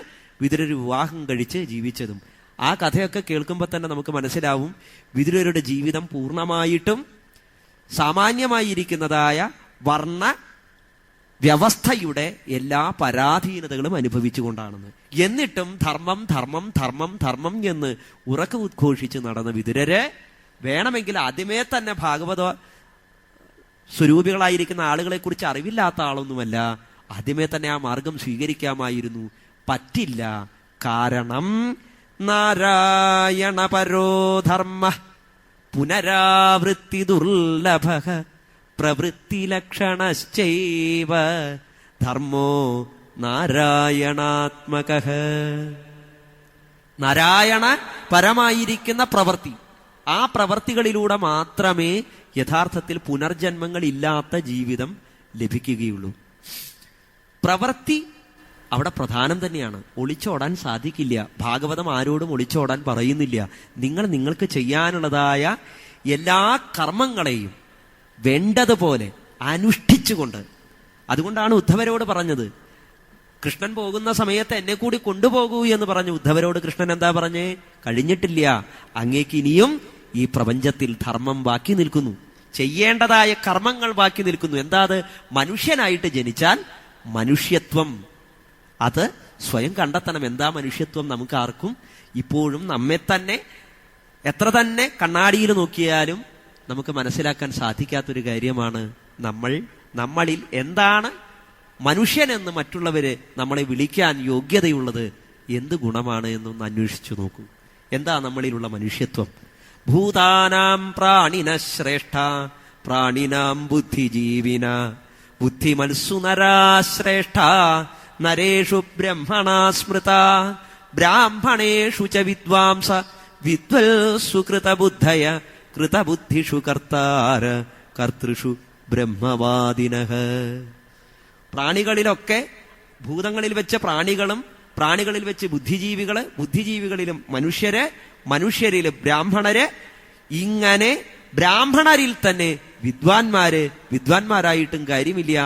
[SPEAKER 1] വിതുരർ വിവാഹം കഴിച്ച് ജീവിച്ചതും. ആ കഥയൊക്കെ കേൾക്കുമ്പോൾ തന്നെ നമുക്ക് മനസ്സിലാവും വിതുരരുടെ ജീവിതം പൂർണ്ണമായിട്ടും സാമാന്യമായിരിക്കുന്നതായ വർണ്ണ വ്യവസ്ഥയുടെ എല്ലാ പരാധീനതകളും അനുഭവിച്ചുകൊണ്ടാണെന്ന്. എന്നിട്ടും ധർമ്മം ധർമ്മം ധർമ്മം ധർമ്മം എന്ന് ഉറക്കെ ഉദ്ഘോഷിച്ച് നടന്ന വിതുരര് വേണമെങ്കിൽ ആദ്യമേ തന്നെ ഭാഗവത സ്വരൂപികളായിരിക്കുന്ന ആളുകളെ കുറിച്ച് അറിവില്ലാത്ത ആളൊന്നുമല്ല. ആദ്യമേ തന്നെ ആ മാർഗം സ്വീകരിക്കാമായിരുന്നു. പറ്റില്ല. കാരണം നാരായണ പരോ ധർമ്മ പുനരാവൃത്തി ദുർലഭ പ്രവൃത്തിലക്ഷണശ്ചൈവ ധർമ്മോ നാരായണാത്മകഃ. നാരായണ പരമായിരിക്കുന്ന പ്രവൃത്തി, ആ പ്രവൃത്തികളിലൂടെ മാത്രമേ യഥാർത്ഥത്തിൽ പുനർജന്മങ്ങൾ ഇല്ലാത്ത ജീവിതം ലഭിക്കുകയുള്ളൂ. പ്രവൃത്തി അവിടെ പ്രധാനം തന്നെയാണ്. ഒളിച്ചോടാൻ സാധിക്കില്ല. ഭാഗവതം ആരോടും ഒളിച്ചോടാൻ പറയുന്നില്ല. നിങ്ങൾക്ക് ചെയ്യാനുള്ളതായ എല്ലാ കർമ്മങ്ങളെയും വേണ്ടതുപോലെ അനുഷ്ഠിച്ചുകൊണ്ട്, അതുകൊണ്ടാണ് ഉദ്ധവരോട് പറഞ്ഞത്, കൃഷ്ണൻ പോകുന്ന സമയത്ത് എന്നെ കൂടി കൊണ്ടുപോകൂ എന്ന് പറഞ്ഞു. ഉദ്ധവരോട് കൃഷ്ണൻ എന്താ പറഞ്ഞേ? കഴിഞ്ഞിട്ടില്ല, അങ്ങേക്ക് ഇനിയും ഈ പ്രപഞ്ചത്തിൽ ധർമ്മം ബാക്കി നിൽക്കുന്നു, ചെയ്യേണ്ടതായ കർമ്മങ്ങൾ ബാക്കി നിൽക്കുന്നു. എന്താ അത്? മനുഷ്യനായിട്ട് ജനിച്ചാൽ മനുഷ്യത്വം അത് സ്വയം കണ്ടെത്തണം. എന്താ മനുഷ്യത്വം? നമുക്ക് ആർക്കും ഇപ്പോഴും നമ്മെ തന്നെ എത്ര തന്നെ കണ്ണാടിയിൽ നോക്കിയാലും നമുക്ക് മനസ്സിലാക്കാൻ സാധിക്കാത്തൊരു കാര്യമാണ് നമ്മളിൽ എന്താണ് മനുഷ്യനെന്ന് മറ്റുള്ളവര് നമ്മളെ വിളിക്കാൻ യോഗ്യതയുള്ളത്, എന്ത് ഗുണമാണ് എന്നൊന്ന് അന്വേഷിച്ചു നോക്കൂ. എന്താ നമ്മളിലുള്ള മനുഷ്യത്വം? ഭൂതാനാം പ്രാണിന ശ്രേഷ്ഠ പ്രാണിനാം ബുദ്ധിജീവിന ബുദ്ധിമത്സു നരാ ശ്രേഷ്ഠ നരേഷു ബ്രഹ്മണാ സ്മൃത ബ്രാഹ്മണേഷു ച വിദ്വാംസ വിദ്വൽ സുകൃതബുദ്ധയ കൃതബുദ്ധിഷു കർത്താര കർത്തൃഷു ബ്രഹ്മവാദിനഃ. പ്രാണികളിലൊക്കെ, ഭൂതങ്ങളിൽ വെച്ച് പ്രാണികളും, പ്രാണികളിൽ വെച്ച് ബുദ്ധിജീവികള്, ബുദ്ധിജീവികളിലും മനുഷ്യര്, മനുഷ്യരിലും ബ്രാഹ്മണര്, ഇങ്ങനെ ബ്രാഹ്മണരിൽ തന്നെ വിദ്വാൻമാരായിട്ടും കാര്യമില്ല.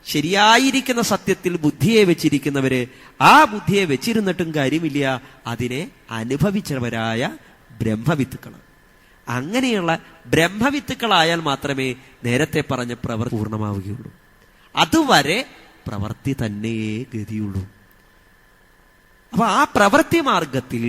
[SPEAKER 1] ശരിയായിരിക്കുന്ന സത്യത്തിൽ ബുദ്ധിയെ വെച്ചിരിക്കുന്നവര് ആ ബുദ്ധിയെ വെച്ചിരുന്നിട്ടും കാര്യമില്ല, അതിനെ അനുഭവിച്ചവരായ ബ്രഹ്മവിത്തുക്കൾ. അങ്ങനെയുള്ള ബ്രഹ്മവിത്തുക്കളായാൽ മാത്രമേ നേരത്തെ പറഞ്ഞ പ്രവൃത്തി പൂർണ്ണമാവുകയുള്ളൂ. അതുവരെ പ്രവൃത്തി തന്നെയേ ഗതിയുള്ളൂ. അപ്പൊ ആ പ്രവൃത്തി മാർഗത്തിൽ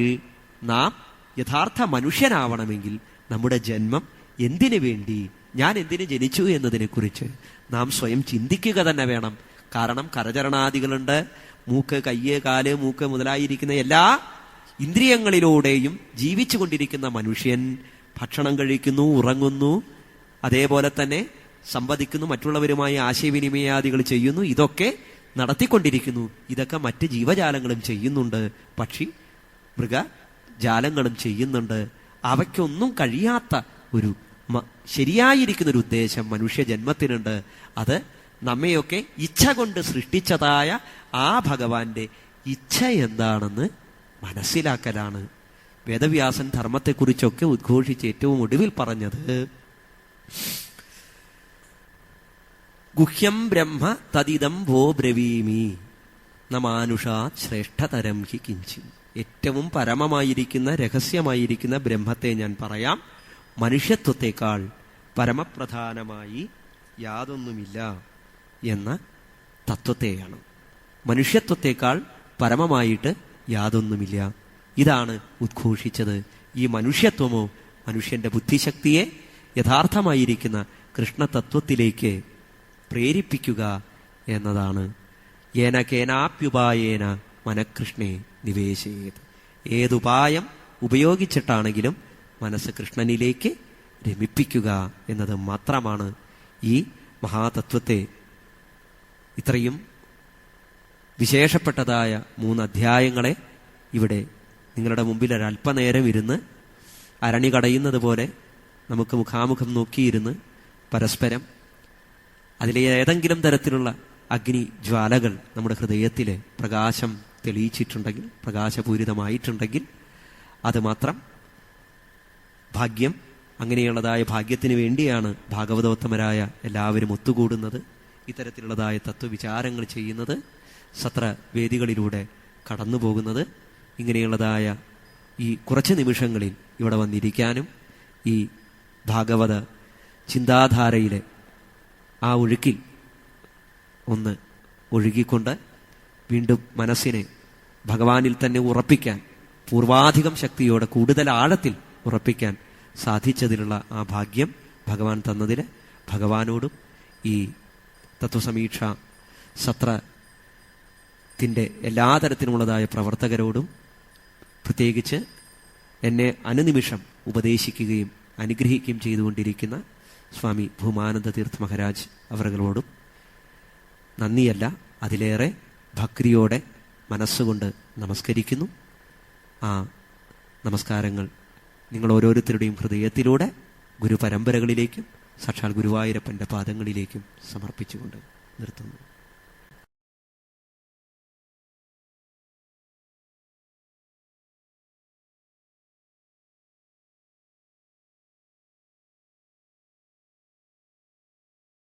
[SPEAKER 1] നാം യഥാർത്ഥ മനുഷ്യനാവണമെങ്കിൽ നമ്മുടെ ജന്മം എന്തിനു വേണ്ടി, ഞാൻ എന്തിനു ജനിച്ചു എന്നതിനെ കുറിച്ച് നാം സ്വയം ചിന്തിക്കുക തന്നെ വേണം. കാരണം കരചരണാദികളുണ്ട്, മൂക്ക്, കയ്യ്, കാല്, മൂക്ക് മുതലായിരിക്കുന്ന എല്ലാ ഇന്ദ്രിയങ്ങളിലൂടെയും ജീവിച്ചു കൊണ്ടിരിക്കുന്ന മനുഷ്യൻ ഭക്ഷണം കഴിക്കുന്നു, ഉറങ്ങുന്നു, അതേപോലെ തന്നെ സംവദിക്കുന്നു, മറ്റുള്ളവരുമായി ആശയവിനിമയാദികൾ ചെയ്യുന്നു, ഇതൊക്കെ നടത്തിക്കൊണ്ടിരിക്കുന്നു. ഇതൊക്കെ മറ്റ് ജീവജാലങ്ങളും ചെയ്യുന്നുണ്ട്, പക്ഷി മൃഗജാലങ്ങളും ചെയ്യുന്നുണ്ട്. അവയ്ക്കൊന്നും കഴിയാത്ത ഒരു ശരിയായിരിക്കുന്നൊരു ഉദ്ദേശം മനുഷ്യജന്മത്തിനുണ്ട്. അത് നമ്മയൊക്കെ ഇച്ഛ കൊണ്ട് സൃഷ്ടിച്ചതായ ആ ഭഗവാന്റെ ഇച്ഛ എന്താണെന്ന് മനസ്സിലാക്കലാണ്. വേദവ്യാസൻ ധർമ്മത്തെക്കുറിച്ചൊക്കെ ഉദ്ഘോഷിച്ച് ഏറ്റവും ഒടുവിൽ പറഞ്ഞത് ഗുഹ്യം ബ്രഹ്മ തദിദം വോ ബ്രവീമി നമാനുഷാത് ശ്രേഷ്ഠതരം ഹി കിഞ്ചിൻ. ഏറ്റവും പരമമായിരിക്കുന്ന രഹസ്യമായിരിക്കുന്ന ബ്രഹ്മത്തെ ഞാൻ പറയാം. മനുഷ്യത്വത്തെക്കാൾ പരമപ്രധാനമായി യാതൊന്നുമില്ല എന്ന തത്വത്തെയാണ്. മനുഷ്യത്വത്തെക്കാൾ പരമമായിട്ട് യാതൊന്നുമില്ല, ഇതാണ് ഉദ്ഘോഷിച്ചത്. ഈ മനുഷ്യത്വമോ മനുഷ്യന്റെ ബുദ്ധിശക്തിയെ യഥാർത്ഥമായിരിക്കുന്ന കൃഷ്ണതത്വത്തിലേക്ക് പ്രേരിപ്പിക്കുക എന്നതാണ്. ഏന കേനാപ്യുപായേന മനഃകൃഷ്ണേ നിവേശയേത്. ഏതുപായം ഉപയോഗിച്ചിട്ടാണെങ്കിലും മനസ്സ് കൃഷ്ണനിലേക്ക് രമിപ്പിക്കുക എന്നത് മാത്രമാണ് ഈ മഹാതത്വത്തെ ഇത്രയും വിശേഷപ്പെട്ടതായ 3 അധ്യായങ്ങളെ ഇവിടെ നിങ്ങളുടെ മുമ്പിൽ ഒരല്പനേരം ഇരുന്ന് അരണി കടയുന്നത് പോലെ നമുക്ക് മുഖാമുഖം നോക്കിയിരുന്ന് പരസ്പരം അതിലെ ഏതെങ്കിലും തരത്തിലുള്ള അഗ്നി ജ്വാലകൾ നമ്മുടെ ഹൃദയത്തിൽ പ്രകാശം തെളിയിച്ചിട്ടുണ്ടെങ്കിൽ, പ്രകാശപൂരിതമായിട്ടുണ്ടെങ്കിൽ അത് മാത്രം ഭാഗ്യം. അങ്ങനെയുള്ളതായ ഭാഗ്യത്തിന് വേണ്ടിയാണ് ഭാഗവതോത്തമരായ എല്ലാവരും ഒത്തുകൂടുന്നത്, ഇത്തരത്തിലുള്ളതായ തത്വവിചാരങ്ങൾ ചെയ്യുന്നത്, സത്രവേദികളിലൂടെ കടന്നു പോകുന്നത്. ഇങ്ങനെയുള്ളതായ ഈ കുറച്ച് നിമിഷങ്ങളിൽ ഇവിടെ വന്നിരിക്കാനും ഈ ഭാഗവത ചിന്താധാരയിലെ ആ ഒഴുക്കിൽ ഒന്ന് ഒഴുകിക്കൊണ്ട് വീണ്ടും മനസ്സിനെ ഭഗവാനിൽ തന്നെ ഉറപ്പിക്കാൻ, പൂർവാധികം ശക്തിയോടെ കൂടുതൽ ആഴത്തിൽ ഉറപ്പിക്കാൻ സാധിച്ചതിലുള്ള ആ ഭാഗ്യം ഭഗവാൻ തന്നതിന് ഭഗവാനോടും ഈ തത്വസമീക്ഷ സത്രത്തിൻ്റെ എല്ലാ തരത്തിലുള്ളതായ പ്രവർത്തകരോടും, പ്രത്യേകിച്ച് എന്നെ അനുനിമിഷം ഉപദേശിക്കുകയും അനുഗ്രഹിക്കുകയും ചെയ്തുകൊണ്ടിരിക്കുന്ന സ്വാമി ഭൂമാനന്ദ തീർത്ഥ മഹാരാജ് അവരുകളോടും നന്ദിയല്ല, അതിലേറെ ഭക്തിയോടെ മനസ്സുകൊണ്ട് നമസ്കരിക്കുന്നു. ആ നമസ്കാരങ്ങൾ നിങ്ങൾ ഓരോരുത്തരുടെയും ഹൃദയത്തിലൂടെ ഗുരുപരമ്പരകളിലേക്കും സാക്ഷാൽ ഗുരുവായൂരപ്പൻ്റെ പാദങ്ങളിലേക്കും സമർപ്പിച്ചുകൊണ്ട് നിർത്തുന്നു.